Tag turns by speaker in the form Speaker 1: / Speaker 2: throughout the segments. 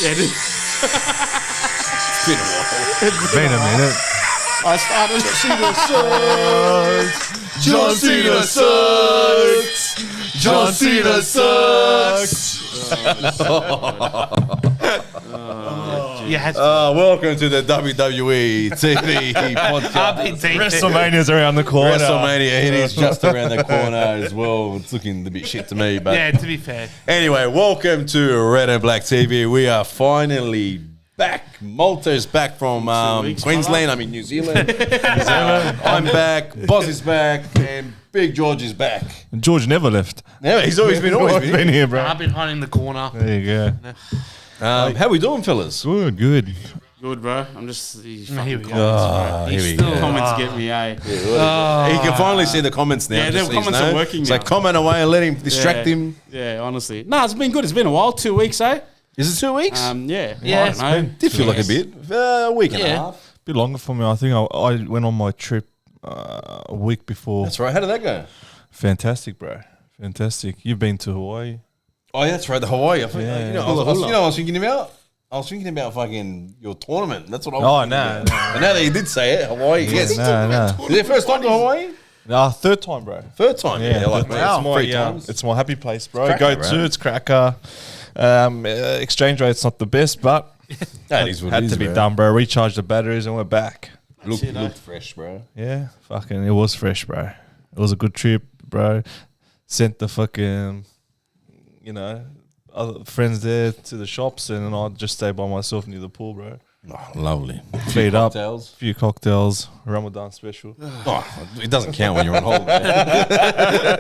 Speaker 1: It's been a while.
Speaker 2: It's been a minute.
Speaker 3: I started to see the sucks.
Speaker 1: John Cena sucks. John Cena sucks. Welcome to the WWE TV podcast.
Speaker 2: WrestleMania's around the corner.
Speaker 1: WrestleMania, it is just around the corner as well. It's looking a bit shit to me, but
Speaker 4: Yeah, to be fair.
Speaker 1: anyway, welcome to Red and Black TV. We are finally back. Malta's back from Queensland. I'm in New Zealand. I'm back. Boss is back, and Big George is back.
Speaker 2: George never left.
Speaker 1: Yeah, he's always been
Speaker 2: here, bro.
Speaker 4: I've been hiding in the corner.
Speaker 2: There you go.
Speaker 1: how we doing, fellas?
Speaker 2: Good.
Speaker 3: Good, bro. I'm just these fucking
Speaker 4: Here we go.
Speaker 3: comments,
Speaker 1: Here we
Speaker 3: bro.
Speaker 1: go.
Speaker 3: Comments get me, eh?
Speaker 1: He can finally see the comments now.
Speaker 3: Yeah,
Speaker 1: just
Speaker 3: the
Speaker 1: so you
Speaker 3: comments
Speaker 1: know.
Speaker 3: are working
Speaker 1: It's
Speaker 3: now.
Speaker 1: like comment away and let him distract him.
Speaker 3: Yeah, honestly. No, it's been good. It's been a while. 2 weeks, eh?
Speaker 1: Is it 2 weeks?
Speaker 3: Yeah.
Speaker 4: Yeah,
Speaker 3: I don't know.
Speaker 1: Did feel like a bit. A week and a
Speaker 4: Yeah.
Speaker 1: half.
Speaker 2: A bit longer for me. I think I went on my trip a week before.
Speaker 1: That's right. How did that go?
Speaker 2: Fantastic, bro. Fantastic. You've been to Hawaii.
Speaker 1: Oh, yeah, that's right. The Hawaii. I was thinking about. I was thinking about fucking your tournament. That's what I was
Speaker 2: Oh,
Speaker 1: thinking
Speaker 2: no.
Speaker 1: about. But now that you did say it, Hawaii. Yes.
Speaker 2: No.
Speaker 1: Is it first time to Hawaii?
Speaker 2: No, third time, bro.
Speaker 1: Third time. Yeah, like
Speaker 2: it's my,
Speaker 1: 3 times.
Speaker 2: it's my happy place, bro.
Speaker 1: Cracker,
Speaker 2: Go
Speaker 1: right?
Speaker 2: to, it's cracker. Exchange rate's not the best, but
Speaker 1: That is what
Speaker 2: had
Speaker 1: it is,
Speaker 2: to be
Speaker 1: bro.
Speaker 2: done, bro. Recharge the batteries and we're back.
Speaker 1: Looked fresh, bro.
Speaker 2: Yeah, fucking, it was fresh, bro. It was a good trip, bro. Sent the fucking, other friends there to the shops, and then I just stayed by myself near the pool, bro.
Speaker 1: Oh, lovely.
Speaker 2: Feed up,
Speaker 1: Cocktails.
Speaker 2: few cocktails, Ramadan special.
Speaker 1: Oh, it doesn't count when you're on holiday.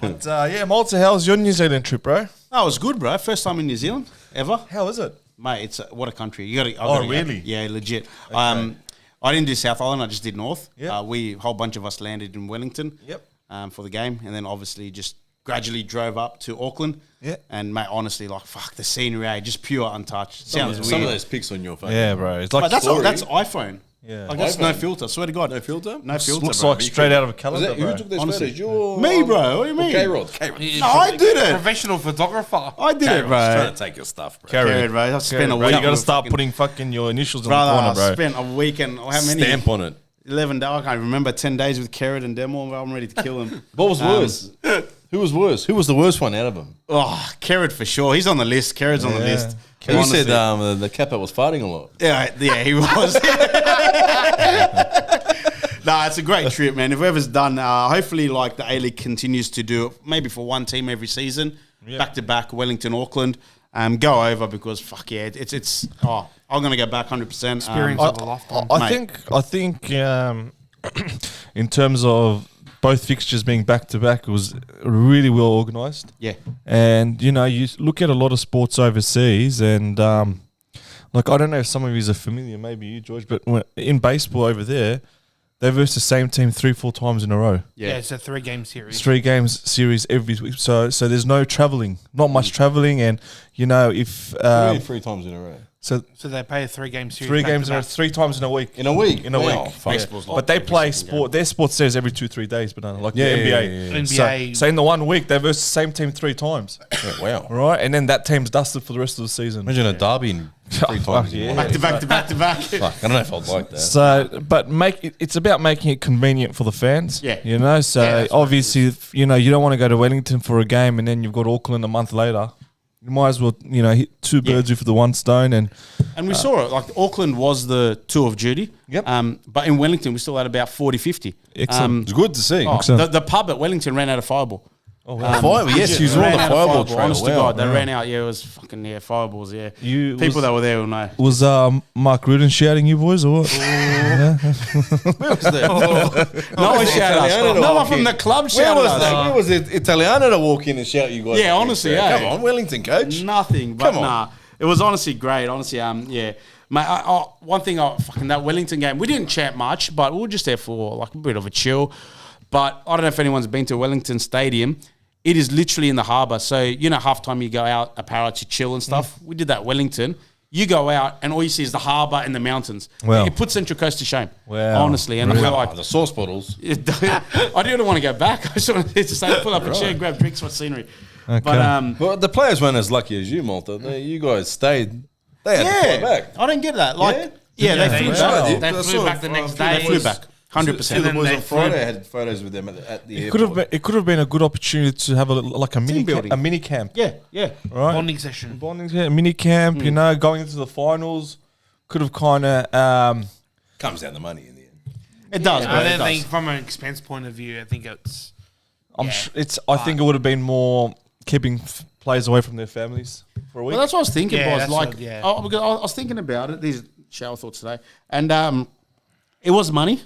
Speaker 2: But yeah, Malta, how's your New Zealand trip, bro?
Speaker 3: Oh, it was good, bro. First time in New Zealand ever.
Speaker 2: How is it?
Speaker 3: Mate, it's what a country. You got to.
Speaker 2: Oh, really?
Speaker 3: Yeah, legit. I didn't do South Island. I just did North.
Speaker 2: Yep.
Speaker 3: A whole bunch of us landed in Wellington.
Speaker 2: Yep.
Speaker 3: For the game, and then obviously just gradually drove up to Auckland.
Speaker 2: Yeah.
Speaker 3: And mate, honestly, like fuck the scenery, just pure untouched. Sounds weird.
Speaker 1: Some of those pics on your phone.
Speaker 2: Yeah, bro. It's like
Speaker 3: But that's
Speaker 1: story.
Speaker 3: that's iPhone.
Speaker 2: Yeah.
Speaker 3: Like that's no filter. Swear to God,
Speaker 1: No filter?
Speaker 3: no filter.
Speaker 2: looks
Speaker 3: bro.
Speaker 2: like straight out of a
Speaker 1: Was
Speaker 2: calendar,
Speaker 1: that,
Speaker 2: bro.
Speaker 1: who took those
Speaker 3: Honestly.
Speaker 1: photos? Your,
Speaker 3: Me, bro. What do you mean?
Speaker 1: K-Rod.
Speaker 3: No, I did it.
Speaker 4: Professional photographer.
Speaker 3: I did it, bro.
Speaker 1: Trying to take your stuff, bro.
Speaker 2: Carry
Speaker 3: Carry
Speaker 2: it.
Speaker 3: it, bro. I spent a
Speaker 2: Bro,
Speaker 3: week.
Speaker 2: you got to
Speaker 3: with
Speaker 2: start
Speaker 3: fucking-
Speaker 2: putting fucking your initials on
Speaker 3: Brother,
Speaker 2: the corner, bro.
Speaker 3: I spent a week and how many?
Speaker 1: Stamp on it.
Speaker 3: 11 days. I can't remember. 10 days with Carrot and Demo. I'm ready to kill him.
Speaker 1: What was worse? Who was worse? Who was the worst one out of them?
Speaker 3: Oh, Carrot for sure. He's on the list. Carrot's on the list.
Speaker 1: You
Speaker 3: Honestly.
Speaker 1: said the Kappa was farting a lot.
Speaker 3: Yeah, he was. Nah, it's a great trip, man. If whoever's done, hopefully, like the A-League continues to do it, maybe for one team every season, back to back, Wellington, Auckland. Go over because fuck yeah, it's. Oh, I'm gonna go back 100%.
Speaker 4: Experience of a lifetime.
Speaker 2: I think in terms of both fixtures being back to back, it was really well organised.
Speaker 3: Yeah,
Speaker 2: And you look at a lot of sports overseas, and like I don't know if some of you are familiar, maybe you, George, but in baseball over there, they verse the same team 3-4 times in a row.
Speaker 4: Yeah, it's a 3-game series.
Speaker 2: It's 3 games series every week. So there's no travelling, not much travelling, and if
Speaker 1: 3 times in a row.
Speaker 2: so
Speaker 4: So they play a 3-game series.
Speaker 2: 3
Speaker 4: back
Speaker 2: games
Speaker 4: to
Speaker 2: in a
Speaker 4: back.
Speaker 2: 3 times in a week.
Speaker 1: In a week?
Speaker 2: In a
Speaker 1: Wow,
Speaker 2: week.
Speaker 1: fuck.
Speaker 3: Baseball's like
Speaker 2: But they
Speaker 3: every
Speaker 2: play
Speaker 3: second
Speaker 2: sport. Their sport says every 2-3 days, but like
Speaker 1: Yeah,
Speaker 2: the NBA.
Speaker 1: yeah, yeah, yeah.
Speaker 4: NBA.
Speaker 2: So in the 1 week, they verse the same team 3 times,
Speaker 1: Yeah, wow.
Speaker 2: right? And then that team's dusted for the rest of the season.
Speaker 1: Imagine a derby in 3 times.
Speaker 2: yeah.
Speaker 3: back to back to back to back.
Speaker 1: Fuck, I don't know if I'd like that.
Speaker 2: So, but it's about making it convenient for the fans.
Speaker 3: Yeah.
Speaker 2: So
Speaker 4: that's what
Speaker 2: obviously, if, you don't want to go to Wellington for a game and then you've got Auckland a month later. You might as well, hit 2 birds with the 1 stone. And
Speaker 3: And we saw it. Like Auckland was the tour of duty.
Speaker 2: Yep.
Speaker 3: But in Wellington, we still had about 40, 50.
Speaker 2: Excellent.
Speaker 1: It's good to see.
Speaker 3: The pub at Wellington ran out of Fireball.
Speaker 2: Oh, wow.
Speaker 1: Fireball, yes,
Speaker 3: legit,
Speaker 1: you saw
Speaker 3: ran
Speaker 1: the
Speaker 3: out of
Speaker 1: Fireball trail.
Speaker 3: Honest to
Speaker 1: Wow.
Speaker 3: God, they ran out. Yeah, it was fucking fireballs. Yeah, people that were there will know.
Speaker 2: Was Mark Rudin shouting you boys or what?
Speaker 1: Where was that?
Speaker 3: No one shouted
Speaker 1: Italiano
Speaker 3: us.
Speaker 1: to
Speaker 3: No one
Speaker 1: walk
Speaker 3: from
Speaker 1: in.
Speaker 3: the club
Speaker 1: Where
Speaker 3: shouted
Speaker 1: was
Speaker 3: us.
Speaker 1: that? Where was it? Italiano to walk in and shout you guys?
Speaker 3: Yeah, honestly, yeah.
Speaker 1: Come on, Wellington, coach.
Speaker 3: Nothing, but
Speaker 1: Come on.
Speaker 3: nah. It was honestly great. Honestly, yeah. Mate, one thing, fucking that Wellington game, we didn't chant much, but we were just there for like a bit of a chill. But I don't know if anyone's been to Wellington Stadium. It is literally in the harbour. So, halftime you go out, apparel to chill and stuff. We did that at Wellington. You go out and all you see is the harbour and the mountains.
Speaker 2: Wow.
Speaker 3: It puts Central Coast to shame,
Speaker 2: Wow.
Speaker 3: honestly. And we're like,
Speaker 1: the sauce bottles.
Speaker 3: I didn't want to go back. I just wanted to say, pull up a chair, grab drinks, watch scenery.
Speaker 2: Okay.
Speaker 1: But the players weren't as lucky as you, Malta. You guys stayed. They had to fly back.
Speaker 3: I don't get that. Like, they flew back.
Speaker 4: They flew back the next day.
Speaker 3: They flew back. 100%.
Speaker 1: The boys
Speaker 4: they
Speaker 1: on Friday had photos with them at the airport.
Speaker 2: It could have been a good opportunity to have a mini camp.
Speaker 3: Yeah.
Speaker 2: Right.
Speaker 4: Bonding session.
Speaker 2: A mini camp. You know, going into the finals could have kind of.
Speaker 1: Comes down to money in the end.
Speaker 3: It does,
Speaker 4: I
Speaker 3: but it
Speaker 4: don't
Speaker 3: does.
Speaker 4: think from an expense point of view, I think it's.
Speaker 2: I think it would have been more keeping players away from their families for a week.
Speaker 3: Well, that's what I was thinking,
Speaker 4: Yeah,
Speaker 3: boss.
Speaker 4: that's
Speaker 3: Like,
Speaker 4: what- yeah.
Speaker 3: because I was thinking about it. These shower thoughts today, and it was money.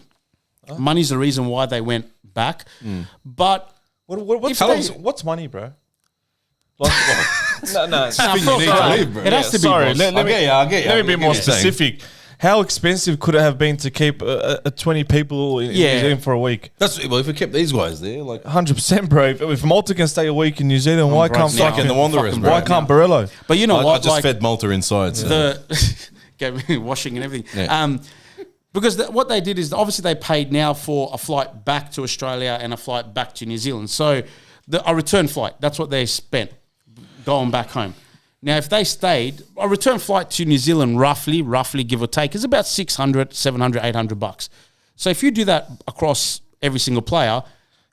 Speaker 3: Money's the reason why they went back. But
Speaker 2: What's money, bro? Like, no.
Speaker 1: Thing you need to live, bro.
Speaker 3: it has to be.
Speaker 2: Sorry,
Speaker 3: boss.
Speaker 2: let me
Speaker 1: I get you.
Speaker 2: Let me be
Speaker 1: I get
Speaker 2: more
Speaker 1: what you're saying.
Speaker 2: specific. How expensive could it have been to keep 20 people in New Zealand for a week?
Speaker 1: Well, if we kept these guys there, like
Speaker 2: 100%, bro. If Malta can stay a week in New Zealand, why can't
Speaker 3: now.
Speaker 1: fucking the Wanderers, bro.
Speaker 2: why can't Barello?
Speaker 3: But you know
Speaker 1: I
Speaker 3: what?
Speaker 1: just fed Malta inside. So.
Speaker 3: The gave me washing and everything.
Speaker 1: Yeah.
Speaker 3: Because what they did is obviously they paid now for a flight back to Australia and a flight back to New Zealand. So a return flight, that's what they spent going back home. Now, if they stayed, a return flight to New Zealand, roughly give or take, is about 600, 700, 800 bucks. So if you do that across every single player,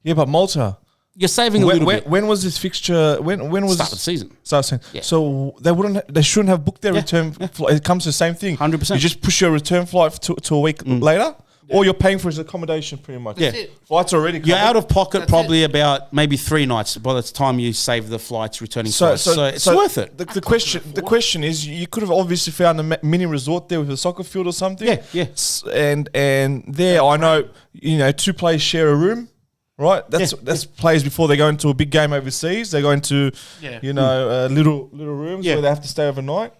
Speaker 2: Yeah, but Malta.
Speaker 3: you're saving a little bit.
Speaker 2: When was this fixture? When was
Speaker 3: Start of the season.
Speaker 2: Yeah. So they shouldn't have booked their return flight. It comes to the same thing.
Speaker 3: 100%.
Speaker 2: You just push your return flight to a week later, or you're paying for his accommodation pretty much.
Speaker 3: Yeah.
Speaker 2: Flights already covered.
Speaker 3: You're out of pocket probably about maybe 3 nights by the time you save the flights, returning flights. So it's worth it.
Speaker 2: The question is, you could have obviously found a mini resort there with a soccer field or something.
Speaker 3: Yeah.
Speaker 2: And there, I know, 2 players share a room. Right, that's players before they go into a big game overseas. They go into, little rooms where they have to stay overnight.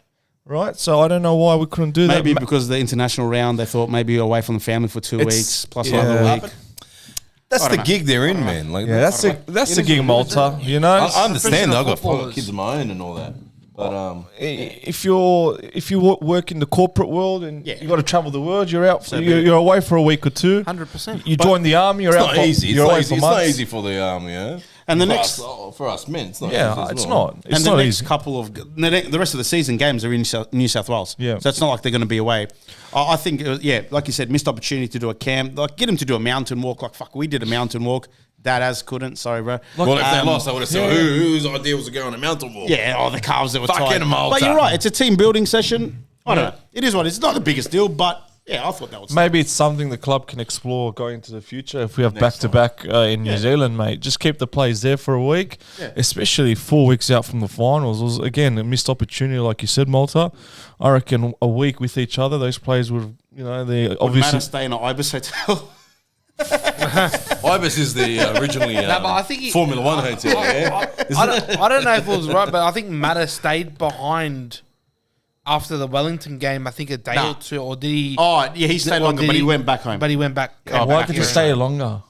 Speaker 2: Right, so I don't know why we couldn't do
Speaker 3: Maybe
Speaker 2: that.
Speaker 3: because the international round, they thought maybe you're away from the family for 2 weeks plus another week.
Speaker 1: That's
Speaker 3: I
Speaker 1: the
Speaker 3: don't know.
Speaker 1: gig they're in, man. Like,
Speaker 2: that's the gig, Malta.
Speaker 1: I understand. I've got
Speaker 4: footballers.
Speaker 1: kids of my own and all that. But
Speaker 2: If you work in the corporate world and you got to travel the world, you're out. You're away for a week or two.
Speaker 4: 100%.
Speaker 2: You join the army. You're
Speaker 1: it's
Speaker 2: out.
Speaker 1: not easy.
Speaker 2: You're away for
Speaker 1: It's not
Speaker 2: months.
Speaker 1: easy for the army, yeah.
Speaker 3: And the
Speaker 1: For
Speaker 3: next-
Speaker 1: us, for us men, it's not.
Speaker 2: Yeah,
Speaker 1: easy as
Speaker 2: it's
Speaker 1: well.
Speaker 2: not. It's
Speaker 3: And the
Speaker 2: not
Speaker 3: next
Speaker 2: easy.
Speaker 3: couple of the rest of the season games are in New South Wales.
Speaker 2: Yeah.
Speaker 3: So it's not like they're going to be away. I think, like you said, missed opportunity to do a camp. Like, get them to do a mountain walk. Like, fuck, we did a mountain walk. Dad couldn't. Sorry, bro.
Speaker 1: Well, if they lost, I would have said, whose idea was to go on a mountain walk?
Speaker 3: Yeah, the calves that were
Speaker 1: Fucking
Speaker 3: tired.
Speaker 1: Malta.
Speaker 3: But you're right. It's a team building session. I don't know. It is what it is. It's not the biggest deal, but yeah, I thought that was
Speaker 2: Maybe it's something the club can explore going into the future. If we have back-to-back in New Zealand, mate, just keep the players there for a week, especially 4 weeks out from the finals. It was, again, a missed opportunity, like you said, Malta. I reckon a week with each other, those players would, they
Speaker 3: Would
Speaker 2: obviously...
Speaker 3: Matter stay in an Ibis hotel.
Speaker 1: Ibis is the originally
Speaker 4: but I think
Speaker 1: Formula One hotel. Yeah?
Speaker 4: I don't know if it was right, but I think Matter stayed behind after the Wellington game. I think a day or two, or did he?
Speaker 3: Oh, yeah, he stayed
Speaker 4: or
Speaker 3: longer,
Speaker 4: did
Speaker 3: but he went back home.
Speaker 4: But he went back.
Speaker 2: Why did he stay longer?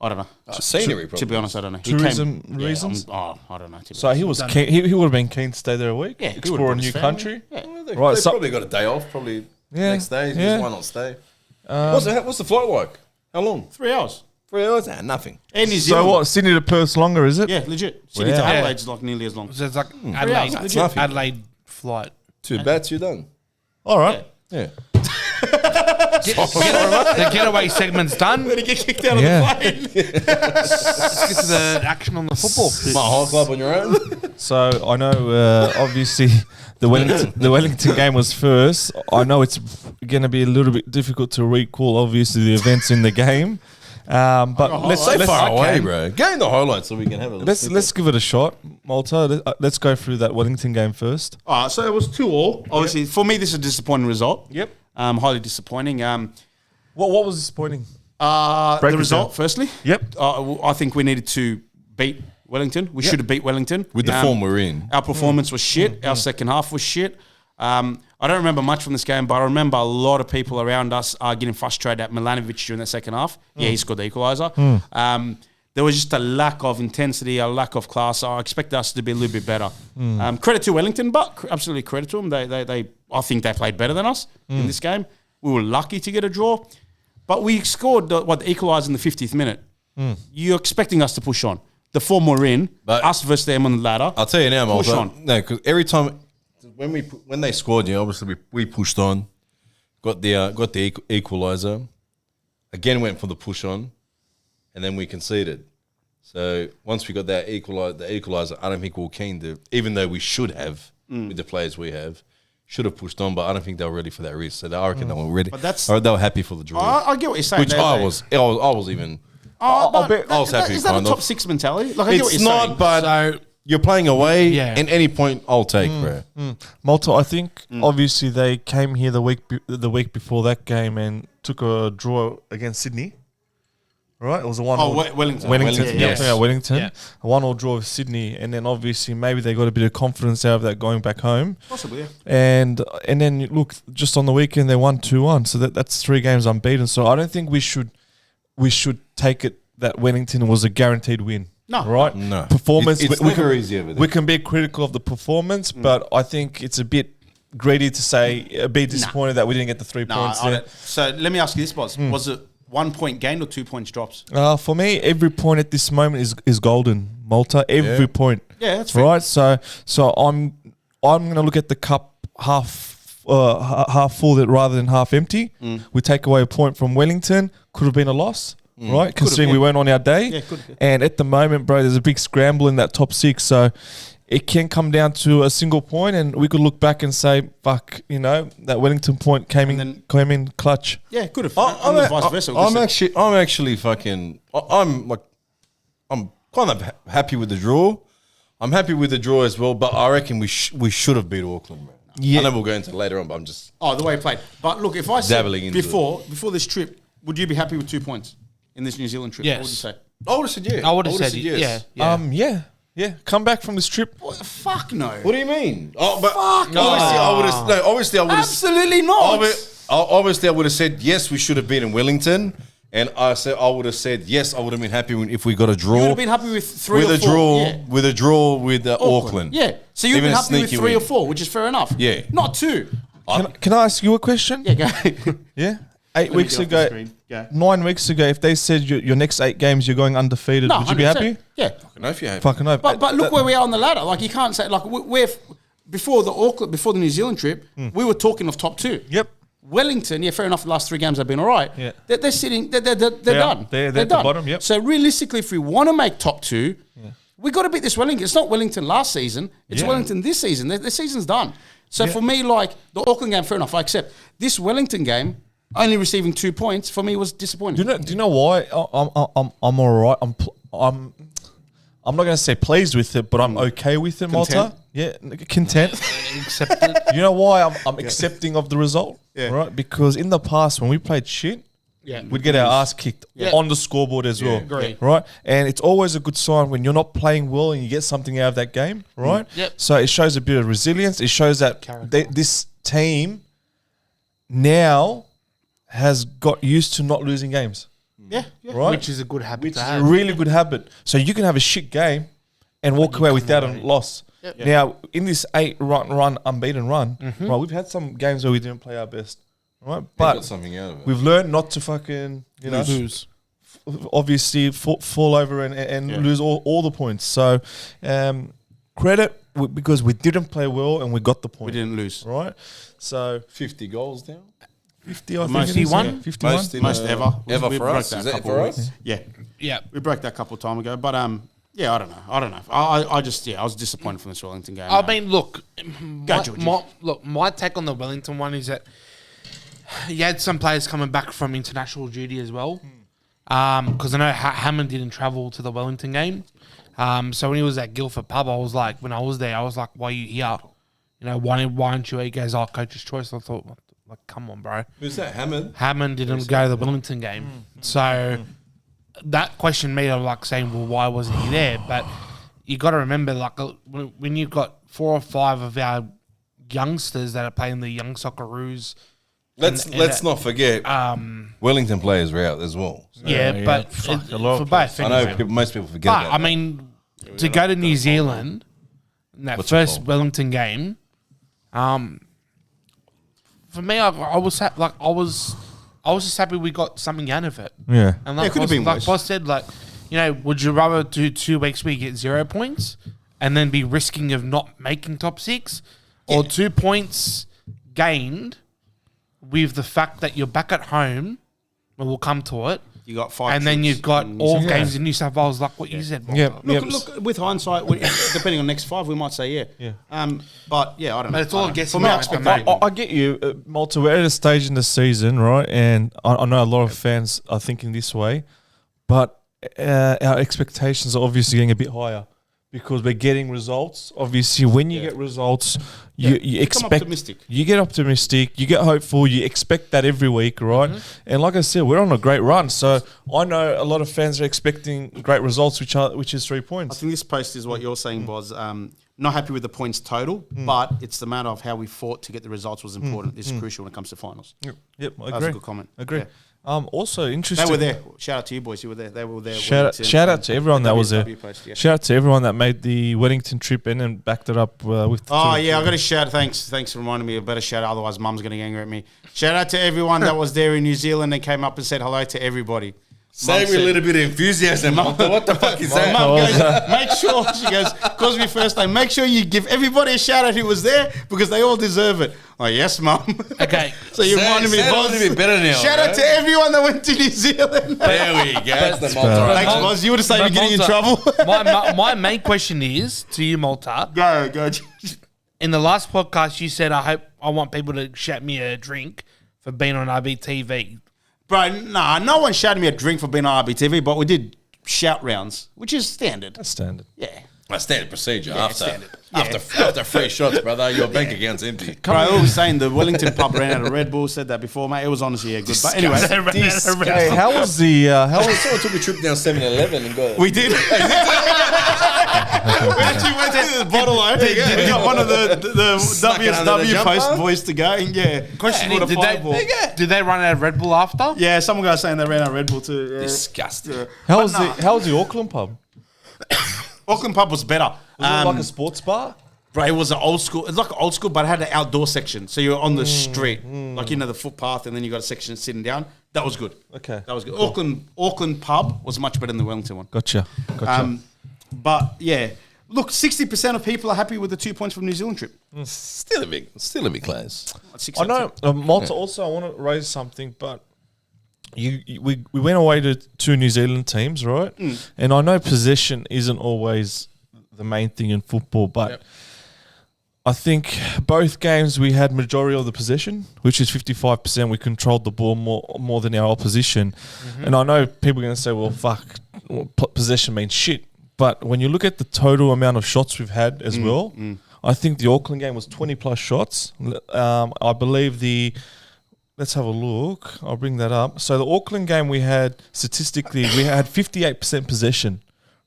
Speaker 3: I don't know.
Speaker 1: Scenery,
Speaker 3: To
Speaker 1: probably.
Speaker 3: be honest, I don't know.
Speaker 2: Tourism
Speaker 3: Yeah,
Speaker 2: reasons?
Speaker 3: I don't know. To be
Speaker 2: So
Speaker 3: honest.
Speaker 2: he was keen, he would have been keen to stay there a week,
Speaker 3: Yeah, he would've
Speaker 2: explore a
Speaker 3: brought
Speaker 2: new
Speaker 3: his family.
Speaker 2: country.
Speaker 3: Yeah.
Speaker 1: They
Speaker 2: Right, so-
Speaker 1: probably got a day off. Probably next day.
Speaker 2: yeah.
Speaker 1: Why not stay? What's the flight like? How long?
Speaker 3: 3 hours.
Speaker 1: 3 hours? Nothing.
Speaker 3: And New
Speaker 2: So
Speaker 3: Zealand.
Speaker 2: what, Sydney to Perth longer, is it?
Speaker 3: Yeah, legit. Sydney to
Speaker 2: Yeah.
Speaker 3: Adelaide's like nearly as long.
Speaker 4: So it's like
Speaker 3: hours,
Speaker 4: Adelaide,
Speaker 3: legit.
Speaker 4: Adelaide flight.
Speaker 1: 2 bats, you're done.
Speaker 2: All right.
Speaker 1: Yeah.
Speaker 4: The getaway segment's done.
Speaker 3: When he get kicked out
Speaker 2: Yeah.
Speaker 3: of the plane.
Speaker 4: Let's get to the action on the football.
Speaker 1: My whole club on your own.
Speaker 2: So I know, obviously, the Wellington game was first. I know it's going to be a little bit difficult to recall, obviously, the events in the game. But let's
Speaker 1: So far away,
Speaker 2: okay.
Speaker 1: bro. Go in the highlights so we can have a look.
Speaker 2: Let's give it a shot, Malta. Let's go through that Wellington game first.
Speaker 3: All right, so it was 2-2. Obviously, for me, this is a disappointing result.
Speaker 2: Yep.
Speaker 3: Highly disappointing.
Speaker 2: What was disappointing?
Speaker 3: The
Speaker 2: Break it
Speaker 3: result,
Speaker 2: down.
Speaker 3: firstly.
Speaker 2: Yep.
Speaker 3: I think we needed to beat Wellington. We should have beat Wellington.
Speaker 1: With the form we're in.
Speaker 3: Our performance was shit. Our second half was shit. I don't remember much from this game, but I remember a lot of people around us getting frustrated at Milanovic during the second half. Yeah, he scored the equaliser. There was just a lack of intensity, a lack of class. I expected us to be a little bit better. Credit to Wellington, but absolutely credit to them. I think they played better than us in this game. We were lucky to get a draw, but we scored the equaliser in the 50th minute. You're expecting us to push on. the form we're in,
Speaker 1: But-
Speaker 3: us versus them on the ladder.
Speaker 1: I'll tell you now,
Speaker 3: Push
Speaker 1: Malta.
Speaker 3: on.
Speaker 1: No, because every time when they scored, obviously we pushed on, got the equalizer, again went for the push on, and then we conceded. So once we got that equalizer, I don't think we were keen to, even though we should have with the players we have, should have pushed on, but I don't think they were ready for that risk. So I reckon they were ready.
Speaker 3: But that's-
Speaker 1: or they were happy for the draw,
Speaker 3: I get what you're saying.
Speaker 1: which
Speaker 3: there,
Speaker 1: I
Speaker 3: mate.
Speaker 1: was. I was even.
Speaker 3: But
Speaker 1: I was happy.
Speaker 3: Is that a
Speaker 1: kind
Speaker 3: top
Speaker 1: of.
Speaker 3: 6 mentality? Like, I get what
Speaker 1: It's
Speaker 3: you're
Speaker 1: not,
Speaker 3: saying.
Speaker 1: but
Speaker 4: So
Speaker 1: you're playing away.
Speaker 4: Yeah.
Speaker 1: And any point I'll take, bro.
Speaker 2: Malta, I think obviously they came here the week before that game and took a draw against Sydney. Right, it was a 1-1.
Speaker 3: Oh, Wellington.
Speaker 2: Wellington,
Speaker 3: Yes.
Speaker 2: yeah, Wellington.
Speaker 4: Yeah.
Speaker 2: A 1-1 draw with Sydney, and then obviously maybe they got a bit of confidence out of that going back home.
Speaker 3: Possibly, yeah.
Speaker 2: And then you look, just on the weekend they won 2-1, so that's 3 games unbeaten. So I don't think we should take it that Wellington was a guaranteed win.
Speaker 3: No.
Speaker 2: Right?
Speaker 1: No.
Speaker 2: Performance.
Speaker 1: It's never easy over there.
Speaker 2: We can be critical of the performance, but I think it's a bit greedy to say, be disappointed that we didn't get the 3
Speaker 3: No,
Speaker 2: points.
Speaker 3: I don't. So let me ask you this, boss. Was it 1 point gained or 2 points drops?
Speaker 2: For me, every point at this moment is golden, Malta. Every point.
Speaker 3: Yeah, that's fair.
Speaker 2: Right, so I'm going to look at the cup half full rather than half empty. We take away a point from Wellington. Could have been a loss, right? Considering we weren't on our day.
Speaker 3: Yeah, could have.
Speaker 2: And at the moment, bro, there's a big scramble in that top 6. So it can come down to a single point, and we could look back and say, "Fuck," that Wellington point came in clutch.
Speaker 3: Yeah, could have.
Speaker 1: I'm,
Speaker 3: And vice versa.
Speaker 1: I'm actually fucking. I'm kind of happy with the draw. I'm happy with the draw as well, but I reckon we should have beat Auckland, man.
Speaker 2: Yeah.
Speaker 1: I know we'll go into it later on, but I'm just.
Speaker 3: Oh, the way he played. But look, if I said
Speaker 1: Dabbling into
Speaker 3: before this trip, would you be happy with 2 points in this New Zealand trip?
Speaker 4: Yes.
Speaker 3: What would you say?
Speaker 1: I would have said yeah.
Speaker 4: I would have said
Speaker 1: yes.
Speaker 4: yeah.
Speaker 2: Yeah. Come back from this trip.
Speaker 3: What the fuck no.
Speaker 1: What do you mean? Oh, but
Speaker 3: Fuck no.
Speaker 1: Obviously, I would have.
Speaker 3: Absolutely not.
Speaker 1: Obviously, I would have said yes. We should have been in Wellington, and I would have said yes. I would have been happy if we got a draw.
Speaker 3: You would have been happy with 3
Speaker 1: with
Speaker 3: or 4.
Speaker 1: a draw with Auckland.
Speaker 3: Yeah. So you'd have been
Speaker 1: Even a
Speaker 3: happy with
Speaker 1: sneaky
Speaker 3: 3 or
Speaker 1: win.
Speaker 3: 4, which is fair enough.
Speaker 1: Yeah.
Speaker 3: Not 2.
Speaker 2: Can I ask you a question?
Speaker 3: Yeah, go.
Speaker 2: Yeah. 8
Speaker 3: me
Speaker 2: weeks
Speaker 3: get off the
Speaker 2: ago,
Speaker 3: screen. Go.
Speaker 2: 9 weeks ago, if they said your next 8 games you're going undefeated,
Speaker 3: No,
Speaker 2: would you be
Speaker 3: 100%.
Speaker 2: happy?
Speaker 3: Yeah.
Speaker 1: I know if you're happy.
Speaker 2: Fucking no.
Speaker 3: But look where we are on the ladder. Like, you can't say, like, we're before the New Zealand trip, we were talking of top 2.
Speaker 2: Yep.
Speaker 3: Wellington, yeah, fair enough. The last 3 games have been all right.
Speaker 2: Yeah.
Speaker 3: They're sitting. They're done.
Speaker 2: They're at
Speaker 3: done.
Speaker 2: the bottom, yep.
Speaker 3: So realistically, if we want to make top 2, we got to beat this Wellington. It's not Wellington last season. It's
Speaker 2: Yeah.
Speaker 3: Wellington this season. The season's done. So for me, like the Auckland game, fair enough. I accept this Wellington game. Only receiving 2 points for me was disappointing.
Speaker 2: Do you know why I'm all right? I'm not going to say pleased with it, but I'm okay with it, Malta.
Speaker 3: Content?
Speaker 2: Yeah, content.
Speaker 4: Accepted.
Speaker 2: You know why I'm accepting of the result?
Speaker 3: Yeah.
Speaker 2: Right? Because in the past, when we played shit, we'd get our ass kicked on the scoreboard as well.
Speaker 3: agree.
Speaker 2: Right? And it's always a good sign when you're not playing well and you get something out of that game, right?
Speaker 4: Yep.
Speaker 2: So it shows a bit of resilience. It shows that this team now has got used to not losing games.
Speaker 3: Yeah.
Speaker 2: Right?
Speaker 4: Which is a good habit
Speaker 2: Which
Speaker 4: to
Speaker 2: is
Speaker 4: have.
Speaker 2: a really good habit. So you can have a shit game and walk away without a loss. Now, in this 8 unbeaten run, right, we've had some games where we didn't play our best, right?
Speaker 1: Got
Speaker 2: But
Speaker 1: something out of it.
Speaker 2: we've learned not to fucking,
Speaker 4: Lose.
Speaker 2: obviously fall over and lose all the points. So credit because we didn't play well and we got the point.
Speaker 3: We didn't lose.
Speaker 2: Right? So
Speaker 1: 50 goals now.
Speaker 2: 50, I
Speaker 3: Most-
Speaker 2: think. it is,
Speaker 4: 51?
Speaker 2: yeah. 51?
Speaker 3: Most ever.
Speaker 1: Ever
Speaker 3: We
Speaker 1: for
Speaker 3: broke
Speaker 1: us?
Speaker 3: that
Speaker 1: Is that
Speaker 3: couple
Speaker 1: for
Speaker 3: of
Speaker 1: us?
Speaker 3: weeks. Yeah.
Speaker 4: Yeah.
Speaker 3: We broke that a couple of time ago. But yeah, I don't know. I just I was disappointed from this Wellington game.
Speaker 4: I mean, look,
Speaker 3: Georgie.
Speaker 4: my take on the Wellington one is that you had some players coming back from international duty as well. Because I know Hammond didn't travel to the Wellington game. So when he was at Guildford Pub, I was like, why are you here? Why aren't you? He goes, coach's choice. I thought, like, come on, bro.
Speaker 1: Who's that? Hammond?
Speaker 4: Hammond didn't go to the Wellington game. So that questioned me of like saying, well, why wasn't he there? But you got to remember, like, when you've got 4 or 5 of our youngsters that are playing the young Socceroos.
Speaker 1: Let's not forget Wellington players were out as well. So
Speaker 4: But
Speaker 2: a lot
Speaker 4: for
Speaker 2: of
Speaker 4: both.
Speaker 1: I know
Speaker 4: anyway.
Speaker 1: most people forget
Speaker 4: But
Speaker 1: about
Speaker 4: I mean, to go to New Zealand in that
Speaker 1: What's it
Speaker 4: first
Speaker 1: called?
Speaker 4: Wellington game, for me, I was just happy we got something out of it.
Speaker 2: Yeah.
Speaker 4: And like
Speaker 3: it could have been
Speaker 4: like
Speaker 3: worse.
Speaker 4: Boss said, like would you rather do 2 weeks where you get 0 points and then be risking of not making top 6, or 2 points gained with the fact that you're back at home, and we'll come to it,
Speaker 3: You got 5
Speaker 4: and then
Speaker 3: trips
Speaker 4: you've got
Speaker 3: in New
Speaker 4: all
Speaker 3: South
Speaker 4: games in New South Wales, like what you said. Walter.
Speaker 3: Look, with hindsight, depending on next 5, we might say yeah. But yeah, I don't know.
Speaker 4: But it's all
Speaker 3: I don't know.
Speaker 4: guessing
Speaker 3: From our
Speaker 4: game at the
Speaker 3: perspective.
Speaker 4: moment.
Speaker 2: I get you, Malta. We're at a stage in the season, right? And I know a lot of fans are thinking this way, but our expectations are obviously getting a bit higher because we're getting results. Obviously, when you get results, you expect
Speaker 3: optimistic.
Speaker 2: You get optimistic, you get hopeful, you expect that every week, right? And like I said, we're on a great run. So I know a lot of fans are expecting great results, which is 3
Speaker 3: I
Speaker 2: points.
Speaker 3: think this post is what you're saying was not happy with the points total, but it's the matter of how we fought to get the results was important. This is crucial when it comes to finals.
Speaker 2: Yep, I agree.
Speaker 3: That's a good comment.
Speaker 2: Agree.
Speaker 3: Yeah.
Speaker 2: Also interesting.
Speaker 3: They were there. Shout out to you boys. You were there. They were there.
Speaker 2: Shout out to everyone that was there.
Speaker 3: Post, yeah.
Speaker 2: Shout out to everyone that made the Wellington trip in and backed it up with. The
Speaker 3: Oh
Speaker 2: tour.
Speaker 3: yeah, I got to shout. Thanks for reminding me. I better shout. Otherwise, Mum's going to get angry at me. Shout out to everyone that was there in New Zealand and came up and said hello to everybody.
Speaker 1: Save me a little bit of enthusiasm. What the fuck is that?
Speaker 3: Mum goes, make sure, she goes, calls me first time, make sure you give everybody a shout out who was there because they all deserve it. Oh, yes, Mum.
Speaker 4: Okay.
Speaker 3: So you reminded me,
Speaker 1: Say it a
Speaker 3: Boz.
Speaker 1: little bit better now,
Speaker 3: Shout out
Speaker 1: right?
Speaker 3: to everyone that went to New Zealand.
Speaker 1: There we go. That's the Malta.
Speaker 3: Thanks, Boz. You would have said you're getting in trouble.
Speaker 4: my main question is to you, Malta.
Speaker 3: Go.
Speaker 4: In the last podcast, you said I want people to shout me a drink for being on RBTV.
Speaker 3: Bro, nah, no one shouted me a drink for being on RBTV, but we did shout rounds, which is standard.
Speaker 2: That's standard.
Speaker 3: Yeah.
Speaker 1: A standard procedure
Speaker 3: Yeah,
Speaker 1: after
Speaker 3: standard.
Speaker 1: after 3 shots, brother. Your bank account's empty.
Speaker 3: Bro, I was saying the Wellington pub ran out of Red Bull. Said that before, mate. It was honestly good. But anyway,
Speaker 2: Hey, how was the?
Speaker 1: Someone took a trip down 7-Eleven and got.
Speaker 3: we did. We actually went to the bottle. We got one of the
Speaker 1: Snuck it under the
Speaker 3: WSW
Speaker 1: jumper.
Speaker 3: post boys to go. And yeah, question
Speaker 4: Did they run out of Red Bull after?
Speaker 3: Yeah, someone guy saying they ran out of Red Bull too. Yeah.
Speaker 1: Disgusting.
Speaker 2: How was the Auckland pub?
Speaker 3: Auckland pub was better.
Speaker 2: Was it like a sports bar?
Speaker 3: Bro, it was an old school. It's like old school, but it had an outdoor section. So you're on the street, like the footpath, and then you got a section sitting down. That was good.
Speaker 2: Okay.
Speaker 3: That was good. Auckland pub was much better than the Wellington one.
Speaker 2: Gotcha.
Speaker 3: But yeah, look, 60% of people are happy with the 2 points from New Zealand trip.
Speaker 1: Still a bit close.
Speaker 2: I know, Malta. Also, I want to raise something, but we went away to 2 New Zealand teams, right? And I know possession isn't always the main thing in football, but I think both games we had majority of the possession, which is 55%. We controlled the ball more than our opposition. And I know people are going to say, well, possession means shit. But when you look at the total amount of shots we've had as well, I think the Auckland game was 20 plus shots. I believe let's have a look. I'll bring that up. So the Auckland game we had 58% possession,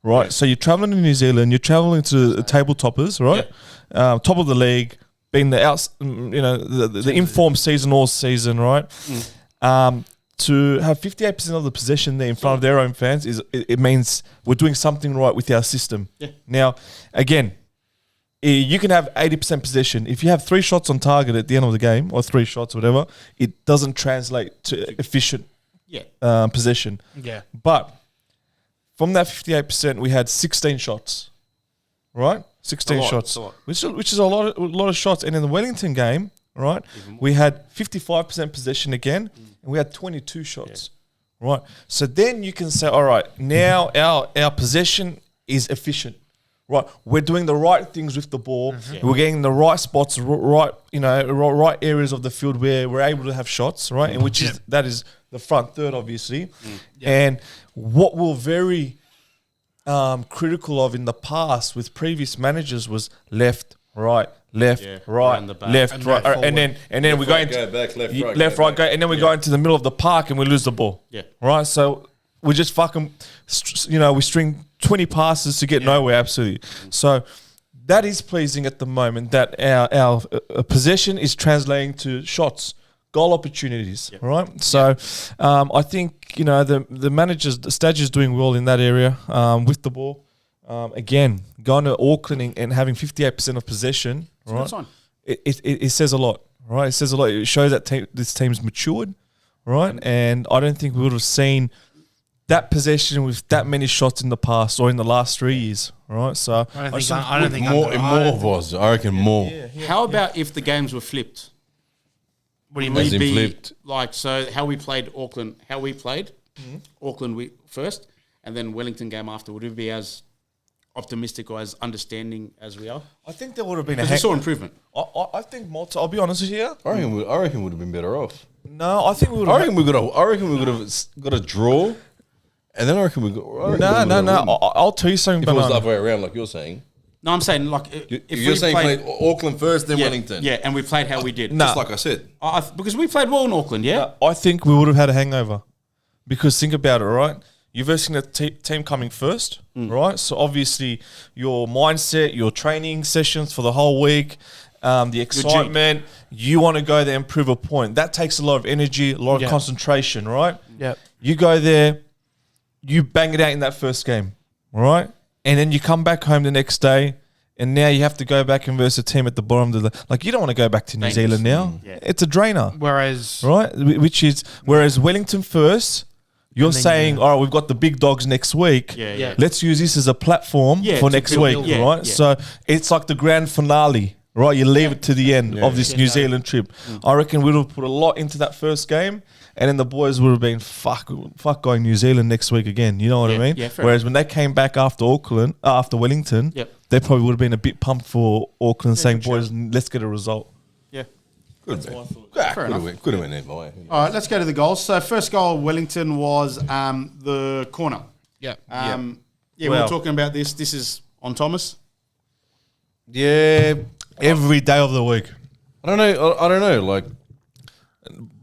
Speaker 2: right? Yeah. So you're traveling to New Zealand, you're traveling to the table toppers, right? Yeah. Top of the league, being the informed season all season, right? To have 58% of the possession there in front of their own fans it means we're doing something right with our system. Yeah. Now, again, you can have 80% possession. If you have 3 shots on target at the end of the game, or 3 shots, whatever, it doesn't translate to efficient possession. Yeah. But from that 58%, we had 16 shots, right? 16 shots, which is a lot of shots. And in the Wellington game, right, we had 55% possession again, and we had 22 shots, right? So then you can say, all right, now our possession is efficient. Right, we're doing the right things with the ball. We're getting the right spots, right areas of the field where we're able to have shots, right? And that is the front third, obviously. And what we're very critical of in the past with previous managers was left, right, left, left, right, and then we go into left, right, go, and then we go into the middle of the park and we lose the ball. Yeah, right. So we just fucking, we string 20 passes to get nowhere, absolutely. So that is pleasing at the moment that our possession is translating to shots, goal opportunities, right? So I think, the managers, the Stage is doing well in that area with the ball. Again, going to Auckland and having 58% of possession, right? It says a lot, right? It says a lot. It shows that this team's matured, right? And I don't think we would have seen that possession with that many shots in the past or in the last 3 years, right? So
Speaker 4: I don't think
Speaker 1: More was. I reckon more.
Speaker 3: How about if the games were flipped?
Speaker 4: What do you
Speaker 3: Would
Speaker 4: mean?
Speaker 1: As in
Speaker 3: we be
Speaker 1: flipped.
Speaker 3: like so? How we played Auckland? How we played Auckland first, and then Wellington game after? Would we be as optimistic or as understanding as we are?
Speaker 2: I think there would have been
Speaker 3: Because we saw improvement.
Speaker 2: I think Malta. I'll be honest with you.
Speaker 1: I reckon would have been better off.
Speaker 2: No, I think we would.
Speaker 1: I reckon we could have got a draw, and then I reckon we got.
Speaker 2: No. I'll tell you something.
Speaker 1: If it was the
Speaker 2: Banana.
Speaker 1: other way around, like you're saying.
Speaker 3: No, I'm saying like if
Speaker 1: You're
Speaker 3: we
Speaker 1: saying
Speaker 3: played,
Speaker 1: play Auckland first, then
Speaker 3: yeah,
Speaker 1: Wellington.
Speaker 3: yeah, and we played how we did.
Speaker 2: Nah.
Speaker 1: Just like I said.
Speaker 3: Because we played well in Auckland. Yeah,
Speaker 2: I think we would have had a hangover. Because think about it, right? You're versing the team coming first, right? So obviously your mindset, your training sessions for the whole week, the excitement, you want to go there and prove a point. That takes a lot of energy, a lot of concentration, right?
Speaker 4: Yeah.
Speaker 2: You go there, you bang it out in that first game, right? And then you come back home the next day, and now you have to go back and verse a team at the bottom of the... Like, you don't want to go back to New Zealand now.
Speaker 3: Yeah.
Speaker 2: It's a drainer,
Speaker 4: Whereas
Speaker 2: right? Whereas Wellington first... You're saying, all right, we've got the big dogs next week.
Speaker 3: Yeah.
Speaker 2: Let's use this as a platform for
Speaker 3: to
Speaker 2: next
Speaker 3: build,
Speaker 2: week,
Speaker 3: yeah,
Speaker 2: right?
Speaker 3: yeah.
Speaker 2: So it's like the grand finale, right? You leave it to the end of this New Zealand trip. I reckon we would have put a lot into that first game, and then the boys would have been, fuck going New Zealand next week again. You know what I mean?
Speaker 3: Yeah, fair
Speaker 2: Whereas when they came back after Wellington, they probably would have been a bit pumped for Auckland, saying, boys, let's get a result.
Speaker 3: Yeah.
Speaker 1: Could have went that way.
Speaker 3: All right, let's go to the goals. So first goal, Wellington was the corner.
Speaker 4: yeah.
Speaker 3: We were talking about this. This is on Thomas.
Speaker 1: Yeah.
Speaker 2: Every day of the week.
Speaker 1: I don't know. Like,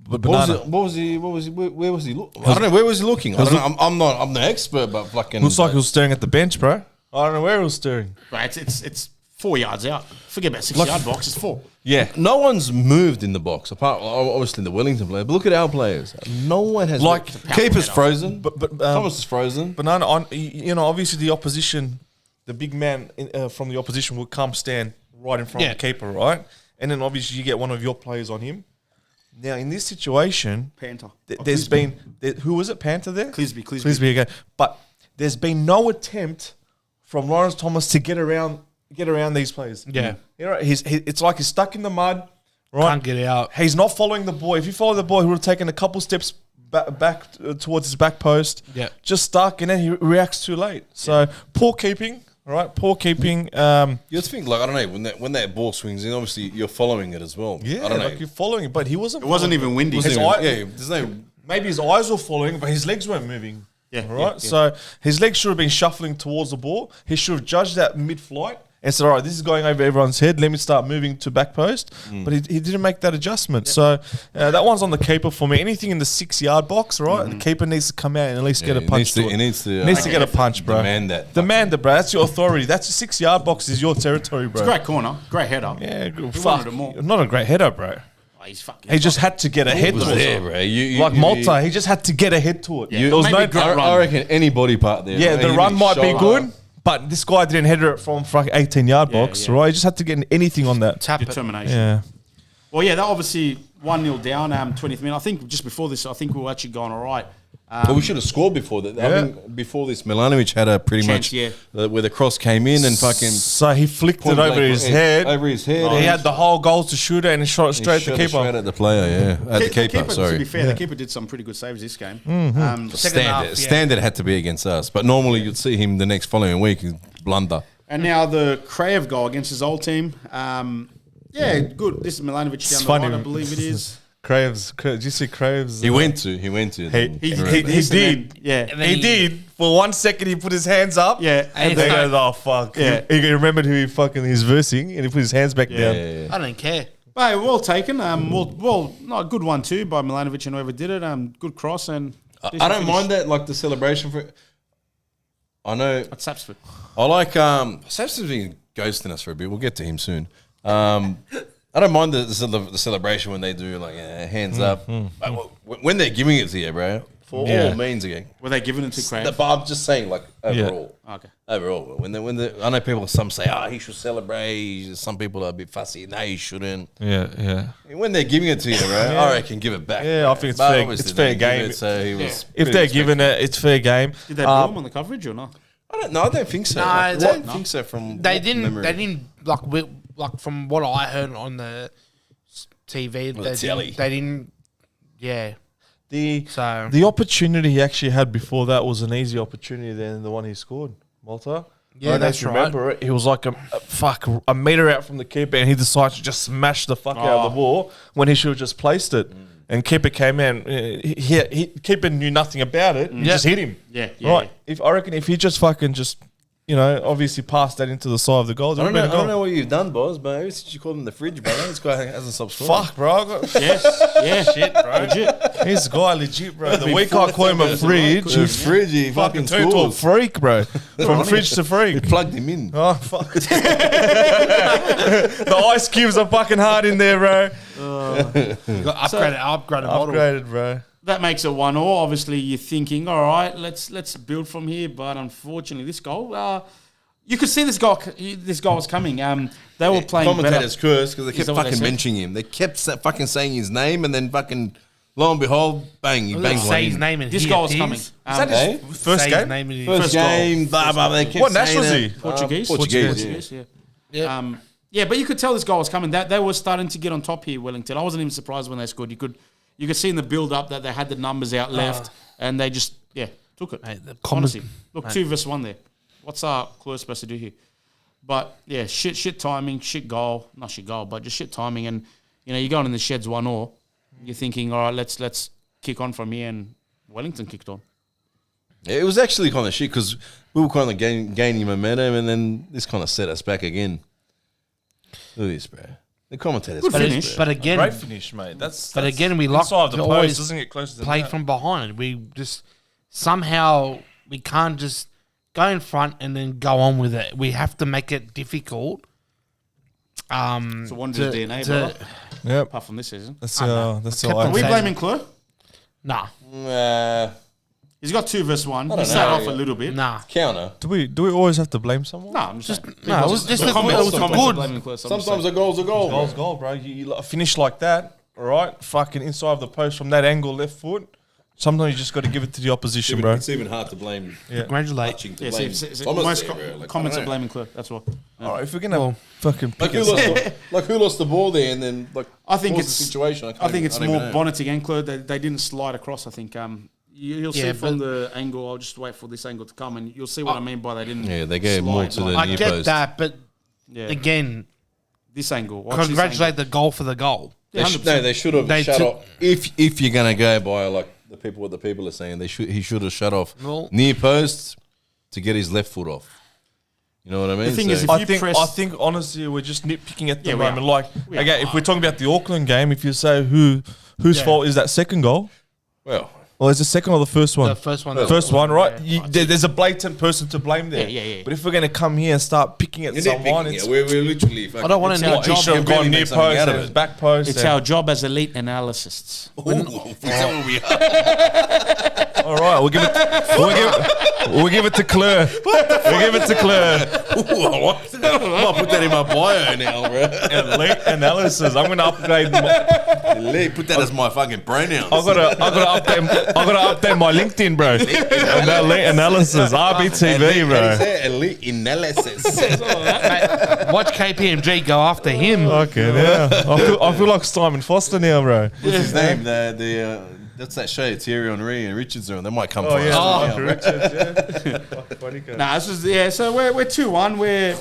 Speaker 2: But
Speaker 1: where
Speaker 2: Banana.
Speaker 1: was he looking? I don't know. Where was he looking? I don't know. I'm the expert, but fucking.
Speaker 2: Looks like he was staring at the bench, bro. I don't know where he was staring.
Speaker 3: Right, it's 4 yards out. Forget about 6 yard box. It's 4.
Speaker 2: Yeah.
Speaker 1: No one's moved in the box apart, obviously the Wellington player. But look at our players. No one has.
Speaker 2: Like,
Speaker 1: keeper's frozen.
Speaker 2: But
Speaker 1: Thomas is frozen.
Speaker 2: Banana, obviously the opposition, the big man from the opposition will come stand right in front of the keeper, right? And then obviously you get one of your players on him. Now in this situation,
Speaker 3: Panther.
Speaker 2: There's been who was it? Panther there?
Speaker 3: Clisby.
Speaker 2: again. But there's been no attempt from Lawrence Thomas to get around these players.
Speaker 4: Yeah.
Speaker 2: You know, it's like he's stuck in the mud, right?
Speaker 4: Can't get out.
Speaker 2: He's not following the ball. If you follow the ball, he would have taken a couple steps back towards his back post.
Speaker 4: Yeah.
Speaker 2: Just stuck, and then he reacts too late. So poor keeping, right? Poor keeping.
Speaker 1: You think, like, I don't know, when that ball swings in, obviously you're following it as well.
Speaker 2: Yeah,
Speaker 1: I don't know.
Speaker 2: like you're following it, but he wasn't.
Speaker 3: It wasn't even windy.
Speaker 2: His eye-
Speaker 1: there's no.
Speaker 2: Maybe his eyes were following, but his legs weren't moving.
Speaker 3: Yeah,
Speaker 2: Right?
Speaker 3: yeah.
Speaker 2: So his legs should have been shuffling towards the ball. He should have judged that mid-flight and said, all right, this is going over everyone's head. Let me start moving to back post. But he didn't make that adjustment. So that one's on the keeper for me. Anything in the 6 yard box, right? The keeper needs to come out and at least get a punch.
Speaker 1: He needs to
Speaker 2: get a punch, bro.
Speaker 1: demand that.
Speaker 2: Demand it, bro. That's your authority. That's a 6 yard box is your territory, bro.
Speaker 3: Great corner. Great header.
Speaker 2: Yeah, good.
Speaker 3: He
Speaker 2: Fuck.
Speaker 3: wanted it more.
Speaker 2: Not a great header, bro.
Speaker 3: Oh, he's fucking.
Speaker 2: He just had to get a head
Speaker 1: was
Speaker 2: to
Speaker 1: there,
Speaker 2: it.
Speaker 1: bro.
Speaker 2: Like Malta, he just had to get a head to it.
Speaker 3: Yeah.
Speaker 2: There was
Speaker 3: Maybe
Speaker 2: no
Speaker 3: gut run.
Speaker 1: I reckon any body part there.
Speaker 2: Yeah,
Speaker 1: right?
Speaker 2: the
Speaker 1: Even
Speaker 2: run
Speaker 1: his
Speaker 2: might be
Speaker 1: shoulder.
Speaker 2: good, but this guy didn't header it from 18 yard box,
Speaker 3: yeah.
Speaker 2: right? He just had to get anything on that.
Speaker 4: Tap it.
Speaker 3: Determination.
Speaker 2: Yeah.
Speaker 3: Well, yeah, that obviously 1-0 down, 20th minute. I think just before this, I think we were actually going all right.
Speaker 1: But we should have scored before that. I think before this, Milanovic had a pretty
Speaker 3: Chance,
Speaker 1: much where the cross came in and fucking
Speaker 2: So he flicked it
Speaker 1: point
Speaker 2: over
Speaker 1: blank,
Speaker 2: his head.
Speaker 1: Over his head.
Speaker 2: He had the whole goal to shoot it and he shot it straight at the
Speaker 1: Shot it
Speaker 2: keeper.
Speaker 1: Straight at the player, yeah. At the keeper,
Speaker 3: To
Speaker 1: sorry.
Speaker 3: be fair, the keeper did some pretty good saves this game.
Speaker 1: Standard had to be against us. But normally you'd see him the next following week blunder.
Speaker 3: And now the Kraev goal against his old team. Good. This is Milanovic
Speaker 2: It's
Speaker 3: down the
Speaker 2: funny.
Speaker 3: right, I believe it is.
Speaker 2: Craves, did you see Craves?
Speaker 1: He went to.
Speaker 2: He
Speaker 3: He
Speaker 2: did.
Speaker 3: Yeah.
Speaker 4: And then
Speaker 2: He did. For 1 second, he put his hands up.
Speaker 3: Yeah.
Speaker 2: And then he goes, oh, fuck.
Speaker 3: Yeah.
Speaker 2: He remembered who he's versing and he put his hands back down.
Speaker 4: I don't care.
Speaker 3: Hey, well taken. Well, not a good one too by Milanovic and whoever did it. Good cross and.
Speaker 1: I don't mind that, like the celebration for. I know.
Speaker 3: That's Sapsford.
Speaker 1: I like Samson's been ghosting us for a bit. We'll get to him soon. I don't mind the celebration when they do like hands up. But when they're giving it to you, bro, for
Speaker 2: Yeah.
Speaker 1: all means again.
Speaker 3: Were they giving it to Cranf?
Speaker 1: But I'm just saying, like overall.
Speaker 3: Okay.
Speaker 1: Overall, when I know people, some say, he should celebrate. Some people are a bit fussy. No, he shouldn't.
Speaker 2: Yeah.
Speaker 1: When they're giving it to you, right? I reckon give it back.
Speaker 2: Yeah, I think it's
Speaker 1: But
Speaker 2: fair.
Speaker 1: obviously
Speaker 2: It's fair
Speaker 1: they didn't give
Speaker 2: game.
Speaker 1: it, so he was
Speaker 2: If
Speaker 1: pretty
Speaker 2: they're giving it, it's fair game.
Speaker 3: Did they blow him on the coverage or not?
Speaker 1: I don't think so.
Speaker 4: No,
Speaker 1: I
Speaker 4: they-
Speaker 1: don't think so. From
Speaker 4: They
Speaker 1: what
Speaker 4: didn't.
Speaker 1: memory.
Speaker 4: They didn't like from what I heard on the TV.
Speaker 1: Well, the telly.
Speaker 4: They didn't. Yeah. So
Speaker 2: The opportunity he actually had before that was an easy opportunity than the one he scored, Malta.
Speaker 4: Yeah,
Speaker 2: I don't know
Speaker 4: that's
Speaker 2: if you
Speaker 4: right.
Speaker 2: remember it. He was like a meter out from the keeper, and he decided to just smash the fuck out of the ball when he should have just placed it. And keeper came in. Keeper knew nothing about it. He just hit him.
Speaker 3: Yeah.
Speaker 2: Right. I reckon if he just fucking just, obviously passed that into the side of the goal,
Speaker 1: I don't know what you've done, boss, but ever since you called him the fridge, bro, this guy hasn't stopped scoring.
Speaker 2: Fuck, bro.
Speaker 3: Yeah. Shit, bro. Legit.
Speaker 2: This guy legit, bro. The week I call him a fridge,
Speaker 1: The fridge, he
Speaker 2: fucking
Speaker 1: fucking
Speaker 2: turned to a
Speaker 1: scores.
Speaker 2: freak, bro. From fridge to
Speaker 1: He
Speaker 2: freak.
Speaker 1: plugged him in.
Speaker 2: Oh, fuck. The ice cubes are fucking hard in there, bro.
Speaker 4: you got upgraded model.
Speaker 2: Upgraded, bro.
Speaker 3: That makes it 1-1. Obviously, you're thinking, all right, let's build from here. But unfortunately, this goal, you could see this goal was coming. They were playing
Speaker 1: Commentators
Speaker 3: better.
Speaker 1: cursed because they kept
Speaker 3: that what they
Speaker 1: fucking
Speaker 3: said?
Speaker 1: mentioning him. They kept fucking saying his name, and then fucking lo and behold, bang, he bangs
Speaker 4: Say
Speaker 1: one
Speaker 4: his
Speaker 1: in.
Speaker 4: name and
Speaker 3: This
Speaker 4: here
Speaker 3: goal was
Speaker 4: it
Speaker 3: coming.
Speaker 4: is.
Speaker 2: Is that
Speaker 1: eh?
Speaker 2: his first
Speaker 4: Say his
Speaker 2: game?
Speaker 4: name and
Speaker 1: First
Speaker 3: First goal.
Speaker 1: game, blah, blah, they kept
Speaker 2: What
Speaker 1: saying
Speaker 2: national is
Speaker 1: it.
Speaker 2: he?
Speaker 3: Portuguese.
Speaker 1: Portuguese, yeah.
Speaker 4: Yeah.
Speaker 3: Yeah, but you could tell this goal was coming. That they were starting to get on top here, Wellington. I wasn't even surprised when they scored. You could see in the build up that they had the numbers out left, and they just took it.
Speaker 4: Mate, the
Speaker 3: Honestly, look, 2-1 there. What's Clue supposed to do here? But yeah, shit timing, not shit goal, but just shit timing. And you're going in the sheds 1-1. You're thinking, all right, let's kick on from here, and Wellington kicked on.
Speaker 1: Yeah, it was actually kind of shit because we were kind of gaining momentum, and then this kind of set us back again. Look at this, bro. The commentators.
Speaker 3: Good
Speaker 1: cursed,
Speaker 3: finish.
Speaker 1: bro.
Speaker 4: But again,
Speaker 2: Great finish, mate. That's
Speaker 4: again, we like
Speaker 2: inside the
Speaker 4: to
Speaker 2: post.
Speaker 4: always
Speaker 2: Doesn't get closer to
Speaker 4: play
Speaker 2: that.
Speaker 4: from behind. We just somehow we can't just go in front and then go on with it. We have to make it difficult.
Speaker 3: So Wanderers DNA, brother.
Speaker 2: Yep.
Speaker 3: Apart from this season.
Speaker 2: That's
Speaker 4: kept
Speaker 2: all
Speaker 3: Are
Speaker 2: I
Speaker 3: we
Speaker 4: saying-
Speaker 3: blaming Clue?
Speaker 4: Nah,
Speaker 3: He's got 2-1. He
Speaker 1: don't
Speaker 3: sat
Speaker 1: know.
Speaker 3: off a little bit.
Speaker 4: nah.
Speaker 1: Counter.
Speaker 2: Do we always have to blame someone?
Speaker 3: No, I'm just
Speaker 4: No, it was just a
Speaker 3: comments-
Speaker 4: good. It was
Speaker 3: comments are
Speaker 4: good.
Speaker 3: blaming Clue, so I'm just
Speaker 1: Sometimes a goal's a goal. bro.
Speaker 2: Goal's goal, bro. You finish like that, all right? Fucking inside of the post from that angle, left foot. Sometimes you just got to give it to the opposition, bro.
Speaker 1: It's even hard to blame.
Speaker 4: Congratulate.
Speaker 1: Touching to
Speaker 3: Yeah,
Speaker 1: blame.
Speaker 3: see,
Speaker 1: Thomas
Speaker 3: most
Speaker 1: there, bro. Like,
Speaker 3: comments
Speaker 1: I
Speaker 3: are
Speaker 1: don't know.
Speaker 3: blaming Clue. That's all.
Speaker 2: All right, if we're gonna fucking
Speaker 1: Like
Speaker 2: pick
Speaker 1: who lost the ball there, and then like
Speaker 3: I think
Speaker 1: what was
Speaker 3: it's
Speaker 1: the situation.
Speaker 3: I think it's more
Speaker 1: Bonnet.
Speaker 3: Bonneting and Clue. They didn't slide across. I think you'll see
Speaker 4: Yeah,
Speaker 3: from
Speaker 4: but-
Speaker 3: the angle. I'll just wait for this angle to come, and you'll see what I mean by they didn't.
Speaker 1: Yeah, they gave
Speaker 3: slide
Speaker 1: more to the
Speaker 3: like
Speaker 4: I
Speaker 1: near
Speaker 4: get
Speaker 1: post.
Speaker 4: that, but
Speaker 3: yeah.
Speaker 4: again,
Speaker 3: This angle. Watch this
Speaker 4: congratulate the goal for the goal.
Speaker 3: angle.
Speaker 1: No, they should have
Speaker 4: They
Speaker 1: shut
Speaker 4: took-
Speaker 1: off. If you're gonna go by like what the people are saying, he should have shut off
Speaker 4: Well-
Speaker 1: near post to get his left foot off. You know what I mean?
Speaker 3: The thing is, if
Speaker 2: I
Speaker 3: you
Speaker 2: think
Speaker 3: press-
Speaker 2: I think honestly we're just nitpicking at the
Speaker 3: Yeah, we
Speaker 2: moment.
Speaker 3: are.
Speaker 2: Like
Speaker 3: We are.
Speaker 2: again, if we're talking about the Auckland game, if you say whose fault is that second goal?
Speaker 1: well,
Speaker 2: Or is the second or the first one?
Speaker 4: The first one.
Speaker 2: First one, right?
Speaker 4: Yeah.
Speaker 2: There's a blatant person to blame there.
Speaker 3: Yeah.
Speaker 2: But if we're going to come here and start picking at
Speaker 1: you're
Speaker 2: someone,
Speaker 1: nitpicking
Speaker 2: it's
Speaker 1: it. We're literally.
Speaker 4: I don't want
Speaker 3: It's
Speaker 4: to
Speaker 3: our
Speaker 4: know.
Speaker 2: he
Speaker 3: job.
Speaker 2: should have
Speaker 1: barely
Speaker 2: gone
Speaker 1: make
Speaker 2: near
Speaker 1: something
Speaker 2: post
Speaker 1: out of
Speaker 2: and
Speaker 1: it.
Speaker 2: back post.
Speaker 3: It's
Speaker 2: and-
Speaker 3: our job as elite analysts.
Speaker 1: Is that what we are?
Speaker 2: All right, we'll give it to Claire. We'll give it to Claire.
Speaker 1: Ooh, I might put that in my bio now, bro.
Speaker 2: Elite analysis. I'm going to upgrade.
Speaker 1: Put that as my fucking pronoun.
Speaker 2: I gotta update my LinkedIn, bro. Elite analysis, RBTV, bro.
Speaker 1: Elite analysis.
Speaker 4: Mate, watch KPMG go after him.
Speaker 2: Okay, yeah. I feel like Simon Foster now, bro.
Speaker 1: What's his name? That's that show. Thierry Henry and Richards are on. They might come for us.
Speaker 2: Oh,
Speaker 1: now.
Speaker 2: Richard,
Speaker 3: Nah, this is So we're 2-1. We're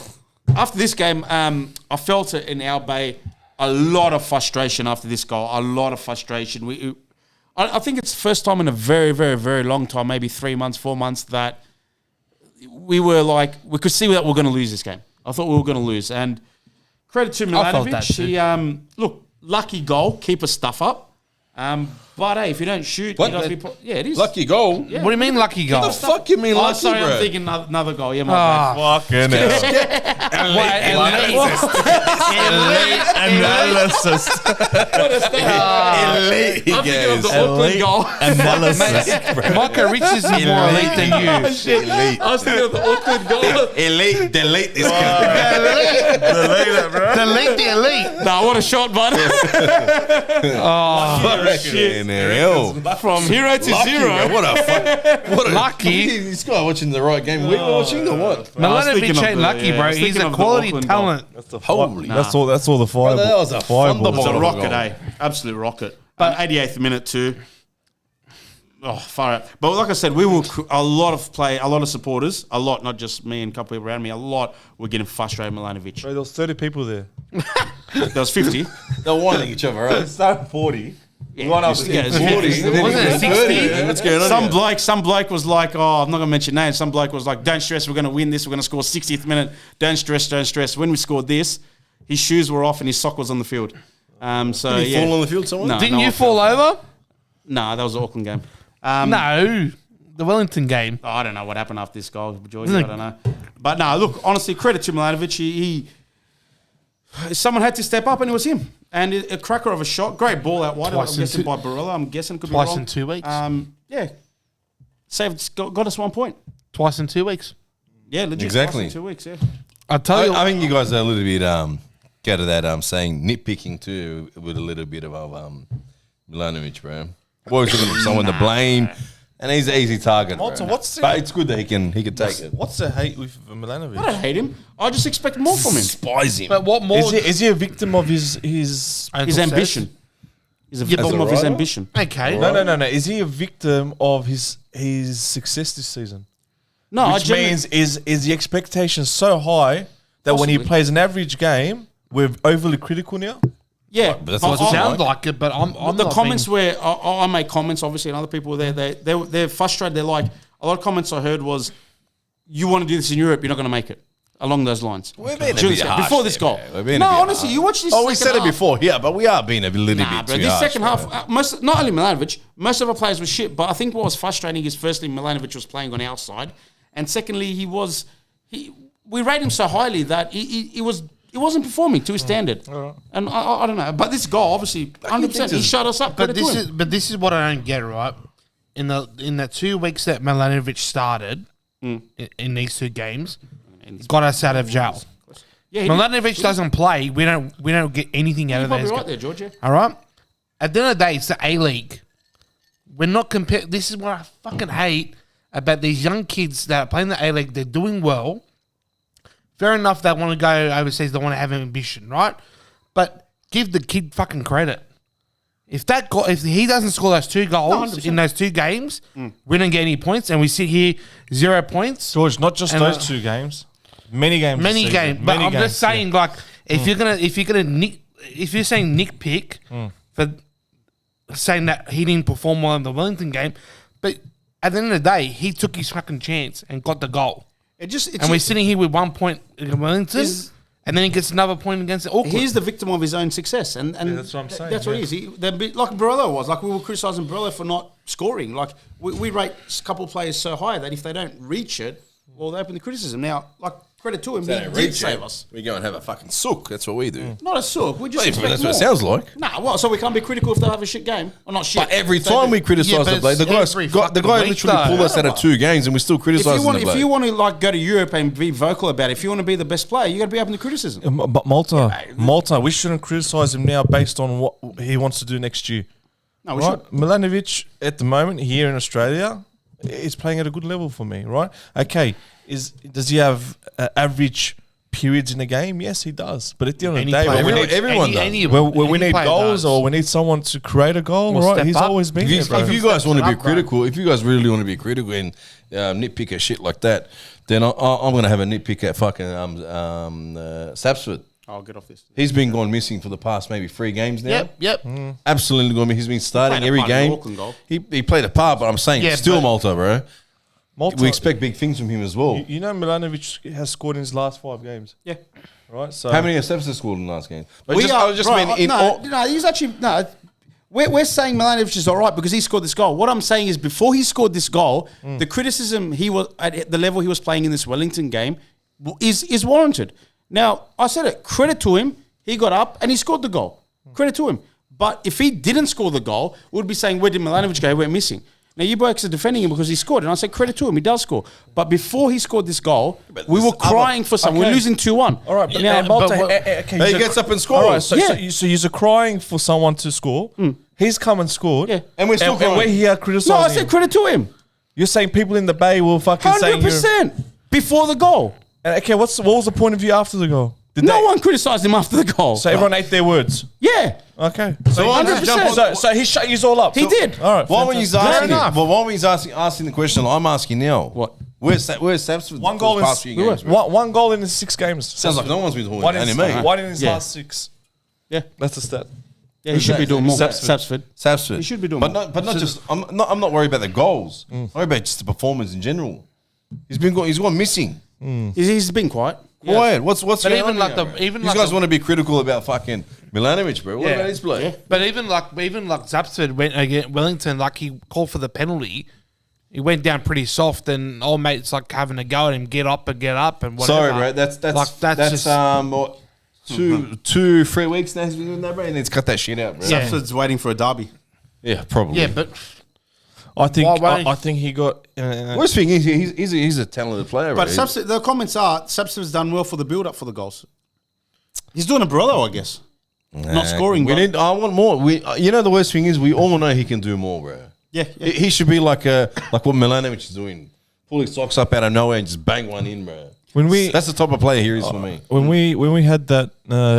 Speaker 3: after this game. I felt it in our bay. A lot of frustration after this goal. A lot of frustration. I think it's the first time in a very, very, very long time, maybe 3 months, 4 months, that we were like we could see that we're going to lose this game. I thought we were going to lose, and credit to
Speaker 4: I felt
Speaker 3: Milanovic.
Speaker 4: that too.
Speaker 3: He look lucky goal, keep his stuff up. But hey, if you don't shoot,
Speaker 1: What?
Speaker 3: you got to be. Yeah, it is.
Speaker 1: Lucky goal.
Speaker 3: Yeah.
Speaker 4: What do you mean lucky goal?
Speaker 1: What the fuck you mean
Speaker 3: Oh,
Speaker 1: lucky,
Speaker 3: sorry,
Speaker 1: bro?
Speaker 3: I'm thinking another goal. Yeah, my bad.
Speaker 2: Fucking hell. Elite analysis.
Speaker 1: Elite
Speaker 3: I'm thinking of the
Speaker 1: guys.
Speaker 3: Auckland goal.
Speaker 2: Analysis.
Speaker 4: Micah Rich is more elite than you.
Speaker 1: Elite.
Speaker 3: I was thinking of the Auckland goal.
Speaker 1: Elite. Delete this guy.
Speaker 2: Delete it, bro.
Speaker 4: Delete the elite.
Speaker 3: Nah, what a shot, bud.
Speaker 1: Fucking hell.
Speaker 3: From hero to
Speaker 1: Lucky,
Speaker 3: zero.
Speaker 1: bro. What a fuck. What a
Speaker 4: Lucky.
Speaker 1: This guy watching the right game. We were watching the what?
Speaker 4: Milanovic ain't lucky, bro. He's a quality talent.
Speaker 1: Holy.
Speaker 2: That's all the fire.
Speaker 1: That was a
Speaker 2: fireball.
Speaker 3: It's a
Speaker 1: What a
Speaker 3: rocket,
Speaker 1: goal.
Speaker 3: eh? Absolute rocket. But 88th minute too. Oh, far out. But like I said, we were a lot of supporters, not just me and a couple people around me, a lot were getting frustrated with Milanovic.
Speaker 2: Bro, there was 30 people there.
Speaker 3: There was 50.
Speaker 1: They're whining each other out.
Speaker 2: Started 40.
Speaker 3: Yeah,
Speaker 2: One up
Speaker 3: just-
Speaker 2: to
Speaker 3: yeah, it's
Speaker 2: 40.
Speaker 3: 50.
Speaker 4: Wasn't it 60?
Speaker 1: What's going on
Speaker 3: Some bloke was like, oh, I'm not going to mention names. Some bloke was like, don't stress, we're going to win this. We're going to score 60th minute. Don't stress. When we scored this, his shoes were off and his sock was on the field. So
Speaker 1: Did he
Speaker 3: yeah.
Speaker 1: fall on the field somewhere?
Speaker 3: No.
Speaker 4: Didn't you fall over?
Speaker 3: Nah, that was the Auckland game.
Speaker 4: No. The Wellington game.
Speaker 3: Oh, I don't know what happened after this goal, George. I don't know. But no, look, honestly, credit to Milanovic. He someone had to step up, and it was him. And a cracker of a shot, great ball out wide.
Speaker 4: Twice
Speaker 3: I'm
Speaker 4: in
Speaker 3: guessing
Speaker 4: two-
Speaker 3: by Barella. I'm guessing could be
Speaker 4: Twice
Speaker 3: wrong.
Speaker 4: in 2 weeks.
Speaker 3: Yeah, got us 1 point.
Speaker 4: Twice in 2 weeks.
Speaker 3: Yeah, legit.
Speaker 1: Exactly.
Speaker 3: Twice in 2 weeks. Yeah.
Speaker 4: I tell you.
Speaker 1: I think you guys are a little bit get to that saying nitpicking too with a little bit of Milanovic, bro. Always looking for someone to blame, and he's an easy target.
Speaker 2: Malta,
Speaker 1: bro.
Speaker 2: what's the-
Speaker 1: But it's good that he can take it.
Speaker 2: What's the hate with Milanovic?
Speaker 3: I don't hate him. I just expect more from him.
Speaker 1: Despise him.
Speaker 4: But what more?
Speaker 2: Is he a victim of his
Speaker 3: His ambition. He's a victim
Speaker 1: a
Speaker 3: of his
Speaker 1: writer?
Speaker 3: ambition.
Speaker 4: Okay.
Speaker 2: No. Is he a victim of his success this season?
Speaker 3: No,
Speaker 2: Which means is the expectation so high that when he
Speaker 3: Possibly.
Speaker 2: plays an average game, we're overly critical now?
Speaker 3: yeah.
Speaker 1: But that's
Speaker 3: but
Speaker 1: what
Speaker 4: It
Speaker 1: it
Speaker 4: sounds like it, but I'm
Speaker 3: the
Speaker 4: not
Speaker 3: comments
Speaker 4: being-
Speaker 3: where I make comments, obviously, and other people were there, they're frustrated. They're like, a lot of comments I heard was, you want to do this in Europe, you're not going to make it. Along those lines.
Speaker 1: We're being a
Speaker 3: During
Speaker 1: bit
Speaker 3: this game,
Speaker 1: harsh
Speaker 3: before this
Speaker 1: there,
Speaker 3: goal.
Speaker 1: man. We're being a
Speaker 3: No,
Speaker 1: bit
Speaker 3: honestly,
Speaker 1: harsh.
Speaker 3: you watch this.
Speaker 1: Oh, we said it
Speaker 3: half.
Speaker 1: before, yeah, but we are being a little
Speaker 3: Nah,
Speaker 1: bit
Speaker 3: bro,
Speaker 1: too
Speaker 3: this
Speaker 1: harsh.
Speaker 3: second half, not only Milanovic, most of our players were shit, but I think what was frustrating is firstly, Milanovic was playing on our side, and secondly, we rate him so highly that he wasn't performing to his standard. And I don't know, but this goal, obviously, 100%, he shut us up.
Speaker 4: But
Speaker 3: Credit to him.
Speaker 4: this is what I don't get, right? In the 2 weeks that Milanovic started in these two games, got us out of jail.
Speaker 3: Yeah, he did.
Speaker 4: Milanovic doesn't play. We don't get anything out
Speaker 3: You're
Speaker 4: of
Speaker 3: probably
Speaker 4: those
Speaker 3: right
Speaker 4: games.
Speaker 3: there, George. Yeah.
Speaker 4: All right. At the end of the day, it's the A-League. We're not comparing. This is what I fucking hate about these young kids that are playing the A-League. They're doing well. Fair enough, they want to go overseas. They want to have ambition, right? But give the kid fucking credit. If he doesn't score those 2 goals
Speaker 3: 100%.
Speaker 4: in those 2 games, we don't get any points, and we sit here 0 points.
Speaker 2: George, not just
Speaker 4: And,
Speaker 2: those 2 games. Many games.
Speaker 4: Many
Speaker 2: this season.
Speaker 4: games, but
Speaker 2: Many
Speaker 4: I'm
Speaker 2: games,
Speaker 4: just saying, like, if you're saying nitpick for saying that he didn't perform well in the Wellington game, but at the end of the day, he took his fucking chance and got the goal.
Speaker 3: And
Speaker 4: We're sitting here with 1 point in Wellington, and then he gets another point against Auckland.
Speaker 3: He's the victim of his own success, and
Speaker 2: that's what I'm saying,
Speaker 3: That's what he is. They're a bit like Barella was. Like, we were criticising Barella for not scoring. Like, we rate a couple of players so high that if they don't reach it, well, they open the criticism. Now, like, credit to him, he did save us.
Speaker 1: We go and have a fucking sook. That's what we do.
Speaker 3: Not a sook. We just
Speaker 1: Well,
Speaker 3: expect
Speaker 1: that's
Speaker 3: more.
Speaker 1: what it sounds like.
Speaker 3: Nah, well, so we can't be critical if they have a shit game or not shit.
Speaker 1: But every
Speaker 3: If they
Speaker 1: time
Speaker 3: do.
Speaker 1: we criticise
Speaker 4: Yeah,
Speaker 1: the
Speaker 4: but
Speaker 1: Blade, the
Speaker 4: it's every
Speaker 1: guy
Speaker 4: fucking
Speaker 1: literally
Speaker 4: week, though.
Speaker 1: pulled us out of 2 games, and we're still
Speaker 3: If
Speaker 1: criticising
Speaker 3: you want,
Speaker 1: the Blade.
Speaker 3: to like go to Europe and be vocal about it, if you want to be the best player, you got to be open to criticism.
Speaker 2: But Malta, we shouldn't criticise him now based on what he wants to do next year.
Speaker 3: No, we
Speaker 2: Right?
Speaker 3: should.
Speaker 2: Milanovic, at the moment, here in Australia, is playing at a good level for me, right? Okay, does he have average periods in a game? Yes, he does. But at the end of the day,
Speaker 1: everyone does.
Speaker 2: when we need goals or we need someone to create a goal,
Speaker 4: Or
Speaker 2: right?
Speaker 4: step
Speaker 2: He's
Speaker 4: up.
Speaker 2: always been there, bro.
Speaker 1: If you guys want to be
Speaker 4: Up, bro.
Speaker 1: critical, if you guys really want to be critical and nitpick at shit like that, then I'm going to have a nitpick at fucking Sapsford.
Speaker 3: I'll get off this.
Speaker 1: He's been gone missing for the past maybe 3 games now.
Speaker 4: Yep.
Speaker 1: Absolutely gone. He's been starting
Speaker 3: Played a
Speaker 1: every
Speaker 3: part in the
Speaker 1: game.
Speaker 3: Auckland goal.
Speaker 1: He played a part, but I'm saying
Speaker 4: Yeah,
Speaker 1: still
Speaker 4: but-
Speaker 1: Malta, bro.
Speaker 2: Malta,
Speaker 1: We expect big things from him as well.
Speaker 2: you know, Milanovic has scored in his last 5 games,
Speaker 3: Yeah.
Speaker 2: right? So
Speaker 1: How many have Sapsford scored in the last game? But
Speaker 3: We
Speaker 1: I
Speaker 3: are,
Speaker 1: was just
Speaker 3: bro,
Speaker 1: mean in
Speaker 3: no,
Speaker 1: all,
Speaker 3: no, he's actually no. We're saying Milanovic is all right because he scored this goal. What I'm saying is before he scored this goal, the criticism he was at the level he was playing in this Wellington game is warranted. Now, I said it, credit to him. He got up and he scored the goal. Credit to him. But if he didn't score the goal, we'd be saying, where did Milanovic go? We're missing. Now, you blokes are defending him because he scored. And I say credit to him. He does score. But before he scored this goal, we were crying for something. We're losing 2-1.
Speaker 2: All right, but
Speaker 3: now,
Speaker 1: He gets up and scores.
Speaker 2: All right, so you're crying for someone to score. He's come and scored.
Speaker 3: Yeah.
Speaker 2: And we're still crying. And we're here criticizing
Speaker 3: no, I said credit to him.
Speaker 2: You're saying people in the Bay will fucking say
Speaker 3: 100% before the goal.
Speaker 2: Okay, what was the point of view after the goal?
Speaker 3: No one criticised him after the goal.
Speaker 2: So everyone ate their words?
Speaker 3: Yeah.
Speaker 2: Okay.
Speaker 1: So
Speaker 3: 100%.
Speaker 2: So he shut you all up?
Speaker 3: He did.
Speaker 2: All right.
Speaker 1: Why when he's asking the question, I'm asking now.
Speaker 3: What?
Speaker 1: Where's Saps?
Speaker 2: One goal in
Speaker 1: past few games, bro?
Speaker 2: one goal in his 6 games.
Speaker 1: Sounds like no one's been talking
Speaker 2: One
Speaker 1: about
Speaker 2: in,
Speaker 1: me.
Speaker 2: one in his
Speaker 3: Yeah.
Speaker 2: last 6.
Speaker 3: Yeah.
Speaker 2: That's a stat.
Speaker 3: Yeah, he should be doing more.
Speaker 2: Sapsford.
Speaker 3: Sapsford. He should be doing
Speaker 1: but
Speaker 3: more.
Speaker 1: Not just. I'm not worried about the goals. I'm worried about just the performance in general. He's gone missing.
Speaker 3: He's been quiet.
Speaker 1: Quiet. What's
Speaker 4: But
Speaker 1: going
Speaker 4: even
Speaker 1: on
Speaker 4: like
Speaker 1: now,
Speaker 4: the
Speaker 1: bro?
Speaker 4: even
Speaker 1: These
Speaker 4: like
Speaker 1: guys
Speaker 4: the,
Speaker 1: want to be critical about fucking Milanovic, bro. What
Speaker 4: Yeah.
Speaker 1: about his play?
Speaker 3: Yeah.
Speaker 4: but even like Zapsford went against Wellington, like he called for the penalty. He went down pretty soft, and old mates like having a go at him, get up and whatever.
Speaker 1: Sorry, bro. That's
Speaker 4: just-
Speaker 1: what, 2-3 weeks now he's been doing that, bro. And it's cut that shit out, bro.
Speaker 4: Yeah.
Speaker 5: Sapsford's waiting for a derby.
Speaker 1: Yeah, probably.
Speaker 4: Yeah, but
Speaker 2: I think
Speaker 4: Why-
Speaker 2: I think he got.
Speaker 1: Worst thing is he's a talented player,
Speaker 5: But
Speaker 1: bro.
Speaker 5: the comments are Sapsford's done well for the build-up for the goals. He's doing a Barolo, I guess. Not scoring,
Speaker 1: We
Speaker 5: but
Speaker 1: need. I want more. The worst thing is we all know he can do more, bro.
Speaker 5: yeah.
Speaker 1: He should be like what Milanovic is doing, pull his socks up out of nowhere and just bang one in, bro. That's the type of player he is for me.
Speaker 2: When we had that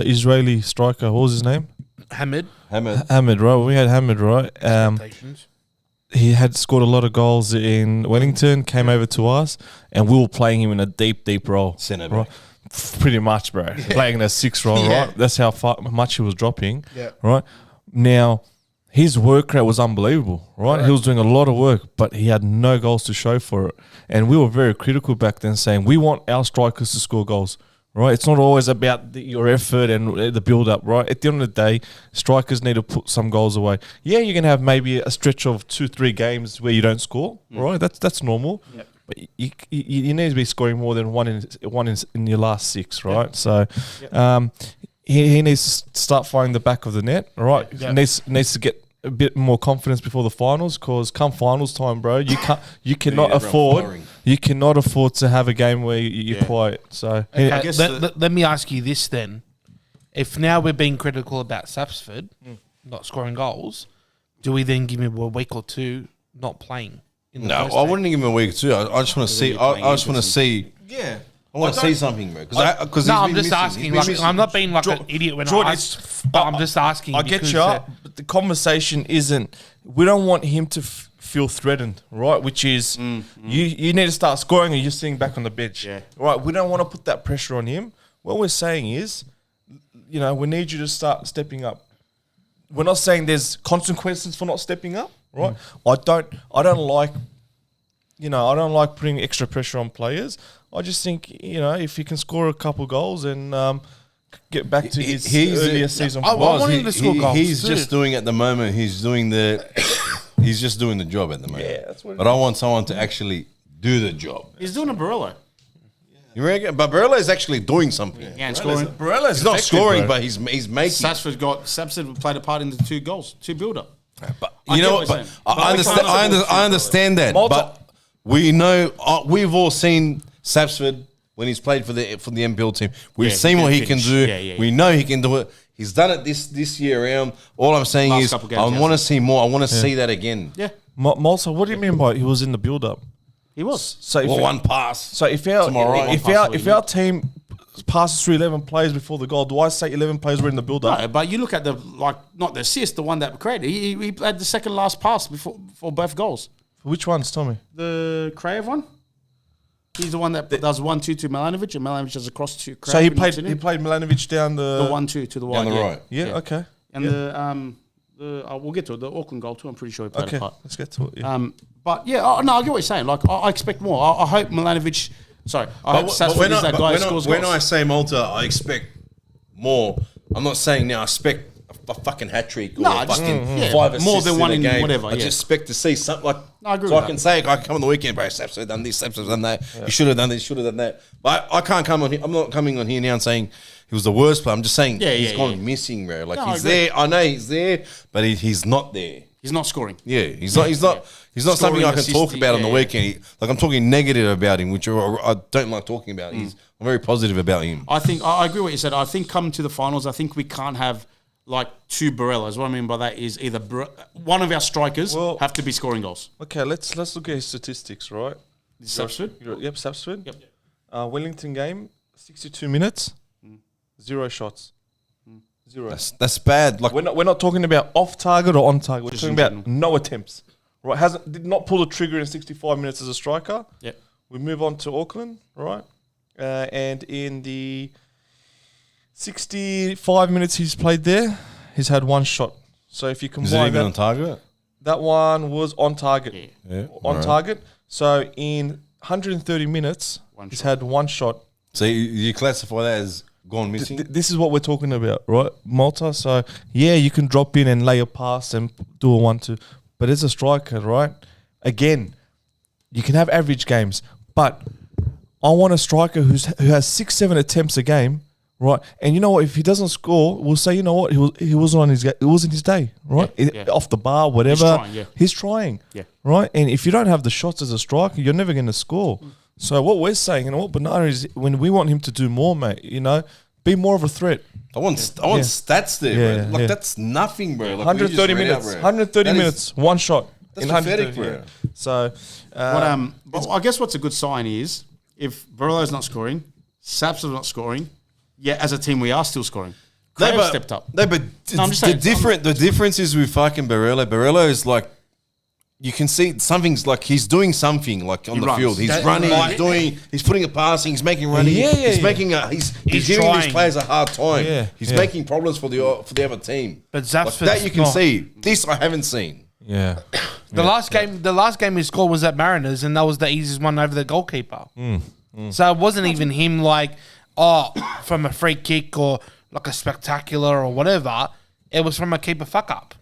Speaker 2: Israeli striker, what was his name?
Speaker 4: Hamid.
Speaker 2: Hamid, right? When we had Hamid, right?
Speaker 4: Expectations.
Speaker 2: He had scored a lot of goals in Wellington, came over to us, and we were playing him in a deep role.
Speaker 1: Centre
Speaker 2: right?
Speaker 1: back.
Speaker 2: Pretty much, bro. Playing in a 6 role,
Speaker 5: Yeah.
Speaker 2: right? That's how much he was dropping,
Speaker 5: Yeah.
Speaker 2: right? Now, his work rate was unbelievable, right? He was doing a lot of work, but he had no goals to show for it. And we were very critical back then, saying we want our strikers to score goals, right? It's not always about your effort and the build-up, right? At the end of the day, strikers need to put some goals away. Yeah, you can have maybe a stretch of 2-3 games where you don't score, right? That's normal.
Speaker 5: Yep.
Speaker 2: But you need to be scoring more than one in your last 6, right? So he needs to start finding the back of the net, right? Needs to get a bit more confidence before the finals, because come finals time, bro, you cannot afford to have a game where you're quiet. So
Speaker 5: I guess
Speaker 4: let me ask you this then: if now we're being critical about Sapsford not scoring goals, do we then give him a week or 2 not playing? In the
Speaker 1: No,
Speaker 4: first
Speaker 1: I
Speaker 4: game?
Speaker 1: wouldn't give him a week or 2. I just want to see. I just want to see.
Speaker 2: yeah.
Speaker 1: I want to see something, bro. Because
Speaker 4: No, I'm just asking. Like, I'm not being like an idiot when
Speaker 2: Jordan,
Speaker 4: I ask, but I'm just asking.
Speaker 2: I get
Speaker 4: because,
Speaker 2: you, but the conversation isn't. We don't want him to feel threatened, right? Which is you need to start scoring, and you're sitting back on the bench, right? We don't want to put that pressure on him. What we're saying is, we need you to start stepping up. We're not saying there's consequences for not stepping up, right? I don't like putting extra pressure on players. I just think, if he can score a couple goals and get back to his earlier season.
Speaker 4: I want him to score goals.
Speaker 1: He's
Speaker 4: too.
Speaker 1: just doing at the moment. He's just doing the job at the moment.
Speaker 2: Yeah, that's what it
Speaker 1: But I want someone to actually do the job.
Speaker 3: He's doing a Barolo.
Speaker 1: You reckon? But Barella is actually doing something.
Speaker 3: And scoring.
Speaker 1: He's not scoring, but he's making.
Speaker 3: Sapsford played a part in the 2 goals, 2 build-up.
Speaker 1: But
Speaker 3: I
Speaker 1: you
Speaker 3: get
Speaker 1: know
Speaker 3: what
Speaker 1: what?
Speaker 3: you're
Speaker 1: But
Speaker 3: saying.
Speaker 1: I understand that. But we know we've all seen Sapsford when he's played for the NPL team. We've
Speaker 3: Yeah,
Speaker 1: seen
Speaker 3: he
Speaker 1: what
Speaker 3: can
Speaker 1: he can
Speaker 3: finish.
Speaker 1: do.
Speaker 3: Yeah.
Speaker 1: We know he can do it. He's done it this year around. All I'm saying
Speaker 3: Last
Speaker 1: is
Speaker 3: couple games,
Speaker 1: I
Speaker 3: he
Speaker 1: want to
Speaker 3: has.
Speaker 1: see more. I want to see that again.
Speaker 3: Yeah,
Speaker 2: Malsa, what do you mean by he was in the build-up?
Speaker 3: he was.
Speaker 2: So if
Speaker 1: One pass.
Speaker 2: So if our team passes through 11 players before the goal, do I say 11 players were in the build-up?
Speaker 3: No, but you look at not the assist, the one that created. He had the second last pass before both goals.
Speaker 2: Which ones? Tell me.
Speaker 3: The Kraev one. He's the one that does 1-2 to Milanovic, and Milanovic does a cross to Kraev.
Speaker 2: So he played Milanovic down
Speaker 3: the 1-2 to the
Speaker 1: Down
Speaker 3: wide.
Speaker 1: the
Speaker 3: yeah.
Speaker 1: right.
Speaker 2: Yeah. Okay.
Speaker 3: And we'll get to it. The Auckland goal too. I'm pretty sure he played
Speaker 2: Okay.
Speaker 3: a part.
Speaker 2: Let's get to it. Yeah.
Speaker 3: But yeah, I get what you're saying. Like I expect more. I hope Milanovic. Sorry, I hope Sapsford is that guy who scores
Speaker 1: when
Speaker 3: goals.
Speaker 1: I say Malta, I expect more. I'm not saying now I expect a fucking hat trick or
Speaker 3: No,
Speaker 1: a
Speaker 3: just-
Speaker 1: fucking
Speaker 3: yeah,
Speaker 1: 5 assists
Speaker 3: more than one
Speaker 1: a
Speaker 3: in
Speaker 1: game.
Speaker 3: whatever,
Speaker 1: I
Speaker 3: yeah.
Speaker 1: just expect to see something like.
Speaker 3: No, I agree
Speaker 1: so
Speaker 3: with
Speaker 1: I can
Speaker 3: that.
Speaker 1: say, I can come on the weekend, bro. Saps have done this, Saps have done that. You should have done this, should have done that. But I can't come on here. I'm not coming on here now and saying he was the worst player. I'm just saying he's gone missing, bro. Like
Speaker 3: No, I
Speaker 1: he's
Speaker 3: agree.
Speaker 1: there. I know he's there, but he's not there.
Speaker 3: He's not scoring.
Speaker 1: Yeah, he's not. He's not. He's not something I can
Speaker 3: Scoring,
Speaker 1: talk about on the
Speaker 3: assisting,
Speaker 1: weekend. Like I'm talking negative about him, which I don't like talking about. I'm very positive about him.
Speaker 3: I think I agree with what you said. I think coming to the finals, I think we can't have like two Barellas. What I mean by that is either one of our strikers have to be scoring goals.
Speaker 2: Okay, let's look at his statistics, right?
Speaker 3: Sapsford?
Speaker 2: Yep, Sapsford.
Speaker 3: Yep.
Speaker 2: Wellington game, 62 minutes, 0 shots. 0.
Speaker 1: That's bad. Like
Speaker 2: We're not talking about off target or on target. We're
Speaker 3: Just
Speaker 2: talking
Speaker 3: in
Speaker 2: about
Speaker 3: general.
Speaker 2: no attempts. Right? Did not pull the trigger in 65 minutes as a striker.
Speaker 3: Yep.
Speaker 2: We move on to Auckland, right? And in the 65 minutes he's played there, he's had 1 shot. So if you
Speaker 1: is it
Speaker 2: combine
Speaker 1: even on target?
Speaker 2: that one was on target.
Speaker 1: Yeah.
Speaker 2: On
Speaker 1: Alright.
Speaker 2: target. So in 130 minutes, he's had 1 shot.
Speaker 1: So you classify that as gone missing?
Speaker 2: This is what we're talking about, right? Malta. So yeah, you can drop in and lay a pass and do a 1-2, but as a striker, right? Again, you can have average games, but I want a striker who has 6-7 attempts a game, right? And you know what? If he doesn't score, we'll say, you know what? He wasn't on his it wasn't his day, right?
Speaker 3: Yeah.
Speaker 2: Off the bar, whatever.
Speaker 3: He's trying,
Speaker 2: He's trying, right? And if you don't have the shots as a striker, you're never going to score. So what we're saying, and what Banana is, when we want him to do more, mate, you know, be more of a threat.
Speaker 1: I want stats there,
Speaker 2: Yeah,
Speaker 1: bro. Like
Speaker 2: yeah.
Speaker 1: that's nothing, bro. Like,
Speaker 2: 130 minutes, 130 minutes, 1 shot.
Speaker 1: That's
Speaker 2: in
Speaker 1: pathetic,
Speaker 2: 130,
Speaker 1: bro.
Speaker 2: yeah. So,
Speaker 3: But I guess what's a good sign is if Barello's not scoring, Saps is not scoring, yet as a team we are still scoring. Craig stepped up.
Speaker 1: No, but
Speaker 3: No, I'm just saying,
Speaker 1: the difference is with fucking Barella. Barella is like, you can see something's like he's doing something like on
Speaker 3: He
Speaker 1: the
Speaker 3: runs.
Speaker 1: field. He's
Speaker 4: That-
Speaker 1: running.
Speaker 4: like-
Speaker 1: He's putting a passing. He's making running.
Speaker 2: Yeah, yeah,
Speaker 1: he's
Speaker 2: yeah.
Speaker 1: making he's giving
Speaker 4: trying.
Speaker 1: these players a hard time.
Speaker 2: Yeah,
Speaker 1: he's
Speaker 2: yeah.
Speaker 1: making problems for the other team.
Speaker 4: But
Speaker 1: Like
Speaker 4: Zapsford's
Speaker 1: that you can
Speaker 4: not.
Speaker 1: see. This I haven't seen.
Speaker 2: yeah.
Speaker 4: The last game he scored was at Mariners, and that was the easiest one over the goalkeeper. So it wasn't even him like, from a free kick or like a spectacular or whatever. It was from a keeper fuck up.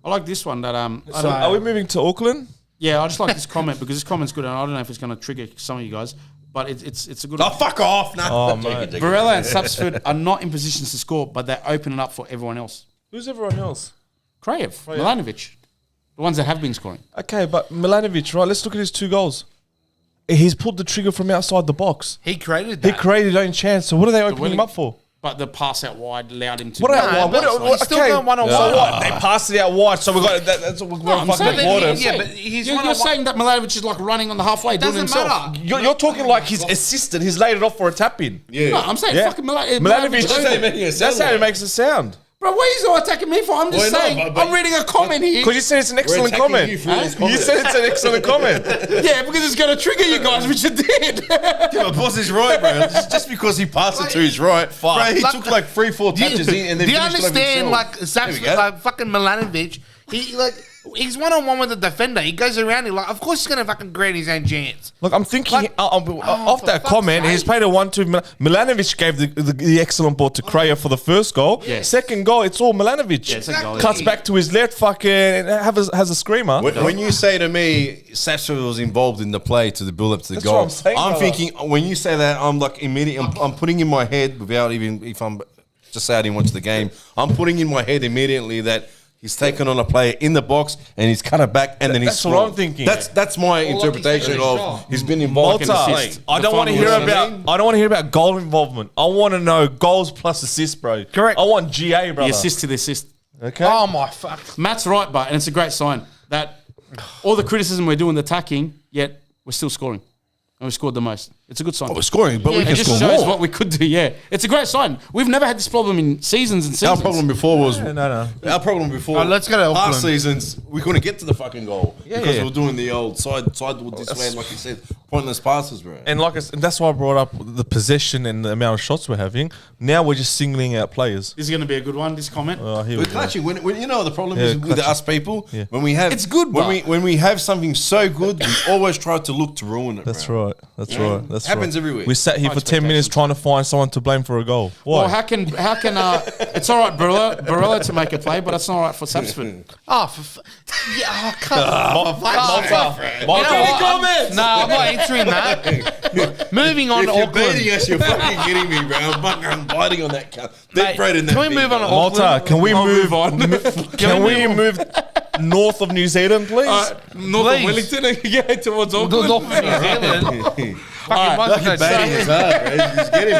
Speaker 3: I like this one that
Speaker 2: So are we moving to Auckland?
Speaker 3: yeah, I just like this comment because this comment's good and I don't know if it's going to trigger some of you guys, but it's a good.
Speaker 1: Oh, fuck off! No.
Speaker 2: Oh, mate.
Speaker 3: Barella and Sapsford are not in positions to score, but they're opening up for everyone else.
Speaker 2: Who's everyone else?
Speaker 3: Krajev, Milanovic, the ones that have been scoring.
Speaker 2: Okay, but Milanovic, right? Let's look at his 2 goals. He's pulled the trigger from outside the box.
Speaker 4: He created
Speaker 2: He
Speaker 4: that.
Speaker 2: created his own chance. So what are they opening him up for?
Speaker 3: But the pass out wide allowed him to.
Speaker 2: What
Speaker 4: No,
Speaker 2: out
Speaker 4: but
Speaker 2: wide?
Speaker 4: he's still going one-on-one.
Speaker 2: So what? They passed it out wide, so we got that's what we're going to
Speaker 3: I'm
Speaker 2: fucking
Speaker 3: saying-
Speaker 2: water.
Speaker 4: Yeah, but he's
Speaker 3: You're
Speaker 4: one-on-one.
Speaker 3: saying that Milanovic is like running on the halfway, doing it
Speaker 4: Doesn't
Speaker 3: himself.
Speaker 4: matter.
Speaker 2: You're talking like his assistant. He's laid it off for a tap in.
Speaker 1: Yeah.
Speaker 3: No, I'm saying
Speaker 2: Yeah.
Speaker 3: fucking Milanovic.
Speaker 2: Milanovic. That's how he makes it sound.
Speaker 3: Bro, what are you attacking me for? I'm just
Speaker 1: Well, no,
Speaker 3: saying.
Speaker 1: but
Speaker 3: I'm reading a comment here.
Speaker 2: Because you said it's an excellent
Speaker 1: attacking
Speaker 2: comment.
Speaker 1: you for this
Speaker 2: You
Speaker 1: comment.
Speaker 2: said it's an excellent comment.
Speaker 3: Yeah, because it's going to trigger you guys, which it did.
Speaker 1: Yeah, but boss is right, bro. Just because he passed it to his right, bro, he
Speaker 4: Like-
Speaker 1: took like 3-4 touches in and then
Speaker 4: do you
Speaker 1: finished it
Speaker 4: understand?
Speaker 1: himself.
Speaker 4: Like
Speaker 1: There we
Speaker 4: Zapsford,
Speaker 1: go.
Speaker 4: like fucking Milanovic, he's one-on-one with the defender. He goes around. He like, of course, he's gonna fucking create his own chance.
Speaker 2: Look, I'm thinking off
Speaker 4: for
Speaker 2: that
Speaker 4: fuck's
Speaker 2: comment, he's
Speaker 4: sake.
Speaker 2: played a 1-2. Milanovic gave the excellent ball to Kraja for the first goal.
Speaker 3: Yes.
Speaker 2: Second goal, it's all Milanovic.
Speaker 3: Yeah, second goal, yeah.
Speaker 2: Cuts back to his left, fucking has a screamer.
Speaker 1: When you say to me, Sapsford was involved in the play to the build up to the
Speaker 2: That's
Speaker 1: goal,
Speaker 2: what I'm saying, brother.
Speaker 1: thinking when you say that, I'm like immediately, I'm putting in my head without even if I'm just say I didn't watch the game, I'm putting in my head immediately that he's taken on a player in the box and he's cut it back and then he's
Speaker 2: That's what
Speaker 1: scored.
Speaker 2: I'm thinking.
Speaker 1: That's my interpretation
Speaker 4: taken a
Speaker 1: of
Speaker 4: shot.
Speaker 1: he's been involved in the
Speaker 2: Malta,
Speaker 1: play.
Speaker 2: I don't want to
Speaker 3: final
Speaker 2: hear
Speaker 3: whistle.
Speaker 2: about. I don't want to hear about goal involvement. I want to know goals plus assists, bro.
Speaker 4: Correct.
Speaker 2: I want GA,
Speaker 3: The
Speaker 2: brother.
Speaker 3: assist to the assist.
Speaker 2: Okay.
Speaker 4: Oh my fuck!
Speaker 3: Matt's right, but and it's a great sign that all the criticism we're doing the attacking, yet we're still scoring. And we scored the most. It's a good sign.
Speaker 1: We're scoring, but we
Speaker 3: It
Speaker 1: can
Speaker 3: just
Speaker 1: score
Speaker 3: shows
Speaker 1: more.
Speaker 3: what we could do, yeah. It's a great sign. We've never had this problem in seasons and
Speaker 1: Our
Speaker 3: seasons.
Speaker 1: problem before was
Speaker 2: no.
Speaker 1: Our problem before.
Speaker 4: Let's go to
Speaker 1: past
Speaker 4: Auckland.
Speaker 1: seasons. We couldn't get to the fucking goal because
Speaker 2: yeah.
Speaker 1: we were doing the old sideward this way, and like you said, pointless passes, bro.
Speaker 2: And like and that's why I brought up the possession and the amount of shots we're having. Now we're just singling out players.
Speaker 3: This is going to be a good one, this comment.
Speaker 2: Oh, here
Speaker 1: We're
Speaker 2: we go.
Speaker 1: clutching. When you know the problem
Speaker 2: Yeah,
Speaker 1: is with
Speaker 2: clutching.
Speaker 1: us people.
Speaker 2: Yeah.
Speaker 1: When we have
Speaker 3: It's good,
Speaker 1: when
Speaker 3: but-
Speaker 1: we have something so good, we always try to look to ruin it.
Speaker 2: That's
Speaker 1: bro.
Speaker 2: right. That's right. That's
Speaker 1: Happens
Speaker 2: right.
Speaker 1: everywhere.
Speaker 2: We sat here
Speaker 3: High
Speaker 2: for 10 minutes
Speaker 3: expectations.
Speaker 2: trying to find someone to blame for a goal. Why?
Speaker 3: Well, how can it's all right, Barilla to make a play, but it's not all right for Sapsford.
Speaker 4: Come on. No, I'm not answering that. Moving on to Auckland.
Speaker 1: us, you're fucking kidding me, bro. I'm biting on that cunt.
Speaker 4: Mate, can we move on to
Speaker 2: Malta,
Speaker 4: Auckland?
Speaker 2: can we move
Speaker 3: on.
Speaker 2: Can we move north of New Zealand, please?
Speaker 3: North of
Speaker 4: Please.
Speaker 3: Wellington and yeah, towards
Speaker 4: The
Speaker 3: Auckland.
Speaker 4: North of New Zealand. Fucking
Speaker 1: Biting is hard, bro.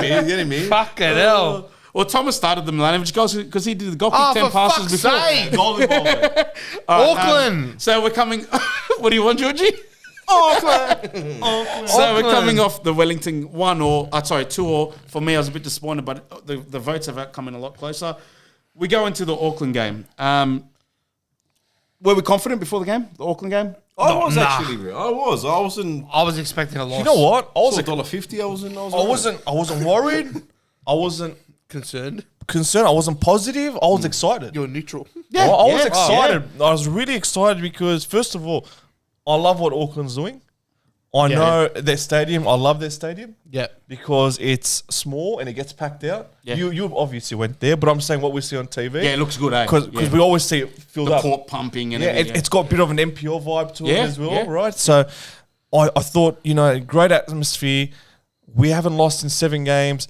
Speaker 1: He's getting me.
Speaker 4: Fucking hell.
Speaker 3: Well, Thomas started the Milanovic goals because he did the goal kick
Speaker 4: Oh,
Speaker 3: 10
Speaker 4: for
Speaker 3: passes
Speaker 4: fuck's
Speaker 3: before.
Speaker 4: sake. Auckland.
Speaker 3: So we're coming. What do you want, Georgie? Auckland. So we're coming off the Wellington 2-2. For me, I was a bit disappointed, but the votes have come in a lot closer. We go into the Auckland game. Were we confident before the game, the Auckland game?
Speaker 1: I was
Speaker 4: nah.
Speaker 1: actually, bro. I wasn't.
Speaker 4: I was expecting a loss.
Speaker 2: You know what? I was
Speaker 1: $1.50.
Speaker 2: I wasn't worried. I wasn't
Speaker 4: concerned.
Speaker 2: concerned. I wasn't positive. I was excited.
Speaker 4: You're neutral.
Speaker 2: I was excited. I was really excited because, first of all, I love what Auckland's doing. I know their stadium. I love their stadium.
Speaker 4: Yeah.
Speaker 2: Because it's small and it gets packed out.
Speaker 3: Yeah.
Speaker 2: You obviously went there, but I'm saying what we see on TV.
Speaker 3: Yeah, it looks good, eh?
Speaker 2: Because we always see it filled
Speaker 3: The
Speaker 2: up.
Speaker 3: court pumping and
Speaker 2: Yeah,
Speaker 3: everything.
Speaker 2: it's got a bit of an NPL vibe to it
Speaker 3: Yeah,
Speaker 2: as well,
Speaker 3: yeah.
Speaker 2: right? So I thought, great atmosphere. We haven't lost in 7 games.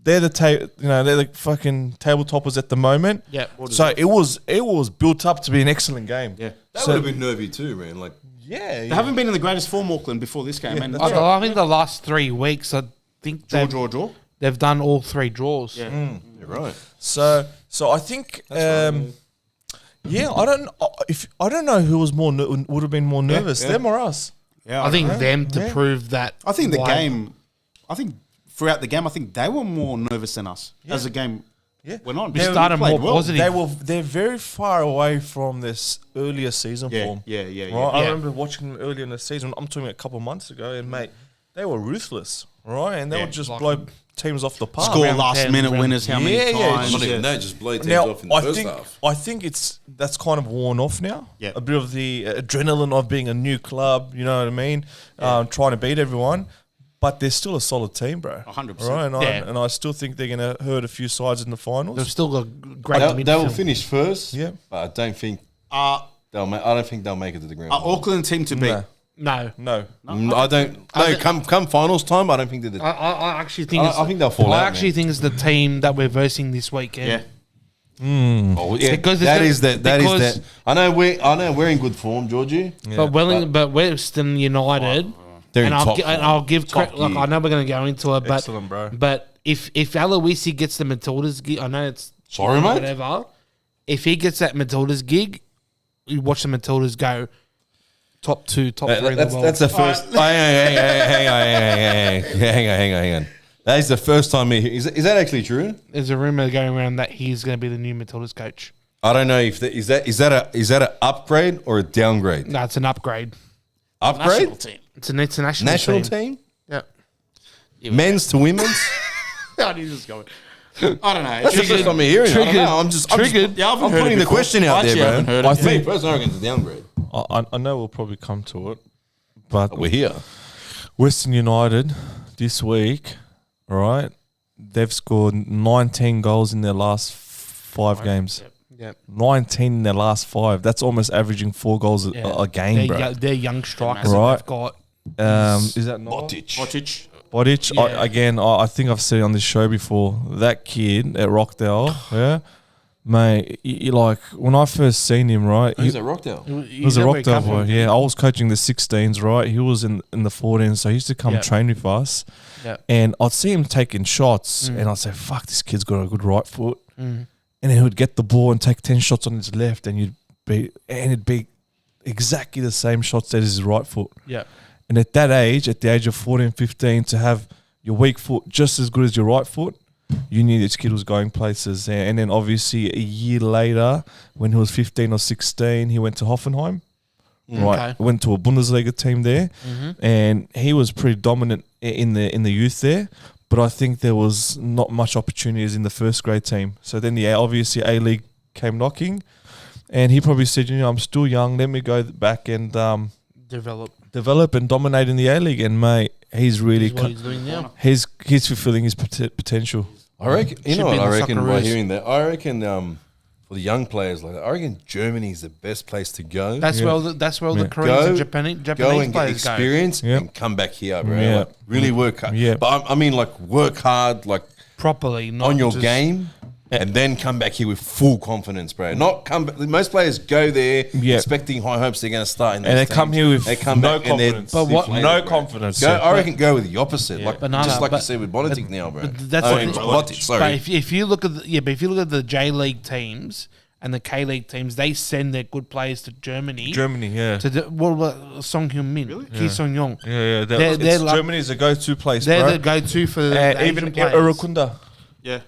Speaker 2: They're they're the fucking table toppers at the moment.
Speaker 4: Yeah.
Speaker 2: So it was built up to be an excellent game.
Speaker 3: Yeah.
Speaker 1: That would have been nervy too, man. Like,
Speaker 2: Yeah.
Speaker 3: They haven't been in the greatest form, Auckland, before this game. And
Speaker 4: I think the last 3 weeks, I think
Speaker 3: draw.
Speaker 4: they've done all 3 draws.
Speaker 3: Yeah.
Speaker 1: you're right.
Speaker 2: So I think I don't know who was would have been more nervous, them or us.
Speaker 5: Yeah,
Speaker 4: I think them to prove that.
Speaker 5: I think throughout the game, I think they were more nervous than us as the game went on.
Speaker 4: We started
Speaker 5: played
Speaker 4: more positive.
Speaker 2: They're very far away from this earlier season form.
Speaker 5: Yeah.
Speaker 2: Right? I remember watching them earlier in the season. I'm talking a couple of months ago, and mate, they were ruthless, right? And they would just blow teams off the park.
Speaker 5: Score
Speaker 4: Round
Speaker 5: last
Speaker 4: 10,
Speaker 5: minute
Speaker 4: round-
Speaker 5: winners how many times?
Speaker 1: Not even that, just blow teams
Speaker 2: Now,
Speaker 1: off in the first half.
Speaker 2: I think that's kind of worn off now.
Speaker 5: Yeah.
Speaker 2: A bit of the adrenaline of being a new club, you know what I mean? Trying to beat everyone. But they're still a solid team, bro.
Speaker 5: 100%.
Speaker 2: Right? And I still think they're going to hurt a few sides in the finals.
Speaker 4: They've still got great
Speaker 1: They will
Speaker 4: midfield.
Speaker 1: finish first.
Speaker 2: Yeah.
Speaker 1: But I don't think I don't think they'll make it to the grand.
Speaker 5: Auckland team to beat.
Speaker 2: No.
Speaker 4: No.
Speaker 2: No.
Speaker 1: I don't. No, come finals time, I don't think they're.
Speaker 4: I actually think
Speaker 1: I think they'll fall
Speaker 4: I
Speaker 1: out,
Speaker 4: actually think it's the team that we're versing this weekend.
Speaker 5: Yeah.
Speaker 1: Oh, yeah,
Speaker 4: Because
Speaker 1: that
Speaker 4: it's
Speaker 1: is that. That
Speaker 4: because-
Speaker 1: is that. I know we're in good form, Georgie.
Speaker 4: But but Western United,
Speaker 1: They're in
Speaker 4: and
Speaker 1: top
Speaker 4: I'll give
Speaker 1: Top
Speaker 4: credit. Like,
Speaker 1: gear.
Speaker 4: I know we're going to go into it, but
Speaker 2: Excellent, bro.
Speaker 4: But if Aloisi gets the Matilda's gig, I know it's
Speaker 1: Sorry, mate?
Speaker 4: whatever. If he gets that Matilda's gig, you watch the Matildas go top 2, top 3 in the world.
Speaker 1: That's the first. Hang on. That is the first time. Is that actually true?
Speaker 4: There's a rumor going around that he's going to be the new Matilda's coach.
Speaker 1: I don't know if is that an upgrade or a downgrade?
Speaker 4: No, it's an upgrade.
Speaker 1: Upgrade.
Speaker 3: National team.
Speaker 4: It's an international
Speaker 1: National
Speaker 4: team.
Speaker 1: team.
Speaker 4: Yeah.
Speaker 1: Men's to women's.
Speaker 3: How do you just go? I don't know.
Speaker 1: That's the first time I'm hearing. it. I don't know. I'm just
Speaker 3: Triggered. Yeah, I haven't
Speaker 1: I'm
Speaker 3: heard
Speaker 1: putting
Speaker 3: it
Speaker 1: the
Speaker 3: before.
Speaker 1: question out
Speaker 3: I actually
Speaker 1: there,
Speaker 3: haven't
Speaker 1: bro.
Speaker 3: heard it.
Speaker 1: I think personally, I reckon it's a downgrade.
Speaker 2: I know we'll probably come to it. But
Speaker 1: We're here.
Speaker 2: Western United this week, right? They've scored 19 goals in their last 5 games.
Speaker 4: Yep.
Speaker 2: 19 in their last 5. That's almost averaging 4 goals a game, bro.
Speaker 4: They're young strikers
Speaker 2: Right.
Speaker 4: that they've got.
Speaker 2: Is that not
Speaker 3: Botic.
Speaker 2: Bodic?
Speaker 4: Yeah.
Speaker 2: I think I've said it on this show before. That kid at Rockdale, mate. Like when I first seen him, right?
Speaker 1: Who's at Rockdale?
Speaker 2: He was a Rockdale boy. Yeah, I was coaching the 16s, right? He was in the 14s, so he used to come
Speaker 4: Yeah.
Speaker 2: train with us.
Speaker 4: Yeah.
Speaker 2: And I'd see him taking shots, and I'd say, "Fuck, this kid's got a good right foot."
Speaker 4: Mm.
Speaker 2: And then he would get the ball and take 10 shots on his left, and it'd be exactly the same shots as his right foot.
Speaker 4: Yeah.
Speaker 2: And at that age, at the age of 14, 15, to have your weak foot just as good as your right foot, you knew this kid was going places. And then obviously a year later, when he was 15 or 16, he went to Hoffenheim. Right,
Speaker 4: Okay.
Speaker 2: went to a Bundesliga team there, and he was pretty dominant in the youth there. But I think there was not much opportunities in the first grade team. So then obviously ALEAGUE came knocking, and he probably said, I'm still young. Let me go back and
Speaker 4: Develop.
Speaker 2: develop and dominate in the ALEAGUE. And mate, he's really
Speaker 4: What he's doing now.
Speaker 2: he's fulfilling his potential.
Speaker 1: I reckon. You
Speaker 4: Should
Speaker 1: know
Speaker 4: be
Speaker 1: what
Speaker 4: in
Speaker 1: I
Speaker 4: the
Speaker 1: reckon by
Speaker 4: Socceroos.
Speaker 1: hearing that. I reckon for the young players like that, I reckon Germany is the best place to go.
Speaker 4: That's where the Koreans and Japanese
Speaker 1: go and get
Speaker 4: players go.
Speaker 1: experience
Speaker 2: Yep.
Speaker 1: and come back here, bro.
Speaker 2: Yeah.
Speaker 1: Like, really work hard.
Speaker 2: Yeah.
Speaker 1: But I mean, like work hard, like
Speaker 4: Properly, not
Speaker 1: on your
Speaker 4: just-
Speaker 1: game, and then come back here with full confidence, bro. Not come. Most players go there
Speaker 2: Yeah.
Speaker 1: expecting high hopes they're going to start, in
Speaker 2: And
Speaker 1: these
Speaker 2: they come
Speaker 1: teams.
Speaker 2: here with
Speaker 1: they come
Speaker 2: no
Speaker 1: back and they're
Speaker 2: confidence.
Speaker 4: But what-
Speaker 1: deflated,
Speaker 2: No
Speaker 1: bro.
Speaker 2: confidence.
Speaker 1: Go,
Speaker 2: yeah.
Speaker 1: I reckon go with the opposite, like
Speaker 4: But no,
Speaker 1: just
Speaker 4: no,
Speaker 1: like you
Speaker 4: but-
Speaker 1: see with Bonatic now, bro.
Speaker 4: that's what-
Speaker 1: Bonatic, sorry.
Speaker 4: But if you look at if you look at the J League teams and the K League teams, they send their good players to Germany.
Speaker 2: Germany, yeah.
Speaker 4: To what about Song Hyun Min, Ki Song Yong?
Speaker 2: Yeah,
Speaker 4: They're like-
Speaker 2: Germany's a go-to place,
Speaker 4: They're
Speaker 2: bro.
Speaker 4: the go-to for the
Speaker 2: And
Speaker 4: Asian
Speaker 2: even
Speaker 4: players.
Speaker 2: Urakunda.
Speaker 5: Yeah.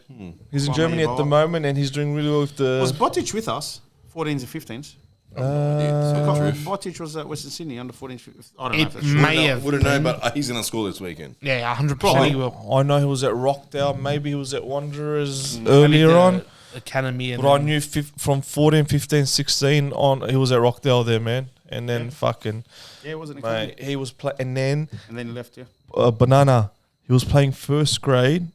Speaker 2: He's in
Speaker 5: Kwame
Speaker 2: Germany at the
Speaker 5: Boa.
Speaker 2: moment, and he's doing really well with
Speaker 5: Was
Speaker 2: the.
Speaker 5: Botic with us? 14s and 15s. Botic was at Western Sydney under 14s. I don't know if
Speaker 4: It
Speaker 5: that's true.
Speaker 4: may have.
Speaker 1: Wouldn't know, but he's going to score this weekend.
Speaker 4: Yeah, 100% he will.
Speaker 2: I know he was at Rockdale. Maybe he was at Wanderers earlier on.
Speaker 4: Academy. And
Speaker 2: But I knew from 14, 15, 16 on, he was at Rockdale there, man. And then fucking,
Speaker 5: Yeah, it wasn't.
Speaker 2: mate, he was playing. And then
Speaker 5: And then he left. Yeah.
Speaker 2: Banana, he was playing first grade,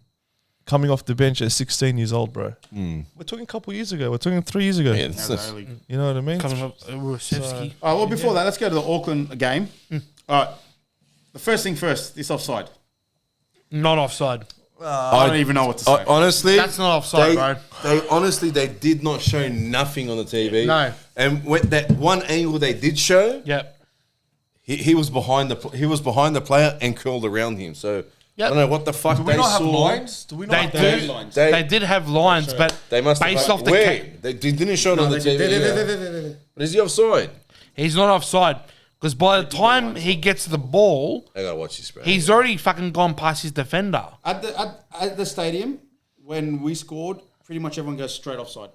Speaker 2: coming off the bench at 16 years old, bro. We're talking a couple years ago. We're talking 3 years ago.
Speaker 1: Yeah, that's
Speaker 2: You know what I mean?
Speaker 4: coming up, Rusevsky.
Speaker 5: All right. Well, before that, let's go to the Auckland game. All right. The first thing first. This offside.
Speaker 4: Not offside.
Speaker 5: I don't even know what to say.
Speaker 1: honestly,
Speaker 4: That's not offside, bro.
Speaker 1: They did not show nothing on the TV.
Speaker 4: No.
Speaker 1: And when that one angle they did show,
Speaker 4: Yep.
Speaker 1: he was behind the player and curled around him. So
Speaker 4: Yep.
Speaker 1: I don't know what the fuck
Speaker 2: Do we
Speaker 1: they
Speaker 2: not have
Speaker 1: saw.
Speaker 2: lines? Do we not
Speaker 4: They
Speaker 2: have
Speaker 4: do.
Speaker 2: lines?
Speaker 4: They did have lines, but
Speaker 1: They must
Speaker 4: based
Speaker 1: have,
Speaker 4: off the
Speaker 1: where? They didn't show it on the TV. But is he offside?
Speaker 4: he's not offside because by the time he gets the ball,
Speaker 1: I gotta watch this, bro.
Speaker 4: he's already fucking gone past his defender.
Speaker 5: At the stadium, when we scored, pretty much everyone goes straight offside.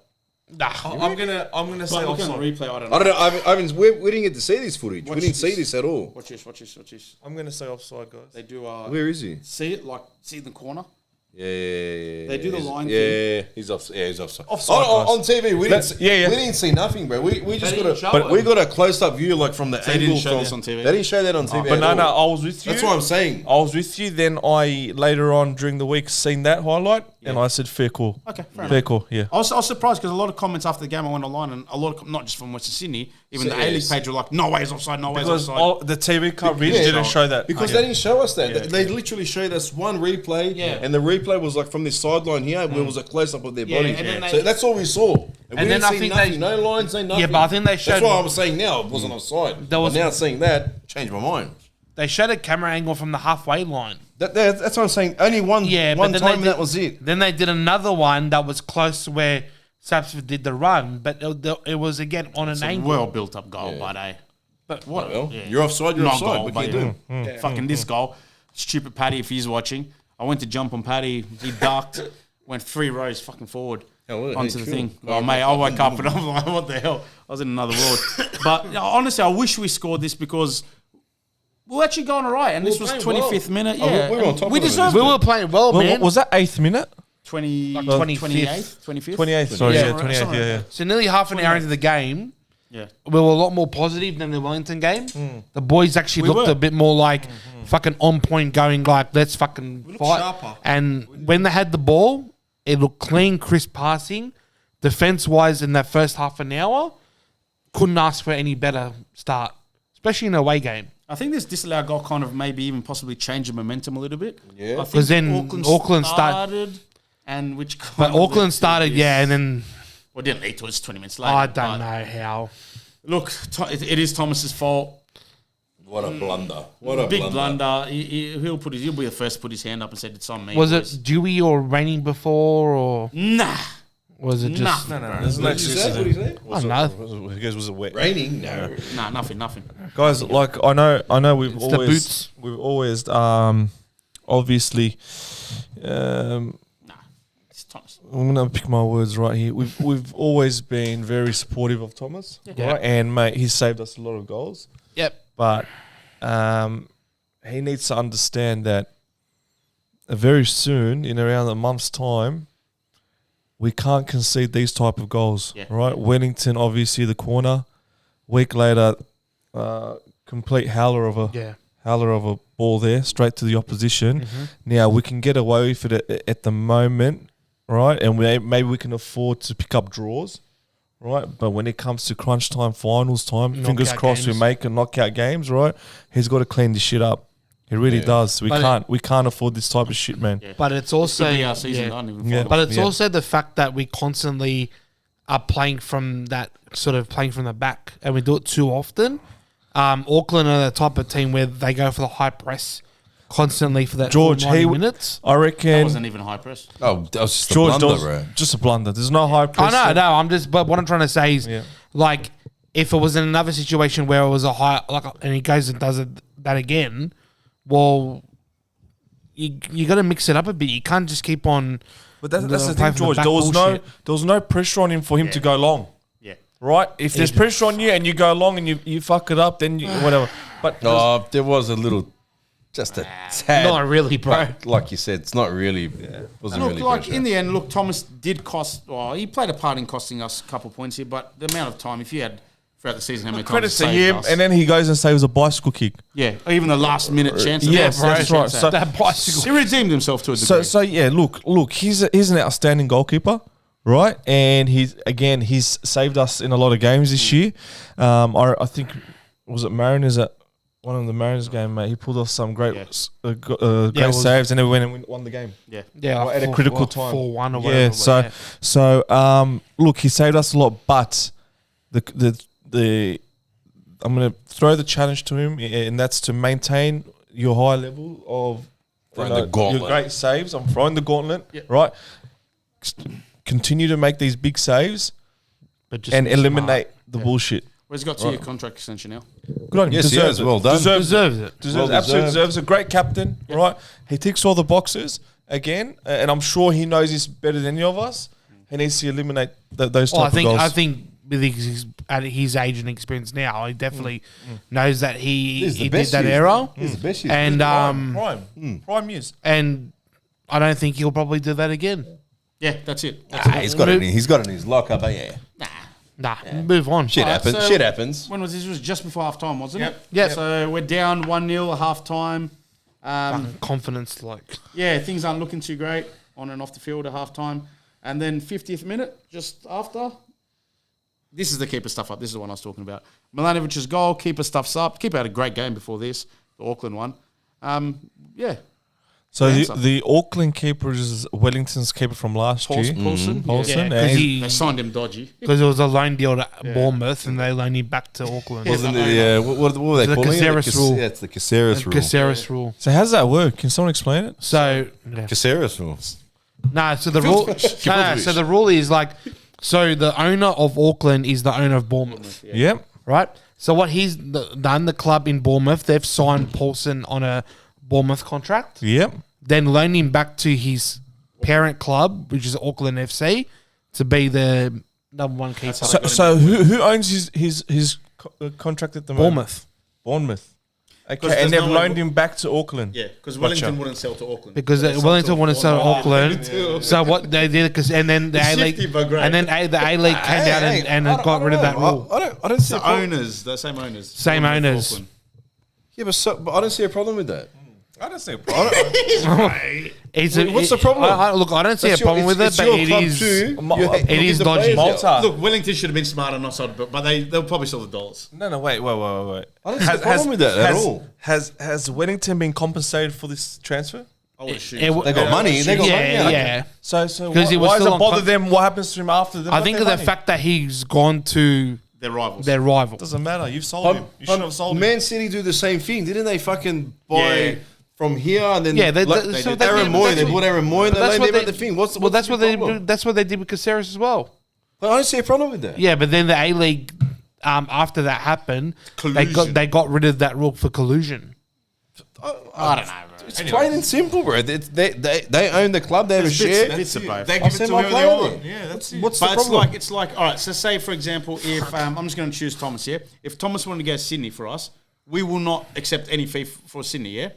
Speaker 4: Nah.
Speaker 2: I'm gonna say
Speaker 5: But look at the
Speaker 2: offside.
Speaker 5: replay. I don't know.
Speaker 1: I don't know. We didn't get to see this footage.
Speaker 5: Watch
Speaker 1: we didn't see
Speaker 5: this.
Speaker 1: this at all.
Speaker 5: Watch this.
Speaker 2: I'm gonna say offside, guys.
Speaker 5: They do.
Speaker 1: Where is he?
Speaker 5: See it in the corner.
Speaker 1: Yeah.
Speaker 5: They do the line
Speaker 1: Yeah,
Speaker 5: thing.
Speaker 1: he's offside. Yeah, he's offside.
Speaker 2: Offside,
Speaker 1: on
Speaker 2: guys.
Speaker 1: TV, we
Speaker 2: Let's-
Speaker 1: didn't.
Speaker 2: yeah.
Speaker 1: We didn't see nothing, bro. We just
Speaker 4: didn't
Speaker 1: got
Speaker 4: show
Speaker 1: but
Speaker 4: it.
Speaker 1: we got a close up view, like from the
Speaker 5: They
Speaker 1: angle.
Speaker 5: didn't show
Speaker 1: from-
Speaker 5: this on TV.
Speaker 1: They didn't show that on TV.
Speaker 2: But
Speaker 1: at
Speaker 2: no,
Speaker 1: all.
Speaker 2: I was with you.
Speaker 1: That's what I'm saying.
Speaker 2: I was with you. Then I later on during the week seen that highlight, and I said, "Fair call."
Speaker 5: Okay, fair
Speaker 2: Fair call. Yeah.
Speaker 5: I was surprised because a lot of comments after the game I went online, and a lot of not just from Western Sydney, even the A-League page were like, "No way it's offside, no way it's
Speaker 2: Because
Speaker 5: offside."
Speaker 2: the TV coverage
Speaker 1: Yeah.
Speaker 2: didn't show that.
Speaker 1: Because they didn't show us that. They literally showed us one replay, and the replay was like from this sideline here, where it was a close up of their body.
Speaker 5: and then
Speaker 1: So
Speaker 5: they-
Speaker 1: that's all we saw. And we
Speaker 4: then
Speaker 1: didn't
Speaker 4: I
Speaker 1: see
Speaker 4: think
Speaker 1: nothing.
Speaker 4: they-
Speaker 1: No lines, no nothing.
Speaker 4: Yeah, but I think they
Speaker 1: That's
Speaker 4: showed-
Speaker 1: why I was saying now it wasn't offside.
Speaker 4: There was-
Speaker 1: But now seeing that, changed my mind.
Speaker 4: They showed a camera angle from the halfway line.
Speaker 1: That's what I'm saying. Only one
Speaker 4: Yeah,
Speaker 1: one
Speaker 4: but then
Speaker 1: time
Speaker 4: they
Speaker 1: and
Speaker 4: did-
Speaker 1: that was it.
Speaker 4: Then they did another one that was close to where Sapsford did the run, but it was again on an angle.
Speaker 5: Well built up goal, but what?
Speaker 1: Well, you're offside. You're
Speaker 5: Not
Speaker 1: offside.
Speaker 5: goal,
Speaker 1: What
Speaker 5: but
Speaker 1: can you do?
Speaker 5: yeah. Fucking this goal, stupid Paddy. If he's watching, I went to jump on Paddy. He ducked, went 3 rows fucking forward
Speaker 1: Oh,
Speaker 5: onto the
Speaker 1: cool.
Speaker 5: thing. Oh mate, I woke up and I was like, "What the hell?" I was in another world. But you know, honestly, I wish we scored this because we're actually going all right. And this was
Speaker 1: playing
Speaker 5: 25th minute.
Speaker 1: Oh,
Speaker 5: Yeah,
Speaker 1: we were on
Speaker 5: and
Speaker 1: top
Speaker 5: we
Speaker 1: of them.
Speaker 5: deserved
Speaker 4: We
Speaker 5: it.
Speaker 4: were playing well, man.
Speaker 2: Was that 8th minute?
Speaker 5: 28th, 25th.
Speaker 2: 28th. Sorry,
Speaker 4: Yeah,
Speaker 2: yeah,
Speaker 5: right,
Speaker 2: 28th.
Speaker 5: something
Speaker 2: Yeah,
Speaker 5: like
Speaker 2: yeah.
Speaker 4: So nearly half an hour into the game,
Speaker 5: Yeah.
Speaker 4: we were a lot more positive than the Wellington game. The boys actually
Speaker 5: We
Speaker 4: looked
Speaker 5: were.
Speaker 4: a bit more like fucking on point, going like, let's fucking fight.
Speaker 5: sharper.
Speaker 4: And when they had the ball, it looked clean, crisp passing. Defense wise, in that first half an hour, couldn't ask for any better start, especially in an away game.
Speaker 5: I think this disallowed goal kind of maybe even possibly changed the momentum a little bit.
Speaker 1: Yeah.
Speaker 5: I think
Speaker 4: 'Cause then Auckland
Speaker 5: started, and which kind
Speaker 4: But
Speaker 5: of
Speaker 4: Auckland
Speaker 5: led to
Speaker 4: started,
Speaker 5: this-
Speaker 4: yeah, and then
Speaker 5: well, it didn't lead to it. It's 20 minutes later.
Speaker 4: I don't
Speaker 5: but
Speaker 4: know how.
Speaker 5: Look, it is Thomas's fault.
Speaker 1: What a blunder! What a
Speaker 5: Big blunder. He'll be the first to put his hand up and said it's on me.
Speaker 4: Was
Speaker 5: boys."
Speaker 4: it Dewey or raining before, or
Speaker 5: Nah.
Speaker 4: was it just?
Speaker 5: Nothing.
Speaker 2: There's no
Speaker 1: What did you say? What did you say?
Speaker 4: I don't know.
Speaker 2: He goes, was it wet?
Speaker 1: Raining? No.
Speaker 5: Nah, nothing.
Speaker 2: Guys, like I know we've
Speaker 4: It's the
Speaker 2: always
Speaker 4: boots.
Speaker 2: obviously
Speaker 5: It's Thomas.
Speaker 2: I'm gonna pick my words right here. We've always been very supportive of Thomas,
Speaker 4: Yeah.
Speaker 2: right? And mate, he's saved us a lot of goals.
Speaker 4: Yep.
Speaker 2: But he needs to understand that very soon, in around a month's time, we can't concede these type of goals,
Speaker 5: Yeah.
Speaker 2: right? Wellington, obviously, the corner. Week later, complete howler of howler of a ball there, straight to the opposition.
Speaker 4: Mm-hmm.
Speaker 2: Now, we can get away with it at the moment, right? And maybe we can afford to pick up draws, right? But when it comes to crunch time, finals time, fingers
Speaker 4: Knockout
Speaker 2: crossed
Speaker 4: games.
Speaker 2: we make a knockout games, right? He's got to clean this shit up. He really does. We can't afford this type of shit, man.
Speaker 3: Yeah.
Speaker 4: But it's also
Speaker 3: Could be our season done even
Speaker 2: Yeah.
Speaker 3: further.
Speaker 4: But it's also the fact that we constantly are playing from the back, and we do it too often. Auckland are the type of team where they go for the high press constantly for that
Speaker 2: George,
Speaker 4: 90 minutes.
Speaker 2: I
Speaker 3: That
Speaker 2: reckon
Speaker 3: wasn't even high press.
Speaker 1: Oh, that was just
Speaker 2: George
Speaker 1: a blunder,
Speaker 2: does
Speaker 1: bro.
Speaker 2: just a blunder. There's no high press.
Speaker 4: I know, I'm just. But what I'm trying to say is,
Speaker 2: Yeah.
Speaker 4: like, if it was in another situation where it was a high, like, and he goes and does that again, well, you got to mix it up a bit. You can't just keep on.
Speaker 2: But that's the
Speaker 4: playing
Speaker 2: thing,
Speaker 4: from the
Speaker 2: George.
Speaker 4: back
Speaker 2: There
Speaker 4: bullshit.
Speaker 2: was no pressure on him for him to go long.
Speaker 3: Yeah.
Speaker 2: Right? If there's pressure on you and you go long and you fuck it up, then whatever. But
Speaker 1: There was a little, just a tad.
Speaker 4: Not really, bro.
Speaker 1: But like you said, it's not really. Wasn't
Speaker 3: Look,
Speaker 1: really
Speaker 3: like
Speaker 1: pressure.
Speaker 3: in the end, look, Thomas did cost. Well, he played a part in costing us a couple points here, but the amount of time, if you had throughout the season, how many
Speaker 2: credit
Speaker 3: times
Speaker 2: to
Speaker 3: he saved
Speaker 2: him,
Speaker 3: us.
Speaker 2: and then he goes and saves a bicycle kick.
Speaker 3: Yeah, or even the last minute chance.
Speaker 2: Yes, that's right. So,
Speaker 4: That bicycle.
Speaker 3: he redeemed himself to a degree.
Speaker 2: so yeah, look, he's an outstanding goalkeeper, right? And he's saved us in a lot of games this year. I think was it Mariners at one of the Mariners game, mate. He pulled off some great great saves, and then we went and won the game.
Speaker 3: yeah.
Speaker 4: Yeah,
Speaker 2: At a critical time.
Speaker 4: 4-1 or
Speaker 2: Yeah,
Speaker 4: whatever.
Speaker 2: so look, he saved us a lot, but the I'm gonna throw the challenge to him, and that's to maintain your high level of
Speaker 1: Throwing the gauntlet.
Speaker 2: your great saves. I'm throwing the gauntlet, right? Continue to make these big saves
Speaker 4: But just
Speaker 2: and
Speaker 4: be smart.
Speaker 2: eliminate the bullshit.
Speaker 3: Where's he got 2 year contract extension now?
Speaker 2: Good on him.
Speaker 1: Yes, he has. Well done.
Speaker 2: Deserves it.
Speaker 4: Deserves it.
Speaker 2: Absolutely deserves a great captain, right? He ticks all the boxes again, and I'm sure he knows this better than any of us. He needs to eliminate those type
Speaker 4: Well,
Speaker 2: of goals.
Speaker 4: I think with at his age and experience now, he definitely knows that he
Speaker 1: He's the
Speaker 4: did
Speaker 1: best
Speaker 4: that
Speaker 1: years.
Speaker 4: era,
Speaker 1: He's the best years.
Speaker 4: and
Speaker 2: prime years.
Speaker 4: and I don't think he'll probably do that again.
Speaker 3: Yeah, that's it.
Speaker 1: He's got it. He's got it in his locker, but yeah,
Speaker 4: Nah, move on.
Speaker 1: shit happens.
Speaker 3: so-
Speaker 1: Shit happens.
Speaker 3: When was this? It was just before half time, wasn't it?
Speaker 4: Yep.
Speaker 3: So we're down 1-0 at half time.
Speaker 4: Confidence, like
Speaker 3: Yeah, things aren't looking too great on and off the field at half time. And then 50th minute, just after. This is the keeper stuff up. This is the one I was talking about. Milanovic's goal, keeper stuffs up. Keeper had a great game before this, the Auckland one. Yeah.
Speaker 2: So
Speaker 3: Answer.
Speaker 2: the Auckland keeper is Wellington's keeper from last year.
Speaker 3: Paulson.
Speaker 2: Paulson,
Speaker 3: Yeah.
Speaker 2: and
Speaker 4: because
Speaker 2: he's-
Speaker 3: They signed him dodgy.
Speaker 4: it was a loan deal to Bournemouth, and they loaned him back to Auckland.
Speaker 1: Wasn't it? Yeah. What were they
Speaker 4: The
Speaker 1: calling it?
Speaker 4: Caceres rule.
Speaker 1: Yeah, it's the Caceres rule.
Speaker 4: Caceres rule.
Speaker 2: So how does that work? Can someone explain it?
Speaker 4: So yeah.
Speaker 1: Caceres rule.
Speaker 4: No, so the rule. So the rule is like, so the owner of Auckland is the owner of Bournemouth,
Speaker 2: Yep.
Speaker 4: right? So what he's done, the club in Bournemouth, they've signed Paulson on a Bournemouth contract,
Speaker 2: Yep.
Speaker 4: then loaned him back to his parent club, which is Auckland FC, to be the number one keeper.
Speaker 2: So who owns his contract at the moment?
Speaker 4: Bournemouth,
Speaker 2: Bournemouth. Okay,
Speaker 3: there's
Speaker 2: and they've
Speaker 3: no
Speaker 2: loaned
Speaker 3: one-
Speaker 2: him back to Auckland.
Speaker 3: Yeah, because
Speaker 2: Gotcha.
Speaker 3: Wellington wouldn't sell to Auckland.
Speaker 4: because Wellington wanted to sell to Auckland. So what they did, and then the A-League,
Speaker 3: but great.
Speaker 4: and then the A-League came down and got rid of that rule.
Speaker 1: I don't see a
Speaker 3: The
Speaker 1: problem.
Speaker 3: owners, the same owners.
Speaker 4: Same
Speaker 3: Bournemouth,
Speaker 4: owners.
Speaker 3: Auckland.
Speaker 1: Yeah, but I don't see a problem with that.
Speaker 2: I don't see a problem.
Speaker 4: What's
Speaker 1: the problem?
Speaker 4: Look, I don't see a problem with it, but it is. It is dodgy.
Speaker 2: Malta.
Speaker 3: Look, Wellington should have been smarter, not sold, but they'll probably sell the dollars.
Speaker 2: No, wait.
Speaker 1: I don't see a problem with that at all.
Speaker 2: Has Wellington been compensated for this transfer?
Speaker 3: I would assume.
Speaker 1: They got money. They got money.
Speaker 4: Yeah.
Speaker 2: So
Speaker 4: 'Cause he was
Speaker 2: why does
Speaker 4: still
Speaker 2: it
Speaker 4: on
Speaker 2: bother
Speaker 4: con-
Speaker 2: them? What happens to him after?
Speaker 4: I think of the fact that he's gone to
Speaker 3: They're rivals.
Speaker 4: their rival.
Speaker 2: doesn't matter. You've sold him. You shouldn't have sold him.
Speaker 1: Man City do the same thing, didn't they? Fucking buy from here and then
Speaker 4: Yeah,
Speaker 1: like,
Speaker 4: they
Speaker 1: did
Speaker 4: did.
Speaker 1: Aaron Moy. They
Speaker 4: That's
Speaker 1: bought Aaron Moy and they
Speaker 4: That's
Speaker 1: loaned
Speaker 4: what
Speaker 1: him at the thing. What's
Speaker 4: that's
Speaker 1: the
Speaker 4: what they
Speaker 1: problem?
Speaker 4: that's what they did with Caceres as well.
Speaker 1: I don't see a problem with that.
Speaker 4: Yeah, but then the A-League, after that happened,
Speaker 3: Collusion.
Speaker 4: they got rid of that rule for collusion.
Speaker 3: I don't know, bro.
Speaker 1: It's plain and simple, bro. They own the club. They have a share.
Speaker 3: Bits of both.
Speaker 1: They
Speaker 3: I'll
Speaker 1: give it
Speaker 3: send
Speaker 1: to
Speaker 3: my
Speaker 1: whoever
Speaker 3: player
Speaker 1: they
Speaker 3: then.
Speaker 1: want.
Speaker 2: Yeah, that's it.
Speaker 1: What's the
Speaker 3: But
Speaker 1: problem?
Speaker 3: it's like, all right, so say, for example, if I'm just going to choose Thomas here. If Thomas wanted to go to Sydney for us, we will not accept any fee for Sydney, yeah?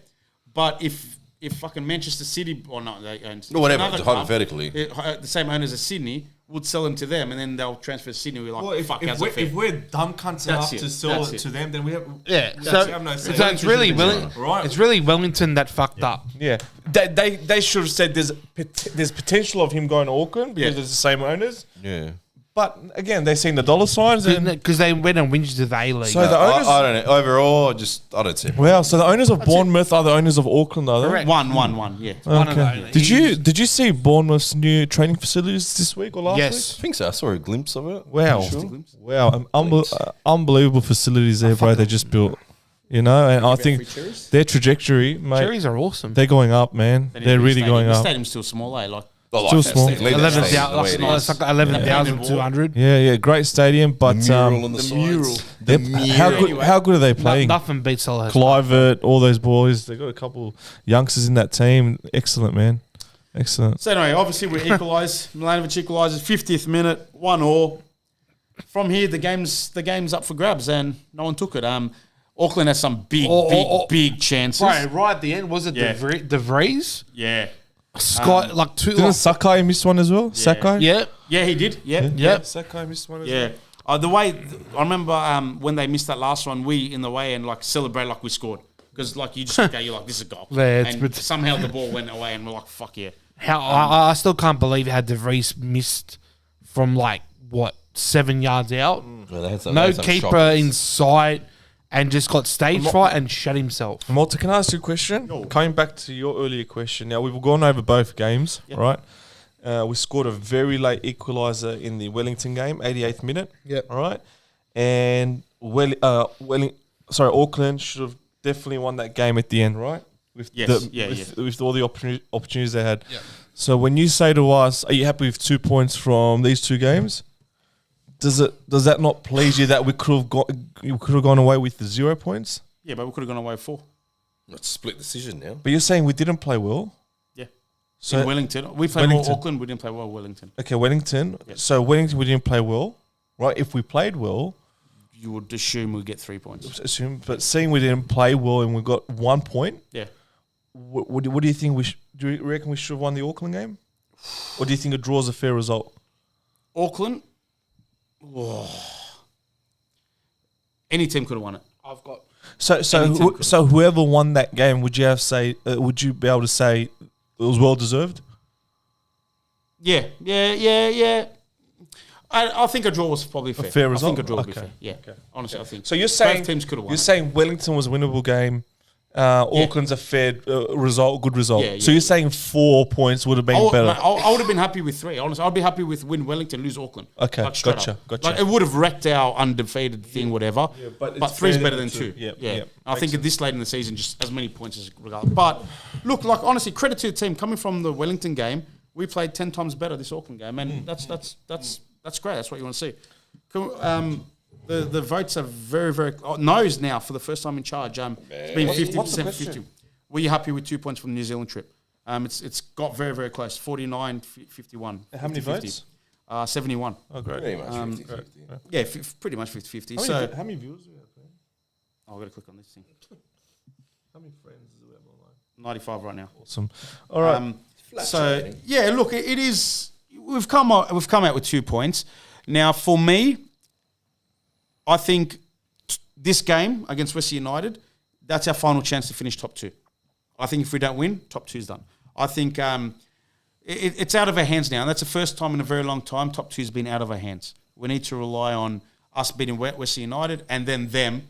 Speaker 3: But if fucking Manchester City, or not, they own
Speaker 1: Or whatever,
Speaker 3: another
Speaker 1: just
Speaker 3: club,
Speaker 1: hypothetically.
Speaker 3: the same owners as Sydney, would sell them to them, and then they'll transfer to Sydney. We're like, fuck, how's that fair?
Speaker 2: if we're dumb cunts enough to sell it to them, then we have.
Speaker 4: Yeah,
Speaker 2: we
Speaker 4: so
Speaker 2: have no say.
Speaker 4: it's really
Speaker 2: Right.
Speaker 4: It's really Wellington that fucked up.
Speaker 2: Yeah, they should have said there's potential of him going to Auckland because it's the same owners.
Speaker 1: Yeah.
Speaker 2: But again, they're seeing the dollar signs and
Speaker 4: Because they went and whinged to the A-League.
Speaker 2: so the owners.
Speaker 1: I don't know. Overall, I don't see it.
Speaker 2: Wow, so the owners of Bournemouth are the owners of Auckland, are they?
Speaker 4: Correct.
Speaker 3: One, yeah.
Speaker 4: One of
Speaker 2: Okay.
Speaker 4: those.
Speaker 2: Did you see Bournemouth's new training facilities this week or last
Speaker 4: Yes.
Speaker 1: I think so. I saw a glimpse of it.
Speaker 2: week? Wow, wow, unbelievable facilities there, bro. They just built, you know, and I think their trajectory, mate,
Speaker 4: Cherries are awesome.
Speaker 2: they're going up, man. They're really going
Speaker 3: The
Speaker 2: up.
Speaker 3: stadium's still small, eh? Like,
Speaker 2: Still small.
Speaker 4: 11,200.
Speaker 2: Yeah, great stadium, but
Speaker 1: Mural on the sides.
Speaker 2: how good are they playing?
Speaker 4: Nothing beats Selhurst.
Speaker 2: Clivert, all those boys. They got a couple youngsters in that team. Excellent, man. Excellent.
Speaker 3: So anyway, obviously we equalise. Milanovic equalises 50th minute, 1-1. From here, the game's up for grabs, and no one took it. Auckland has some big chances.
Speaker 4: Right at the end, was it
Speaker 3: Yeah.
Speaker 4: De Vries?
Speaker 3: Yeah,
Speaker 4: Scott, like two.
Speaker 2: Didn't Sakai miss one as well? Sakai?
Speaker 4: Yeah.
Speaker 3: yeah, he did. Yeah,
Speaker 4: Yep.
Speaker 2: Sakai missed one as
Speaker 3: yeah. The way I remember when they missed that last one, we in the way and like celebrate like we scored because like you just look at you're like, this is a goal,
Speaker 4: Yeah, it's
Speaker 3: and
Speaker 4: good.
Speaker 3: somehow the ball went away and we're like, fuck yeah.
Speaker 4: How I still can't believe how De Vries missed from like what 7 yards out.
Speaker 1: Well, they had some-
Speaker 4: No
Speaker 1: they had some
Speaker 4: keeper
Speaker 1: shockers.
Speaker 4: in sight, and just got stage fright and shut himself.
Speaker 2: Malta, can I ask you a question? Coming back to your earlier question, now we've gone over both games, right? We scored a very late equaliser in the Wellington game, 88th minute.
Speaker 4: Yep.
Speaker 2: All right, and Auckland should have definitely won that game at the end, right? With
Speaker 3: Yes,
Speaker 2: with all the opportunities they had. So when you say to us, "Are you happy with 2 points from these two games?" Does that not please you that we could have gone away with the 0 points?
Speaker 3: Yeah, but we could have gone away with 4.
Speaker 1: It's a split decision now.
Speaker 2: But you're saying we didn't play well.
Speaker 3: Yeah.
Speaker 2: So
Speaker 3: In Wellington, we played
Speaker 2: Wellington.
Speaker 3: well Auckland. We didn't play well Wellington.
Speaker 2: okay, Wellington.
Speaker 3: Yep.
Speaker 2: So Wellington we didn't play well, right? If we played well,
Speaker 3: You would assume we get 3 points.
Speaker 2: assume. But seeing we didn't play well and we got 1 point,
Speaker 3: Yeah.
Speaker 2: what do you think do you reckon we should have won the Auckland game, or do you think a draw is a fair result?
Speaker 3: Auckland. Any team could have won it.
Speaker 4: I've got
Speaker 2: So whoever won that game, would you be able to say it was well deserved?
Speaker 3: Yeah. I think a draw was probably fair.
Speaker 2: fair result?
Speaker 3: I think a draw would be
Speaker 2: Okay.
Speaker 3: fair. Yeah. Honestly, I think.
Speaker 2: So you're saying
Speaker 3: both teams could have won.
Speaker 2: You're
Speaker 3: it.
Speaker 2: saying Wellington was a winnable game. Auckland's a fair result, good result.
Speaker 3: Yeah,
Speaker 2: So
Speaker 3: yeah.
Speaker 2: you're saying 4 points would have been better.
Speaker 3: I would have been happy with 3. Honestly, I'd be happy with win Wellington, lose Auckland.
Speaker 2: Okay,
Speaker 3: straight
Speaker 2: gotcha,
Speaker 3: up.
Speaker 2: gotcha.
Speaker 3: Like, it would have wrecked our undefeated thing, whatever.
Speaker 2: but
Speaker 3: but
Speaker 2: it's
Speaker 3: 3's
Speaker 2: better
Speaker 3: better
Speaker 2: than
Speaker 3: than
Speaker 2: two.
Speaker 3: 2.
Speaker 2: Yep,
Speaker 3: Yeah.
Speaker 2: yep.
Speaker 3: I think at this late in the season, just as many points as regardless. But look, like honestly, credit to the team coming from the Wellington game. We played 10 times better this Auckland game, and that's great. That's what you want to see. The votes are very, very no's now for the first time in charge. It's been 50%, 50. Were you happy with 2 points from the New Zealand trip? It's got very, very close. 49, 51.
Speaker 2: How many
Speaker 3: 50.
Speaker 2: votes?
Speaker 3: 71.
Speaker 2: Oh, great.
Speaker 1: Pretty much 50-50.
Speaker 3: Yeah, pretty much 50-50.
Speaker 2: How
Speaker 3: So
Speaker 2: many viewers do we have?
Speaker 3: I've got to click on this thing.
Speaker 2: How many friends do we have online?
Speaker 3: 95 right now.
Speaker 2: Awesome. All right.
Speaker 3: So yeah, look, it is. We've come out with 2 points. Now, for me, I think this game against West United, that's our final chance to finish top 2. I think if we don't win, top 2's done. I think it's out of our hands now. And that's the first time in a very long time top 2's been out of our hands. We need to rely on us beating West United and then them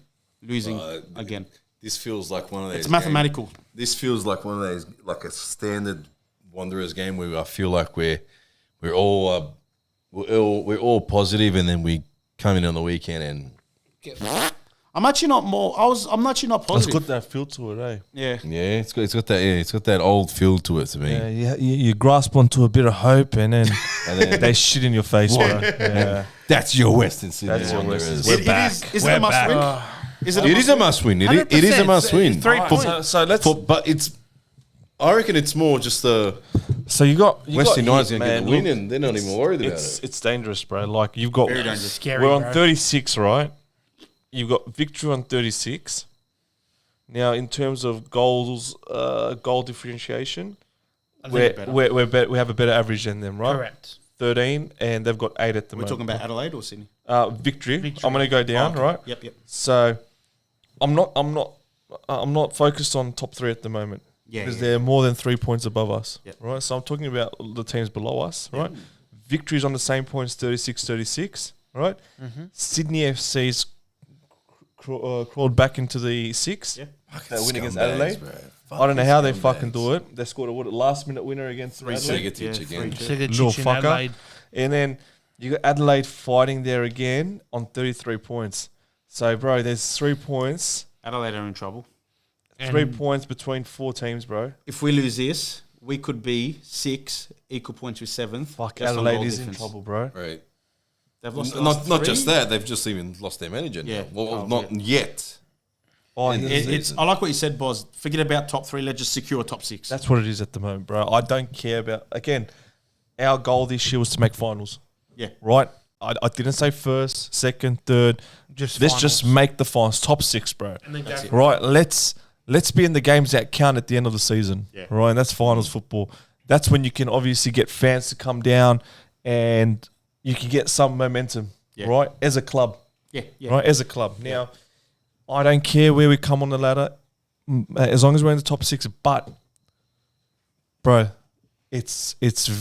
Speaker 3: losing again.
Speaker 1: This feels like one of those.
Speaker 3: It's mathematical.
Speaker 1: This feels like one of those, like a standard Wanderers game where I feel like we're all positive, and then we come in on the weekend and
Speaker 3: I'm actually not
Speaker 2: It's
Speaker 3: positive.
Speaker 2: got that feel to it, eh?
Speaker 3: Yeah.
Speaker 1: it's got that old feel to it to me.
Speaker 2: Yeah, you grasp onto a bit of hope and then they shit in your face, bro. Yeah.
Speaker 1: That's your Western Sydney
Speaker 2: That's your
Speaker 1: Wanderers.
Speaker 2: Western-
Speaker 3: Is it a must win?
Speaker 1: It is a must win. It is a must win.
Speaker 4: 3 points.
Speaker 2: So let's.
Speaker 1: But I reckon it's more just the
Speaker 2: So you got
Speaker 1: West United's
Speaker 2: hit,
Speaker 1: going to get
Speaker 2: man.
Speaker 1: the win,
Speaker 2: Look,
Speaker 1: and they're not even worried about it.
Speaker 2: It's dangerous, bro. Like you've got.
Speaker 3: Very dangerous.
Speaker 4: Scary,
Speaker 2: We're on
Speaker 4: bro.
Speaker 2: 36, right? You've got victory on 36. Now, in terms of goals, goal differentiation,
Speaker 3: I think
Speaker 2: we have a better average than them, right?
Speaker 4: Correct.
Speaker 2: 13, and they've got 8 at the
Speaker 3: We're
Speaker 2: moment.
Speaker 3: talking about Adelaide or Sydney?
Speaker 2: Victory. I'm going to go down, right?
Speaker 3: Yep.
Speaker 2: So I'm not focused on top 3 at the moment.
Speaker 3: Yeah,
Speaker 2: Because
Speaker 3: yeah.
Speaker 2: they're more than 3 points above us.
Speaker 3: Yep.
Speaker 2: Right? So I'm talking about the teams below us, right? Victory's on the same points, 36, right? Sydney FC's crawled back into the 6.
Speaker 3: Yeah.
Speaker 2: That win against
Speaker 1: Scumbags,
Speaker 2: Adelaide.
Speaker 1: bro.
Speaker 2: I don't know how they
Speaker 1: Scumbags.
Speaker 2: fucking do it. They scored a last minute winner against Adelaide.
Speaker 1: Segatic again.
Speaker 2: Little fucker. And then you got Adelaide fighting there again on 33 points. So, bro, there's 3 points.
Speaker 3: Adelaide are in trouble.
Speaker 2: 3 points between 4 teams, bro.
Speaker 3: If we lose this, we could be 6, equal points with 7th.
Speaker 2: Fuck,
Speaker 3: Just on
Speaker 2: Adelaide
Speaker 3: goal
Speaker 2: is in
Speaker 3: difference.
Speaker 2: trouble, bro.
Speaker 1: Right.
Speaker 3: They've lost
Speaker 1: Not just that, they've just even lost their manager.
Speaker 3: Yeah.
Speaker 1: Now. Well,
Speaker 3: Oh,
Speaker 1: not yet.
Speaker 2: Oh,
Speaker 1: In the
Speaker 3: It's,
Speaker 1: season.
Speaker 3: I like what you said, Boz. Forget about top 3. Let's just secure top 6.
Speaker 2: that's what it is at the moment, bro. I don't care about... Again, our goal this year was to make finals.
Speaker 3: Yeah.
Speaker 2: Right? I didn't say first, second, third.
Speaker 4: Just
Speaker 2: Let's just make the finals. Top 6, bro. Right? Let's be in the games that count at the end of the season.
Speaker 3: Yeah.
Speaker 2: Right? And that's finals football. That's when you can obviously get fans to come down and you can get some momentum.
Speaker 3: Yeah.
Speaker 2: Right? As a club.
Speaker 3: Yeah.
Speaker 2: Right? As a club. Now, I don't care where we come on the ladder as long as we're in the top 6. But, bro, it's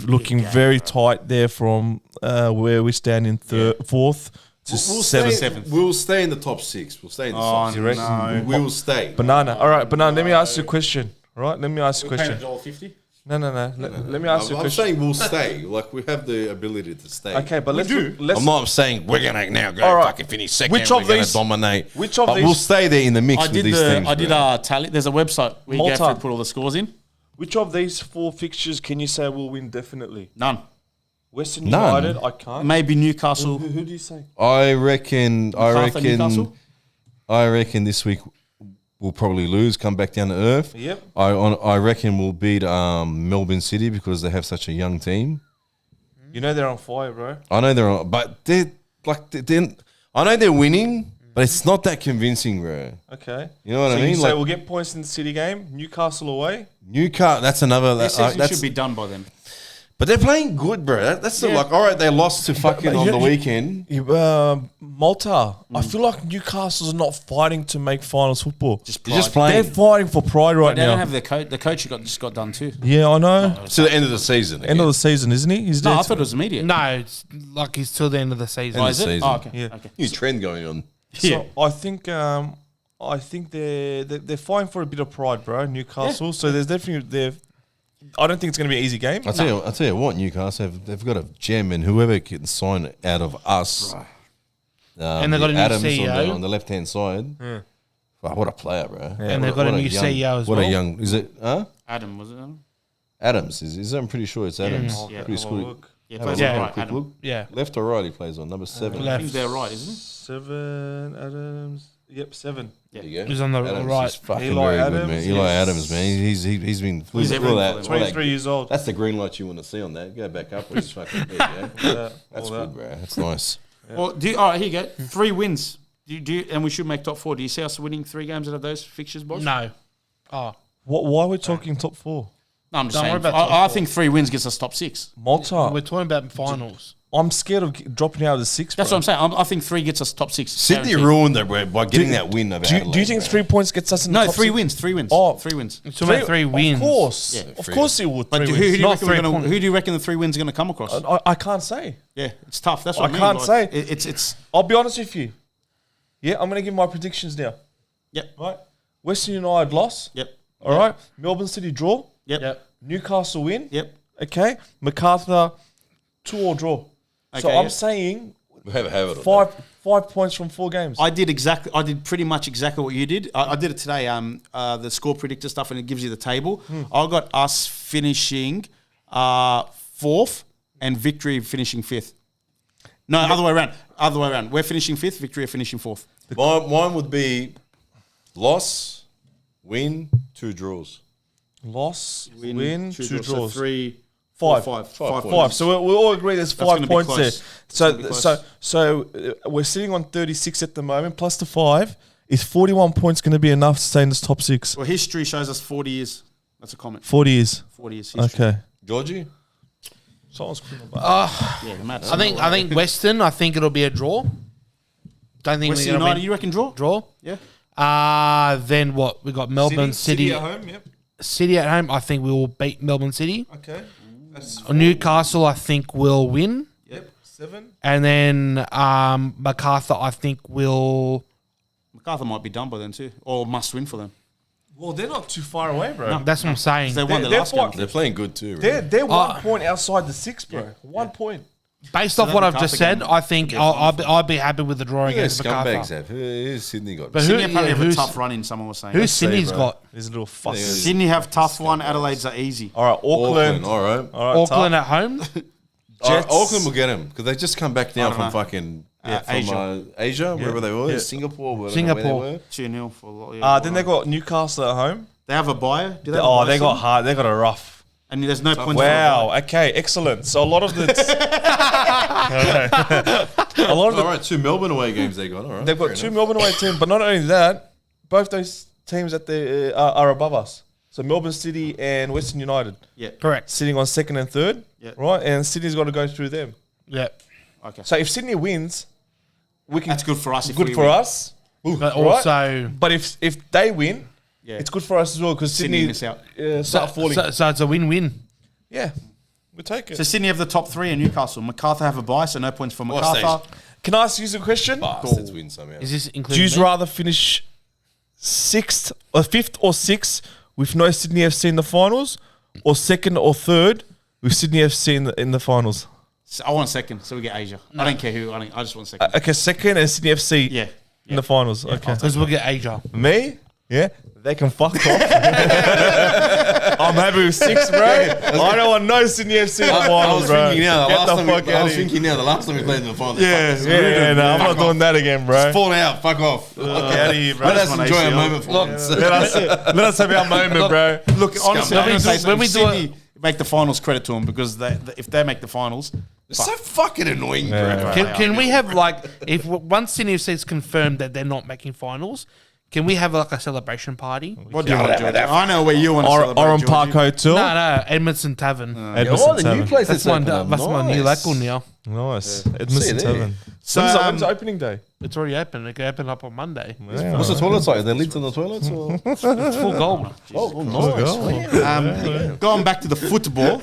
Speaker 2: looking very tight there from where we stand in fourth to seventh.
Speaker 1: We'll stay in the top 6. We'll stay in the top 6.
Speaker 3: no.
Speaker 1: We will stay.
Speaker 2: Banana. All right, Banana, let me ask you a question. All right, let me ask you a question.
Speaker 3: $1.50.
Speaker 2: No. Let me ask you a
Speaker 1: I'm
Speaker 2: question.
Speaker 1: saying we'll stay. Like, we have the ability to stay.
Speaker 2: Okay, but let's
Speaker 1: I'm not saying we're going to now go
Speaker 2: All right.
Speaker 1: fucking finish second.
Speaker 2: Which
Speaker 1: we're
Speaker 2: of
Speaker 1: going
Speaker 2: these-
Speaker 1: to dominate.
Speaker 2: which of
Speaker 1: but
Speaker 2: these-
Speaker 1: we'll stay there in the mix with these things.
Speaker 3: I did
Speaker 1: bro.
Speaker 3: a tally. There's a website where you go
Speaker 2: Malta.
Speaker 3: through and put all the scores in.
Speaker 2: Which of these 4 fixtures can you say will win definitely?
Speaker 3: None.
Speaker 2: Western
Speaker 1: None.
Speaker 2: United, I can't.
Speaker 3: Maybe Newcastle.
Speaker 2: Who do you say?
Speaker 1: I reckon
Speaker 3: Newcastle?
Speaker 1: this week we'll probably lose, come back down to earth.
Speaker 2: Yep.
Speaker 1: I reckon we'll beat Melbourne City because they have such a young team.
Speaker 2: You know they're on fire, bro.
Speaker 1: I know they're on, but I know they're winning, but it's not that convincing, bro.
Speaker 2: Okay.
Speaker 1: You know what
Speaker 2: So
Speaker 1: I mean?
Speaker 2: you say
Speaker 1: Like
Speaker 2: we'll get points in the City game, Newcastle away.
Speaker 1: Newcastle, that's another.
Speaker 3: This season
Speaker 1: that's,
Speaker 3: should be done by then.
Speaker 1: but they're playing good, bro. That's the, like, all right, they lost to fucking on the weekend.
Speaker 2: Malta. I feel like Newcastle's not fighting to make finals football.
Speaker 1: You're just
Speaker 2: They're
Speaker 1: playing
Speaker 2: fighting for pride right
Speaker 3: They
Speaker 2: now.
Speaker 3: don't have their coach. The coach just got done too.
Speaker 2: Yeah, I know.
Speaker 1: to the end of the season.
Speaker 2: End of the season, isn't he? He's
Speaker 3: No,
Speaker 2: dead.
Speaker 3: I thought it was immediate.
Speaker 4: No, it's like he's till the end of the season.
Speaker 3: Oh,
Speaker 1: End
Speaker 3: is
Speaker 1: of
Speaker 3: it?
Speaker 1: season.
Speaker 3: Oh, okay.
Speaker 2: Yeah.
Speaker 3: Okay.
Speaker 1: New trend going on.
Speaker 2: So I think they're fighting for a bit of pride, bro. Newcastle. So there's definitely I don't think it's going to be an easy game.
Speaker 1: I'll tell you what, Newcastle they've got a gem, and whoever can sign out of us,
Speaker 4: And they've got a new
Speaker 1: Adams
Speaker 4: CEO.
Speaker 1: on the left hand side. Wow, what a player, bro!
Speaker 4: And they've got a new CEO as
Speaker 1: What
Speaker 4: well.
Speaker 1: a young is it?
Speaker 3: Adam, was it Adam?
Speaker 1: Adams is I'm pretty sure it's Adams.
Speaker 3: Yeah.
Speaker 1: Pretty sweet.
Speaker 3: Yeah,
Speaker 1: Have a
Speaker 3: plays
Speaker 1: look,
Speaker 3: right.
Speaker 1: have a quick
Speaker 3: Adam.
Speaker 1: look.
Speaker 4: Yeah.
Speaker 1: Left or right he plays on number 7.
Speaker 3: I
Speaker 4: Left.
Speaker 3: think they're right, isn't it?
Speaker 2: 7 Adams. Yep, 7.
Speaker 1: There you go.
Speaker 4: He's on the
Speaker 1: Adams
Speaker 4: right.
Speaker 1: is fucking
Speaker 2: Eli
Speaker 1: very good,
Speaker 2: Adams,
Speaker 1: man. Eli
Speaker 2: yes.
Speaker 1: Adams, man. He's been
Speaker 3: He's
Speaker 1: look at
Speaker 3: everything
Speaker 1: that.
Speaker 3: for them.
Speaker 2: 23 years old.
Speaker 1: That's the green light you want to see on that. Go back up. Just fucking there you go. That's
Speaker 2: all
Speaker 1: good, bro. That's nice.
Speaker 3: Well, all right, here you go. 3 wins. And we should make top 4. Do you see us winning 3 games out of those fixtures, boss?
Speaker 4: No. Oh.
Speaker 2: Why are we talking top 4?
Speaker 3: No, I'm just
Speaker 4: Don't
Speaker 3: saying.
Speaker 4: worry about top
Speaker 3: I
Speaker 4: 4.
Speaker 3: think 3 wins gets us top 6.
Speaker 2: Malta.
Speaker 4: We're talking about finals.
Speaker 2: I'm scared of dropping out of the 6.
Speaker 3: That's what I'm saying. I think 3 gets us top 6.
Speaker 1: Sydney
Speaker 3: Guaranteed.
Speaker 1: ruined that, bro, by getting that win over
Speaker 2: Do you
Speaker 1: Adelaide,
Speaker 2: think
Speaker 1: bro.
Speaker 2: 3 points gets us in the
Speaker 3: No,
Speaker 2: top
Speaker 3: 3
Speaker 2: 6?
Speaker 3: wins. 3 wins.
Speaker 2: Oh.
Speaker 3: 3 wins.
Speaker 4: It's about 3 wins.
Speaker 2: Of course.
Speaker 3: Yeah,
Speaker 2: Of course it would.
Speaker 3: But
Speaker 2: 3
Speaker 3: who do
Speaker 2: wins.
Speaker 3: you
Speaker 4: Not
Speaker 3: reckon
Speaker 4: 3
Speaker 3: we're gonna,
Speaker 4: points.
Speaker 3: who do you reckon the 3 wins are going to come across?
Speaker 2: I can't say.
Speaker 3: Yeah, it's tough. That's what I mean.
Speaker 2: can't say.
Speaker 3: It's
Speaker 2: I'll be honest with you. Yeah, I'm going to give my predictions now.
Speaker 3: Yep.
Speaker 2: Right? Western United loss.
Speaker 3: Yep.
Speaker 2: All right. Melbourne City draw.
Speaker 3: Yep.
Speaker 2: Newcastle win.
Speaker 3: Yep.
Speaker 2: Okay. MacArthur 2-2 draw. So
Speaker 3: Okay,
Speaker 2: I'm
Speaker 3: yeah.
Speaker 2: saying
Speaker 1: We have it.
Speaker 2: 5 points from 4 games.
Speaker 3: I did pretty much exactly what you did. I did it today. The score predictor stuff, and it gives you the table. I got us finishing 4th and Victory finishing 5th. No, other way around. We're finishing 5th. Victory are finishing 4th.
Speaker 1: Mine would be loss, win, 2 draws.
Speaker 2: Loss, win, 2 draws.
Speaker 3: So 3,
Speaker 2: 5.
Speaker 3: 5
Speaker 1: 5
Speaker 2: 5. So we all agree there's 5
Speaker 3: gonna be
Speaker 2: points
Speaker 3: close.
Speaker 2: there.
Speaker 3: It's gonna be close.
Speaker 2: So we're sitting on 36 at the moment, plus the 5. Is 41 points going to be enough to stay in this top 6?
Speaker 3: Well, history shows us 40 years. That's a comment.
Speaker 2: 40 years.
Speaker 3: 40 years history.
Speaker 2: Okay.
Speaker 1: Georgie?
Speaker 2: Someone's quick on that.
Speaker 3: Yeah, Matt.
Speaker 4: I think Western. I think it'll be a draw. Don't think
Speaker 3: Western
Speaker 4: we're gonna
Speaker 3: United,
Speaker 4: win.
Speaker 3: you reckon draw?
Speaker 4: Draw.
Speaker 3: Yeah.
Speaker 4: Then what? We got Melbourne City.
Speaker 2: at home, yep.
Speaker 4: City at home. I think we will beat Melbourne City.
Speaker 2: Okay. That's
Speaker 4: Newcastle, I think, will win.
Speaker 2: Yep. 7.
Speaker 4: And then MacArthur, I think, will.
Speaker 3: MacArthur might be done by then too, or must win for them.
Speaker 2: Well, they're not too far away, bro.
Speaker 4: That's what I'm saying.
Speaker 3: They won the
Speaker 2: They're
Speaker 3: last game.
Speaker 1: They're playing good too. Right?
Speaker 2: They're 1 point outside the 6, bro. 1 point.
Speaker 4: Based off what I've just said,
Speaker 3: MacArthur
Speaker 4: I think I'll be happy with the draw
Speaker 1: Look at
Speaker 4: against
Speaker 1: scumbags
Speaker 4: MacArthur.
Speaker 1: have. Who's Sydney got?
Speaker 4: But
Speaker 3: Sydney apparently have a
Speaker 4: who's-
Speaker 3: tough run in. Someone was saying.
Speaker 4: Who's Sydney's
Speaker 1: bro.
Speaker 4: got?
Speaker 2: There's a little fuss.
Speaker 1: Yeah.
Speaker 3: Sydney have tough one. Adelaide's are easy.
Speaker 2: All right, Auckland.
Speaker 1: All right.
Speaker 2: All right,
Speaker 4: Auckland at home.
Speaker 2: Jets.
Speaker 1: Auckland will get him because they just come back down
Speaker 3: I
Speaker 1: from
Speaker 3: don't know.
Speaker 1: fucking
Speaker 3: Asia.
Speaker 1: wherever they were,
Speaker 2: Yeah.
Speaker 1: Singapore, where
Speaker 4: Singapore.
Speaker 1: they were.
Speaker 3: 2-0 for. Yeah,
Speaker 2: Then they got Newcastle at home.
Speaker 3: They have a buyer. Do they? Have a
Speaker 2: Oh,
Speaker 3: buyer
Speaker 2: they got
Speaker 3: soon?
Speaker 2: hard. They got a rough.
Speaker 3: And there's no points.
Speaker 2: Wow. Okay. Excellent. So a lot of the a lot of
Speaker 1: All
Speaker 2: the
Speaker 1: right, 2 Melbourne away games they got. All right,
Speaker 2: they've got
Speaker 1: fair
Speaker 2: 2
Speaker 1: enough.
Speaker 2: Melbourne away teams, but not only that, both those teams that they are above us. So Melbourne City and Western United
Speaker 4: Correct.
Speaker 2: sitting on 2nd and 3rd,
Speaker 3: Yeah.
Speaker 2: right? And Sydney's got to go through them.
Speaker 4: Yeah.
Speaker 3: Okay.
Speaker 2: So if Sydney wins, we can.
Speaker 3: That's good for us. If
Speaker 2: Good
Speaker 3: we
Speaker 2: for
Speaker 3: win.
Speaker 2: us.
Speaker 4: But
Speaker 2: Right?
Speaker 4: also,
Speaker 2: But if they win,
Speaker 3: Yeah.
Speaker 2: it's good for us as well because
Speaker 3: Sydney
Speaker 2: Sydney
Speaker 3: miss out.
Speaker 2: start falling.
Speaker 4: so it's a win-win.
Speaker 2: Yeah, we take it.
Speaker 3: So Sydney have the top 3 in Newcastle. MacArthur have a buy, so no points for
Speaker 1: What
Speaker 3: MacArthur.
Speaker 2: Can I ask you a question?
Speaker 1: Bastards win somehow.
Speaker 4: Is this
Speaker 2: Do
Speaker 4: including?
Speaker 2: you rather finish 6th or 5th or 6th with no Sydney FC in the finals, or 2nd or 3rd with Sydney FC in the finals?
Speaker 3: So I want second, so we get Asia. I don't care who. I just want second.
Speaker 2: Okay, 2nd and Sydney FC
Speaker 3: Yeah.
Speaker 2: in the finals. Okay,
Speaker 4: Because we'll get Asia.
Speaker 2: me, yeah, they can fuck off. I'm happy with 6, bro. I don't want no Sydney FC in the
Speaker 1: I
Speaker 2: finals,
Speaker 1: was
Speaker 2: bro.
Speaker 1: thinking now.
Speaker 2: Get the fuck
Speaker 1: I
Speaker 2: out
Speaker 1: was
Speaker 2: of here.
Speaker 1: thinking now. The last time we played in the finals.
Speaker 2: Yeah, no, I'm not doing that again, bro.
Speaker 1: Fall out. Fuck off.
Speaker 2: Get out of here, bro.
Speaker 1: Let us
Speaker 3: one
Speaker 1: enjoy a
Speaker 3: ACL.
Speaker 1: moment for once.
Speaker 2: Let us have our moment, bro.
Speaker 3: Look, honestly,
Speaker 4: When we
Speaker 3: I'm
Speaker 4: do-
Speaker 3: gonna say
Speaker 4: when we
Speaker 3: something.
Speaker 4: do
Speaker 3: Sydney make the finals, credit to them because if they make the finals,
Speaker 1: It's so fucking annoying,
Speaker 2: Yeah.
Speaker 1: bro.
Speaker 4: Can we have if once Sydney FC is confirmed that they're not making finals, can we have a celebration party?
Speaker 3: what do you want to do? I know where you want to celebrate.
Speaker 2: Oran
Speaker 3: Georgie.
Speaker 2: Park Hotel.
Speaker 4: No, Edmondson Tavern.
Speaker 1: Oh, the new place
Speaker 4: That's
Speaker 1: that's
Speaker 4: my
Speaker 1: opened
Speaker 4: that's
Speaker 1: up.
Speaker 4: my new
Speaker 1: Nice.
Speaker 4: local now.
Speaker 2: Nice.
Speaker 1: See you
Speaker 2: Edmondson
Speaker 1: there.
Speaker 2: Tavern.
Speaker 3: So,
Speaker 2: When's the opening day?
Speaker 4: It's already open. It can open up on Monday.
Speaker 1: What's the toilet like? Are there lids on the toilets? Or?
Speaker 4: It's full gold.
Speaker 1: Oh, nice.
Speaker 3: Going back to the football.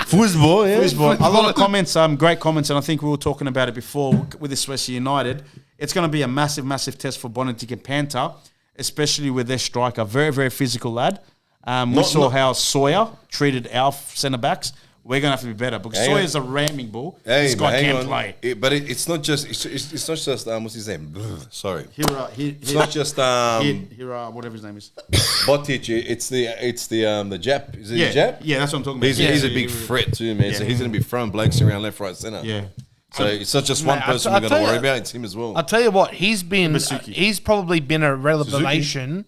Speaker 1: Football, yeah.
Speaker 3: A lot of comments, great comments, and I think we were talking about it before with this Western United. It's going to be a massive, massive test for Bonatic and Panther, especially with their striker, very, very physical lad. We saw how Sawyer treated our centre backs. We're going to have to be better because
Speaker 1: Hang on.
Speaker 3: Sawyer's a ramming ball.
Speaker 1: Hey,
Speaker 3: this guy
Speaker 1: hang
Speaker 3: can't
Speaker 1: on.
Speaker 3: play.
Speaker 1: But it's not just. It's not just. What's his name? Sorry. It's
Speaker 3: Hira,
Speaker 1: not just
Speaker 3: whatever his name is.
Speaker 1: Botic. It's the Jap. Is it
Speaker 3: Yeah,
Speaker 1: the Jap?
Speaker 3: yeah, that's what I'm talking about.
Speaker 1: He's a big threat too, man. So he's going to be throwing blanks around left, right, centre.
Speaker 3: Yeah.
Speaker 1: So it's not just one
Speaker 4: Mate,
Speaker 1: person
Speaker 4: I'll
Speaker 1: we're going to
Speaker 4: tell
Speaker 1: worry
Speaker 4: you-
Speaker 1: about. It's him as well.
Speaker 4: I'll tell you what, he's
Speaker 3: Masuki.
Speaker 4: probably been a revelation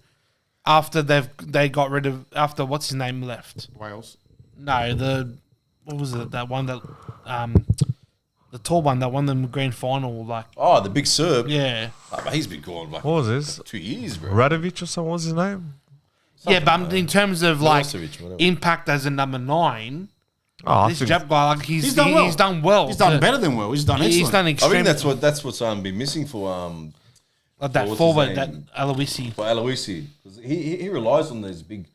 Speaker 4: after they got rid of what's his name left.
Speaker 3: Wales.
Speaker 4: No, what was it? That one that the tall one that won the grand final. Like,
Speaker 1: Oh, the big Serb.
Speaker 4: yeah,
Speaker 1: But he's been gone like
Speaker 2: What was this?
Speaker 1: 2 years, bro.
Speaker 2: Radovic or something? What was his name?
Speaker 4: yeah. But in terms of like
Speaker 1: Milosevic, whatever.
Speaker 4: impact as a number 9,
Speaker 2: Oh,
Speaker 4: this Jap guy, like
Speaker 3: He's done well.
Speaker 4: He's done well.
Speaker 3: He's done better than well. He's done excellent.
Speaker 4: He's done
Speaker 1: I
Speaker 4: extremely.
Speaker 1: think that's what's been missing for
Speaker 4: like that
Speaker 1: what's his
Speaker 4: forward, that
Speaker 1: name?
Speaker 4: Aloisi.
Speaker 1: for Aloisi. 'Cause he relies on those big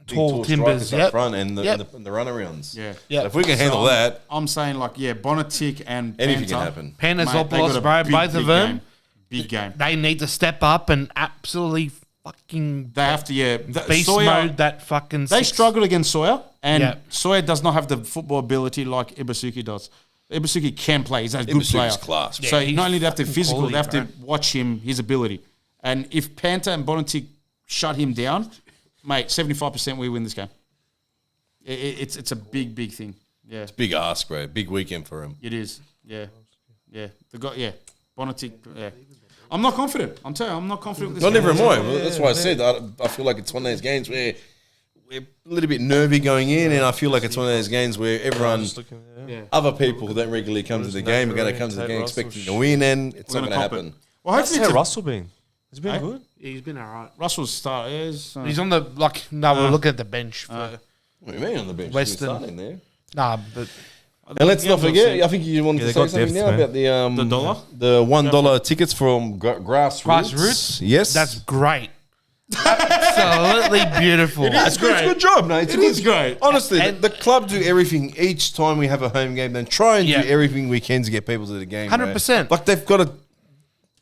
Speaker 4: Tall
Speaker 1: tall
Speaker 4: timbers,
Speaker 1: strikers up
Speaker 4: yep.
Speaker 1: front and the,
Speaker 4: Yep.
Speaker 1: and the runarounds.
Speaker 3: Yeah.
Speaker 4: Yeah.
Speaker 1: So if we can handle that,
Speaker 3: I'm saying Bonatic and
Speaker 1: anything
Speaker 3: Panther,
Speaker 1: can happen.
Speaker 3: mate, they got
Speaker 4: Panazopoulos,
Speaker 3: a
Speaker 4: bro,
Speaker 3: big,
Speaker 4: both of
Speaker 3: big
Speaker 4: them.
Speaker 3: game. Big game.
Speaker 4: They need to step up and absolutely fucking
Speaker 3: They have to,
Speaker 4: beast
Speaker 3: Sawyer,
Speaker 4: mode that fucking.
Speaker 3: They
Speaker 4: six.
Speaker 3: struggled against Sawyer, and
Speaker 4: Yeah.
Speaker 3: Sawyer does not have the football ability like Ibasuki does. Ibasuki can play. He's a good
Speaker 1: Ibasuki's
Speaker 3: player.
Speaker 1: class.
Speaker 3: So
Speaker 4: Yeah,
Speaker 3: not only do they have to
Speaker 4: he's
Speaker 3: physical, they have
Speaker 4: quality,
Speaker 3: to watch his ability. And if Panther and Bonatic shut him down, mate, 75% we win this game. It's a big, big thing. Yeah,
Speaker 1: Big ask, bro. Big weekend for him.
Speaker 3: it is. Yeah. Bonatic, yeah. I'm not confident. I'm telling you, I'm not confident with this
Speaker 1: Not
Speaker 3: game.
Speaker 1: never mind. Well, that's why I said I feel like it's one of those games where we're a little bit nervy going in, and I feel like it's one of those games where everyone, other people who don't regularly come to the game are going to come to the game expecting to win, and it's not
Speaker 3: We're
Speaker 1: going to
Speaker 3: gonna cop
Speaker 1: happen.
Speaker 3: it. Well,
Speaker 2: How's
Speaker 3: hopefully it's
Speaker 2: Russell been? Has he been
Speaker 3: Hey?
Speaker 2: good?
Speaker 4: He's been alright.
Speaker 3: Russell's start. Is,
Speaker 4: He's on the we're looking at the bench. For,
Speaker 1: What do you mean on the bench?
Speaker 4: Western.
Speaker 1: He's starting there.
Speaker 4: nah, but
Speaker 1: And let's not forget, I think you wanted
Speaker 2: Yeah,
Speaker 1: to
Speaker 2: they
Speaker 1: say
Speaker 2: got
Speaker 1: something
Speaker 2: depth,
Speaker 1: now
Speaker 2: man.
Speaker 1: about
Speaker 3: The dollar?
Speaker 1: the $1 tickets from grassroots.
Speaker 4: Grassroots?
Speaker 1: Yes.
Speaker 4: That's great. Absolutely beautiful.
Speaker 1: It's good. It's a good job, mate.
Speaker 3: It is great.
Speaker 1: Honestly,
Speaker 4: And-
Speaker 1: the club do everything each time we have a home game. Then try and
Speaker 4: Yeah.
Speaker 1: do everything we can to get people to the game.
Speaker 4: 100%.
Speaker 1: Like they've got to.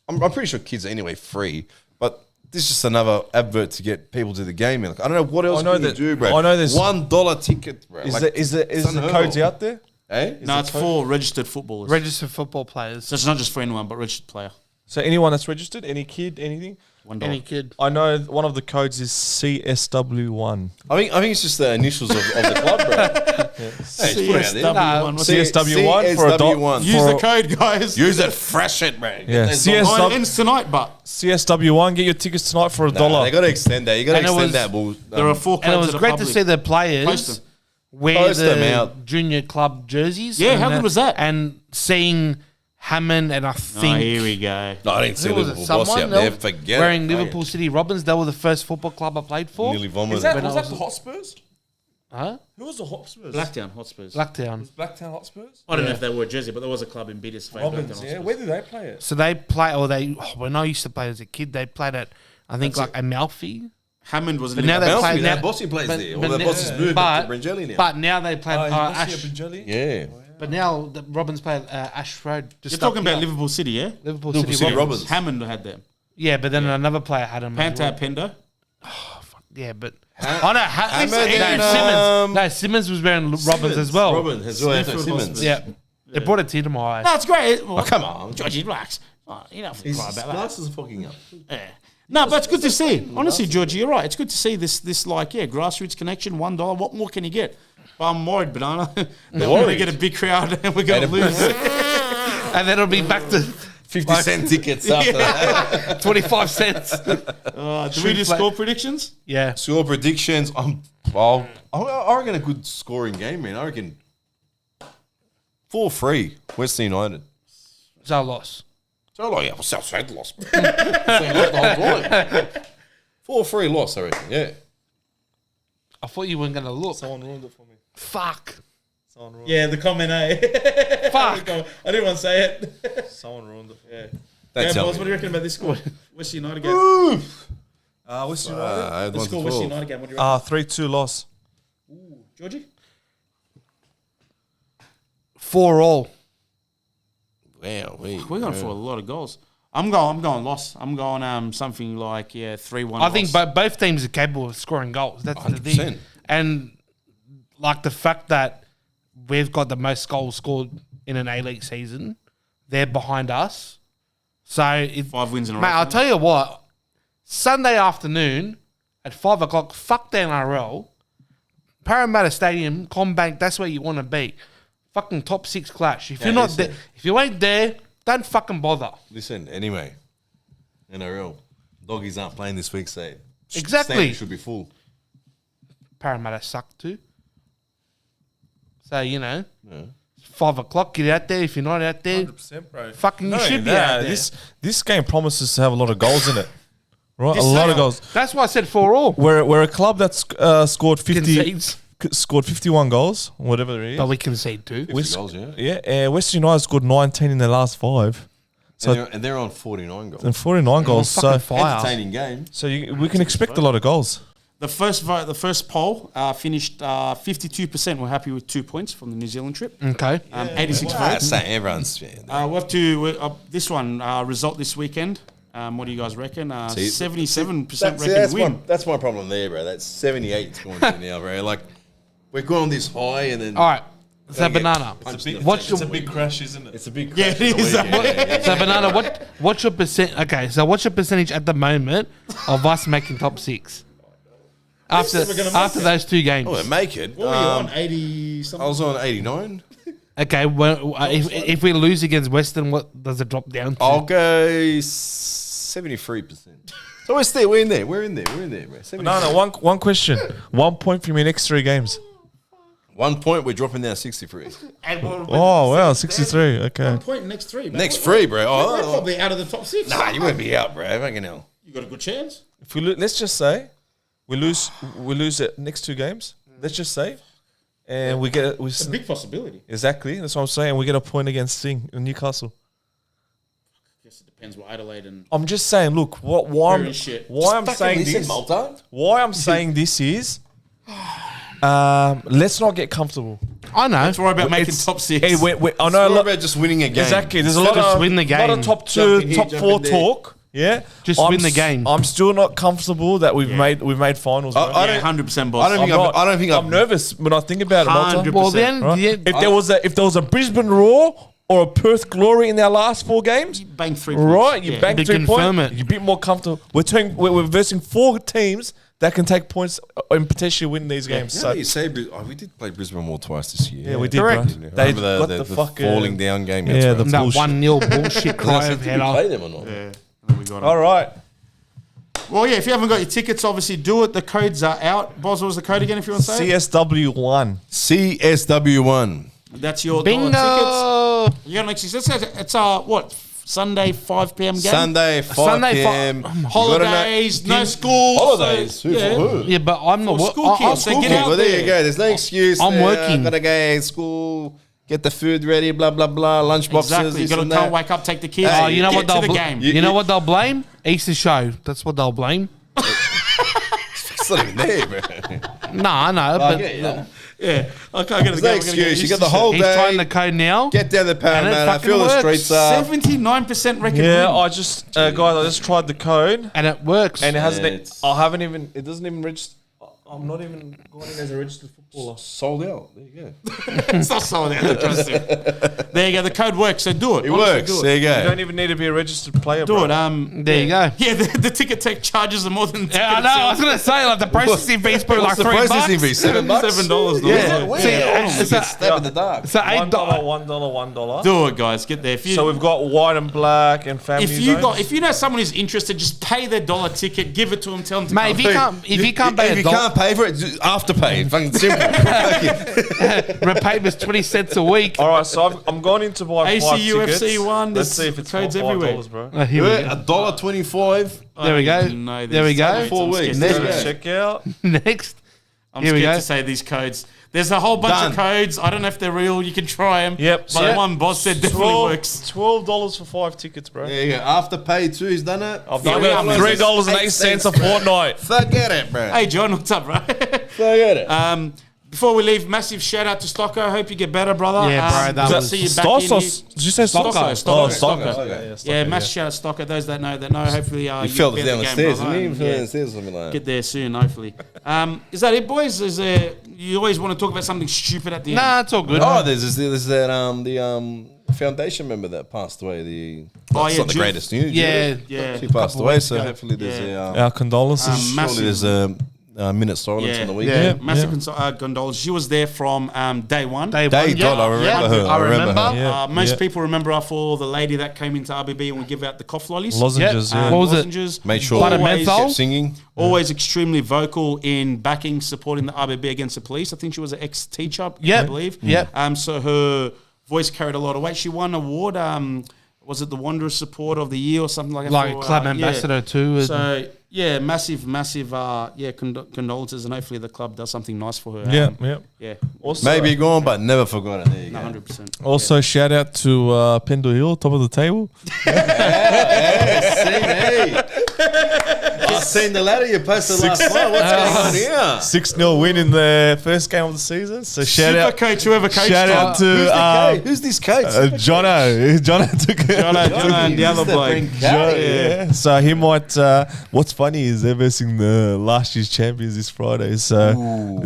Speaker 1: I'm pretty sure kids are anyway free, but this is just another advert to get people to the game. Like I don't know what else
Speaker 2: I know
Speaker 1: can you
Speaker 2: that-
Speaker 1: do, bro.
Speaker 2: I know there's-
Speaker 1: $1 ticket, bro.
Speaker 2: Is
Speaker 1: Like,
Speaker 2: there, is
Speaker 1: it's
Speaker 2: the
Speaker 1: unheard
Speaker 2: codes
Speaker 1: of.
Speaker 2: out there?
Speaker 1: Eh?
Speaker 3: No, it's for registered footballers.
Speaker 4: Registered football players.
Speaker 3: So it's not just for anyone, but registered player.
Speaker 2: So anyone that's registered, any kid, anything?
Speaker 3: $1.
Speaker 4: Any kid.
Speaker 2: I know one of the codes is CSW1.
Speaker 1: I think it's just the initials of the club, bro. Hey, just put it out there.
Speaker 3: CSW1. What's it?
Speaker 2: CSW1 for a
Speaker 1: CSW1.
Speaker 3: Use the code, guys.
Speaker 1: Use it, fresh it, bro.
Speaker 2: Yeah,
Speaker 1: Get those
Speaker 2: CS
Speaker 1: dollars.
Speaker 3: Oh, it ends tonight, but
Speaker 2: CSW1, get your tickets tonight for $1.
Speaker 1: Nah, they got to extend that. You got to
Speaker 4: And it
Speaker 1: extend
Speaker 4: was-
Speaker 1: that. Bull.
Speaker 3: there are 4 codes
Speaker 4: And it was
Speaker 3: that are
Speaker 4: great to
Speaker 3: public.
Speaker 4: see the
Speaker 3: Post
Speaker 4: players
Speaker 3: them.
Speaker 4: wear
Speaker 1: Post them
Speaker 4: the
Speaker 1: out.
Speaker 4: junior club jerseys.
Speaker 3: Yeah,
Speaker 4: and
Speaker 3: how good was that?
Speaker 4: And seeing Hammond and I
Speaker 3: Oh,
Speaker 4: think
Speaker 3: here we go.
Speaker 1: No, I didn't see
Speaker 4: who was it?
Speaker 1: Liverpool bossy
Speaker 4: Someone
Speaker 1: up there.
Speaker 4: else
Speaker 1: Forget
Speaker 4: wearing
Speaker 1: it.
Speaker 4: Liverpool City Robins. They were the first football club I played for.
Speaker 1: Nearly vomited.
Speaker 2: Is that,
Speaker 4: When
Speaker 2: was
Speaker 4: I
Speaker 2: that
Speaker 4: was-
Speaker 2: the Hotspurs?
Speaker 4: Huh?
Speaker 2: Who was the Hotspurs?
Speaker 3: Blacktown Hotspurs.
Speaker 4: Blacktown.
Speaker 2: Blacktown Hotspurs?
Speaker 3: I don't know if they were Jersey, but there was a club in Beatties.
Speaker 2: Robins, yeah. Where did they play it?
Speaker 4: So they play, or they when I used to play as a kid, they played at I think like Amalfi.
Speaker 3: Hammond was
Speaker 4: But
Speaker 3: in
Speaker 4: now they
Speaker 1: Amalfi,
Speaker 4: play
Speaker 1: now
Speaker 4: now.
Speaker 1: Bossy plays there. Or
Speaker 4: but
Speaker 1: the
Speaker 4: now-
Speaker 1: Bossy's moved
Speaker 4: but-
Speaker 1: to Bringelly now.
Speaker 4: But now they play Ash.
Speaker 1: Yeah.
Speaker 4: But now the Robins play Ash Road. Just
Speaker 3: You're talking
Speaker 4: up
Speaker 3: about
Speaker 4: here.
Speaker 3: Liverpool City, yeah?
Speaker 4: Liverpool
Speaker 1: Liverpool
Speaker 4: City
Speaker 1: City
Speaker 4: Robins.
Speaker 1: Robins.
Speaker 3: Hammond had them.
Speaker 4: Yeah, but then another player had him. as
Speaker 3: Panta
Speaker 4: well.
Speaker 3: Pendo.
Speaker 4: Yeah, but oh no,
Speaker 1: Hammond
Speaker 4: no,
Speaker 1: and,
Speaker 4: Simmons. No, Simmons was wearing Robins as well.
Speaker 1: Robin has well.
Speaker 3: Smithfield
Speaker 1: Simmons.
Speaker 3: Hospice.
Speaker 4: Yeah. They brought a tear to my eye.
Speaker 3: No, it's great. Well,
Speaker 1: Oh, come on.
Speaker 3: Georgie, relax. Oh, you don't have to
Speaker 1: His
Speaker 3: cry about that.
Speaker 1: glasses are fucking up.
Speaker 3: Yeah. No, but it's good to see. Honestly, Georgie, you're right. It's good to see this like, yeah, grassroots connection, $1. What more can you get? But I'm worried, Banana. That we're going to get a big crowd and we're going to lose.
Speaker 4: And then it'll be back to
Speaker 1: 50-cent tickets after that.
Speaker 4: 25 cents.
Speaker 3: Do we do score predictions?
Speaker 4: Yeah.
Speaker 1: Score predictions. I reckon a good scoring game, man. I reckon 4-3 Western United.
Speaker 4: It's our loss.
Speaker 1: So like, yeah, well, Southside lost. They lost the whole time. 4-3 loss, I reckon. Yeah.
Speaker 4: I thought you weren't going to look.
Speaker 2: Someone ruined it for me.
Speaker 4: Fuck.
Speaker 2: Someone ruined
Speaker 3: Yeah, the comment, eh?
Speaker 4: Fuck.
Speaker 3: I didn't want to say it.
Speaker 2: it. Someone ruined it.
Speaker 3: Yeah.
Speaker 1: That's
Speaker 3: Boss, what do you reckon about this score? West United game.
Speaker 2: What's your
Speaker 3: The score West United game. What do you reckon?
Speaker 2: 3-2 loss.
Speaker 3: Georgie?
Speaker 4: 4-4.
Speaker 1: Wow,
Speaker 3: We're going for a lot of goals. I'm going loss. I'm going something like 3-1.
Speaker 4: I think
Speaker 3: loss.
Speaker 4: both teams are capable of scoring goals. That's the
Speaker 1: 100%.
Speaker 4: thing. And like the fact that we've got the most goals scored in an A-League season, they're behind us. So,
Speaker 3: 5 wins in a row.
Speaker 4: mate, I'll tell you what. Sunday afternoon at 5 o'clock, fuck the NRL. Parramatta Stadium, Combank, that's where you want to be. Fucking top 6 clash. If you're not
Speaker 1: listen.
Speaker 4: there, if you ain't there, don't fucking bother.
Speaker 1: Listen, anyway, NRL. Doggies aren't playing this week, so
Speaker 4: Exactly.
Speaker 1: stadium should be full.
Speaker 4: Parramatta suck too. So, 5 o'clock, get out there. If you're not out there,
Speaker 2: 100%, bro.
Speaker 4: fucking you should be out there.
Speaker 2: This game promises to have a lot of goals in it. Right? A lot of goals.
Speaker 4: That's why I said 4-4.
Speaker 2: We're a club that's scored 50,
Speaker 4: Concedes.
Speaker 2: scored 51 goals, whatever it is.
Speaker 4: But we concede too.
Speaker 1: 50 goals, yeah.
Speaker 2: Yeah, Western United scored 19 in their last 5. So
Speaker 1: And they're on 49 goals.
Speaker 2: and 49 goals.
Speaker 4: fucking
Speaker 2: So,
Speaker 4: fire.
Speaker 1: Entertaining game.
Speaker 2: we can expect a lot of goals.
Speaker 3: The first vote, the first poll finished 52% were happy with 2 points from the New Zealand trip.
Speaker 4: Okay.
Speaker 3: 86 votes.
Speaker 1: Everyone's.
Speaker 3: We have to this one result this weekend. What do you guys reckon? 77% reckon win.
Speaker 1: That's my problem there, bro. That's 78 going to now, bro. Like, we're going on this high and then.
Speaker 4: All right. So,
Speaker 1: Gonna get
Speaker 4: Banana.
Speaker 1: punched in the
Speaker 4: What's
Speaker 1: face.
Speaker 4: your
Speaker 2: big crash, isn't it?
Speaker 1: It's a big
Speaker 3: Yeah,
Speaker 1: crash
Speaker 3: it
Speaker 1: in the
Speaker 3: is.
Speaker 1: weekend. Yeah.
Speaker 4: So, Banana, what's your percent? Okay, so what's your percentage at the moment of us making top 6 after those 2 games?
Speaker 1: Oh, make it.
Speaker 3: What were you on? 80
Speaker 1: I
Speaker 3: something?
Speaker 1: was on 89.
Speaker 4: Okay, well, if we lose against Western, what does it drop down to?
Speaker 1: I'll go 73%. So we're still, we're in there, bro. 73.
Speaker 2: No, one question. 1 point from your next 3 games.
Speaker 1: 1 point, we're dropping down 63.
Speaker 2: Oh, wow, 63. Okay.
Speaker 3: 1 point next 3. Man.
Speaker 1: Next 3, bro.
Speaker 3: We're
Speaker 1: Oh,
Speaker 3: probably out of the top 6.
Speaker 1: nah, you won't be out, bro. Fucking hell.
Speaker 3: You got a good chance.
Speaker 2: If we let's just say we lose the next 2 games. Let's just say, and we get
Speaker 3: It's a big possibility.
Speaker 2: exactly. That's what I'm saying. We get a point against Sting in Newcastle.
Speaker 3: I guess it depends what Adelaide and
Speaker 2: I'm just saying. Look, why I'm
Speaker 3: shit.
Speaker 2: saying this. Why I'm saying this is, let's not get comfortable.
Speaker 4: I know.
Speaker 3: let's worry about making
Speaker 2: It's-
Speaker 3: top six.
Speaker 2: Hey, I know a
Speaker 1: It's
Speaker 2: lot.
Speaker 1: about just winning a game.
Speaker 2: Exactly. There's a
Speaker 4: Just
Speaker 2: lot of
Speaker 4: win the
Speaker 2: lot of
Speaker 4: game.
Speaker 2: top
Speaker 1: Jump in
Speaker 2: 2,
Speaker 1: here,
Speaker 2: top
Speaker 1: jump
Speaker 2: 4
Speaker 1: in there.
Speaker 2: talk. Yeah,
Speaker 4: Just win the game.
Speaker 2: I'm still not comfortable that we've made finals. Bro.
Speaker 1: I don't-
Speaker 3: 100% boss.
Speaker 1: I don't think
Speaker 2: I'm
Speaker 1: I don't think
Speaker 2: I'm nervous when I think about it. Malta.
Speaker 3: 100%.
Speaker 4: Well, then,
Speaker 2: Right?
Speaker 4: yeah,
Speaker 2: If there was a Brisbane Roar or a Perth Glory in their last 4 games,
Speaker 3: bang 3 points.
Speaker 2: right? You
Speaker 3: Yeah.
Speaker 2: bang
Speaker 4: They
Speaker 2: 3
Speaker 4: confirm
Speaker 2: points.
Speaker 4: it.
Speaker 2: You're a bit more comfortable. We're versing 4 teams that can take points and potentially win these games.
Speaker 1: Now
Speaker 2: So
Speaker 1: that you say, we did play Brisbane more twice this year.
Speaker 2: yeah, we did.
Speaker 4: Correct.
Speaker 2: Bro. They
Speaker 1: Remember
Speaker 2: got
Speaker 1: the
Speaker 2: fucking
Speaker 1: falling down game.
Speaker 2: Yeah, the
Speaker 1: That's
Speaker 4: that
Speaker 2: bullshit.
Speaker 4: 1-0 bullshit cry of
Speaker 1: Did we
Speaker 4: header.
Speaker 1: play them or not?
Speaker 3: Yeah. And then we got 'em.
Speaker 2: All right.
Speaker 3: Well, yeah, if you haven't got your tickets, obviously do it. The codes are out. Boz, what was the code again if you want to say it?
Speaker 2: CSW1.
Speaker 1: CSW1.
Speaker 3: That's your dollar tickets.
Speaker 4: Bingo!
Speaker 3: You got an excuse. It's what? Sunday, 5 p.m. game?
Speaker 1: Sunday, 5
Speaker 4: Sunday,
Speaker 1: p.m.
Speaker 3: Holidays, no school.
Speaker 1: Holidays?
Speaker 3: So,
Speaker 1: Who
Speaker 3: yeah.
Speaker 1: for who?
Speaker 4: Yeah, but I'm not.
Speaker 3: school kids,
Speaker 4: I'm
Speaker 3: they get out
Speaker 1: Well, there you
Speaker 3: there.
Speaker 1: go. There's no excuse.
Speaker 4: I'm
Speaker 1: there.
Speaker 4: working.
Speaker 1: Gotta go to school, get the food ready, blah, blah, blah, lunch boxes.
Speaker 3: Exactly. You
Speaker 1: this
Speaker 3: got to
Speaker 1: and
Speaker 3: can't
Speaker 1: that.
Speaker 3: wake up, take the kids.
Speaker 1: Hey,
Speaker 4: Oh, you know
Speaker 3: get
Speaker 4: what
Speaker 3: to
Speaker 4: they'll
Speaker 3: the
Speaker 4: bl-
Speaker 3: game.
Speaker 4: You know what they'll blame? Easter show. That's what they'll blame.
Speaker 1: It's not even there, bro.
Speaker 4: No, I know, but
Speaker 1: Yeah.
Speaker 3: Yeah. Okay, I got to
Speaker 1: There's no excuse. You got the whole
Speaker 4: he's trying the
Speaker 1: day.
Speaker 4: code now.
Speaker 1: Get down the
Speaker 4: And it
Speaker 1: Parramatta,
Speaker 4: fucking
Speaker 1: fill the
Speaker 4: works.
Speaker 1: streets up.
Speaker 3: 79% reckon.
Speaker 2: Yeah,
Speaker 3: win.
Speaker 2: I just guys, I just tried the code
Speaker 4: And it works.
Speaker 2: and it hasn't.
Speaker 1: Yeah, it's-
Speaker 2: I haven't even. It doesn't even register. I'm not even going in as a registered footballer.
Speaker 1: Sold out. There you go.
Speaker 3: It's not sold out. Trust him. There you go. The code works, so do it.
Speaker 1: It
Speaker 3: Honestly,
Speaker 1: works.
Speaker 3: do it.
Speaker 1: There you
Speaker 2: You
Speaker 1: go.
Speaker 2: don't even need to be a registered player.
Speaker 3: Do
Speaker 2: bro.
Speaker 3: it.
Speaker 4: There you go.
Speaker 3: Yeah, the ticket tech charges are more than the
Speaker 4: Yeah, I
Speaker 3: ticket
Speaker 4: know. I was
Speaker 3: itself.
Speaker 4: gonna say like the processing fees probably like
Speaker 1: What's the
Speaker 4: $3.
Speaker 1: processing fee? $7?
Speaker 3: $7.
Speaker 1: Yeah.
Speaker 3: No,
Speaker 4: See,
Speaker 1: It's a stab in the dark.
Speaker 4: So
Speaker 2: $1,
Speaker 4: $8.
Speaker 2: $1.
Speaker 3: do it, guys. Get there. If you,
Speaker 2: So we've got white and black and family.
Speaker 3: if you know someone who's interested, just pay their dollar ticket, give it to them, tell them to
Speaker 4: Mate,
Speaker 3: come.
Speaker 4: if you can't pay
Speaker 1: If
Speaker 4: a
Speaker 1: you
Speaker 4: dollar,
Speaker 1: can't pay for it, just afterpay. Fucking simple.
Speaker 4: repayment's 20 cents a week.
Speaker 2: All right, so I'm going in to buy 5
Speaker 3: ACU,
Speaker 2: tickets.
Speaker 3: FC one,
Speaker 2: Let's
Speaker 3: there's
Speaker 2: see if it's
Speaker 3: codes
Speaker 2: $5,
Speaker 3: everywhere.
Speaker 2: bro.
Speaker 4: Here we go.
Speaker 1: $1.25.
Speaker 4: There we go.
Speaker 3: No,
Speaker 4: There we go.
Speaker 1: 4 weeks.
Speaker 2: Let's
Speaker 1: There you go.
Speaker 2: check out.
Speaker 4: Next.
Speaker 3: I'm
Speaker 4: Here we
Speaker 3: scared
Speaker 4: go.
Speaker 3: to say these codes. There's a whole bunch of
Speaker 1: Done.
Speaker 3: codes. I don't know if they're real. You can try them.
Speaker 2: Yep.
Speaker 3: But
Speaker 2: So
Speaker 3: one boss said definitely works.
Speaker 2: $12 for 5 tickets, bro.
Speaker 1: There you go. Afterpay too. He's done it.
Speaker 2: I've
Speaker 3: Yeah,
Speaker 2: done
Speaker 3: we
Speaker 2: it.
Speaker 3: are
Speaker 2: $3.08 a fortnight.
Speaker 1: Forget it, bro.
Speaker 3: Hey, John, what's up, bro?
Speaker 1: Forget it.
Speaker 3: Before we leave, massive shout out to Stocko. I hope you get better, brother.
Speaker 4: Yeah, bro, that
Speaker 3: good to
Speaker 4: was-
Speaker 3: see you back
Speaker 2: Stos
Speaker 3: in
Speaker 2: or
Speaker 3: here.
Speaker 2: did you say
Speaker 3: Stocko,
Speaker 2: Stocko?
Speaker 3: Stocko,
Speaker 2: Oh,
Speaker 3: Stocko.
Speaker 2: Stocko.
Speaker 3: Yeah, massive shout out to Stocko. Those that know, hopefully
Speaker 1: He fell
Speaker 3: get
Speaker 1: down the stairs,
Speaker 3: brother,
Speaker 1: didn't he?
Speaker 3: and,
Speaker 1: He fell
Speaker 3: yeah,
Speaker 1: down the stairs or something like that.
Speaker 3: get there soon, hopefully. Is that it, boys? Is there? You always want to talk about something stupid at the end.
Speaker 4: Nah, it's all good.
Speaker 1: Oh, there's that the foundation member that passed away.
Speaker 3: Oh,
Speaker 1: That's
Speaker 3: yeah,
Speaker 1: not the
Speaker 3: Jude.
Speaker 1: greatest news.
Speaker 4: Yeah.
Speaker 3: Yeah.
Speaker 1: She passed away, so
Speaker 3: ago.
Speaker 1: hopefully there's
Speaker 3: Yeah.
Speaker 2: Our condolences.
Speaker 3: Massive.
Speaker 1: surely there's a minute silence
Speaker 3: Yeah.
Speaker 1: on the weekend.
Speaker 3: Massive condolences. She was there from day one.
Speaker 4: Day
Speaker 1: Day
Speaker 4: one,
Speaker 1: God, I remember her.
Speaker 4: I remember.
Speaker 1: her.
Speaker 2: Yeah.
Speaker 3: Most people remember her for the lady that came into RBB and we give out the cough lollies.
Speaker 2: Lozenges,
Speaker 4: Yeah.
Speaker 2: yeah.
Speaker 4: What was it?
Speaker 3: Lozenges.
Speaker 1: Made sure
Speaker 4: Butter
Speaker 3: Always-
Speaker 4: menthol?
Speaker 1: kept singing.
Speaker 3: Always extremely vocal in backing, supporting the RBB against the police. I think she was an ex-teacher, I
Speaker 4: Yep.
Speaker 3: believe.
Speaker 4: Yep.
Speaker 3: So her voice carried a lot of weight. She won an award. Was it the Wanderers Supporter of the Year or something like that?
Speaker 4: Like
Speaker 3: for,
Speaker 4: club
Speaker 3: yeah.
Speaker 4: ambassador too.
Speaker 3: So yeah, massive, condolences, and hopefully the club does something nice for her.
Speaker 2: Yeah, yeah.
Speaker 3: yeah,
Speaker 2: Also,
Speaker 1: Maybe gone, but never forgotten. There you go.
Speaker 3: 100%.
Speaker 2: Also, shout out to Pendle Hill, top of the table.
Speaker 1: I've seen the ladder you posted last night. What's going on here?
Speaker 2: 6-0 win in the first game of the season. So shout
Speaker 3: Super
Speaker 2: out,
Speaker 3: coach, whoever coached
Speaker 2: shout
Speaker 3: her.
Speaker 2: out to
Speaker 1: Who's this coach?
Speaker 2: Jono. Jono took it.
Speaker 3: Jono and the other bloke.
Speaker 2: Yeah. So he might. What's funny is they're versing the last year's champions this Friday. So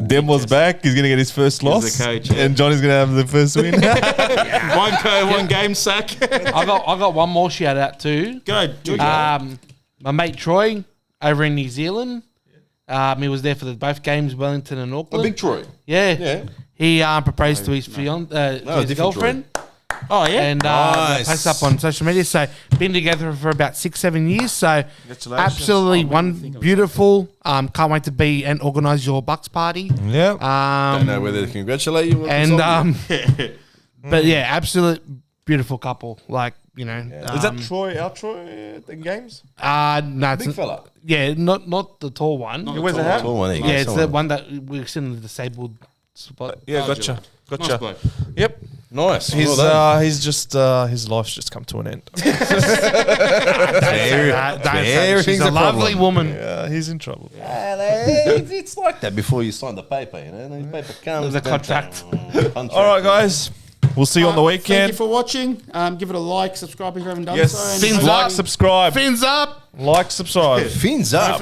Speaker 2: Demo's back. He's gonna get his first loss,
Speaker 3: the coach, yeah.
Speaker 2: and Johnny's gonna have the first win.
Speaker 3: One game sack.
Speaker 4: I got one more shout out too.
Speaker 3: Go, do
Speaker 4: My mate Troy over in New Zealand. He was there for both games, Wellington and Auckland.
Speaker 1: Big Troy.
Speaker 4: Yeah.
Speaker 1: Yeah.
Speaker 4: He proposed to his to his
Speaker 1: different
Speaker 4: girlfriend.
Speaker 3: Oh yeah.
Speaker 4: And
Speaker 1: Nice.
Speaker 4: posted up on social media. So been together for about 6-7 years. So absolutely one beautiful. Can't wait to be and organise your Bucks party.
Speaker 2: yeah.
Speaker 1: Don't know whether to congratulate you or
Speaker 4: And
Speaker 1: console you.
Speaker 4: but yeah, absolute beautiful couple. Like you know,
Speaker 2: Is that Troy? Our Troy at the games?
Speaker 4: no, it's
Speaker 1: Big fella.
Speaker 4: yeah, not the tall one.
Speaker 2: He wears a hat.
Speaker 1: Tall one, there you go.
Speaker 4: Yeah, it's the
Speaker 1: Someone-
Speaker 4: one that we're sitting the disabled spot.
Speaker 2: Yeah, gotcha.
Speaker 3: Nice bloke.
Speaker 2: Yep.
Speaker 1: Nice.
Speaker 2: He's
Speaker 1: Well done.
Speaker 2: he's just his life's just come to an end.
Speaker 1: Everything's
Speaker 4: She's a
Speaker 1: a
Speaker 4: lovely
Speaker 1: problem.
Speaker 4: woman.
Speaker 2: Yeah, he's in trouble.
Speaker 1: It's like that before you sign the paper, you know. The paper comes.
Speaker 4: The contract.
Speaker 2: All right, guys. We'll see you on the
Speaker 3: Thank you
Speaker 2: weekend.
Speaker 3: for watching. Give it a like, subscribe if you haven't done
Speaker 2: Yes.
Speaker 3: so. and
Speaker 4: Fins
Speaker 2: Like,
Speaker 4: up.
Speaker 2: subscribe.
Speaker 4: Fins up.
Speaker 2: Like, subscribe.
Speaker 1: Fins up.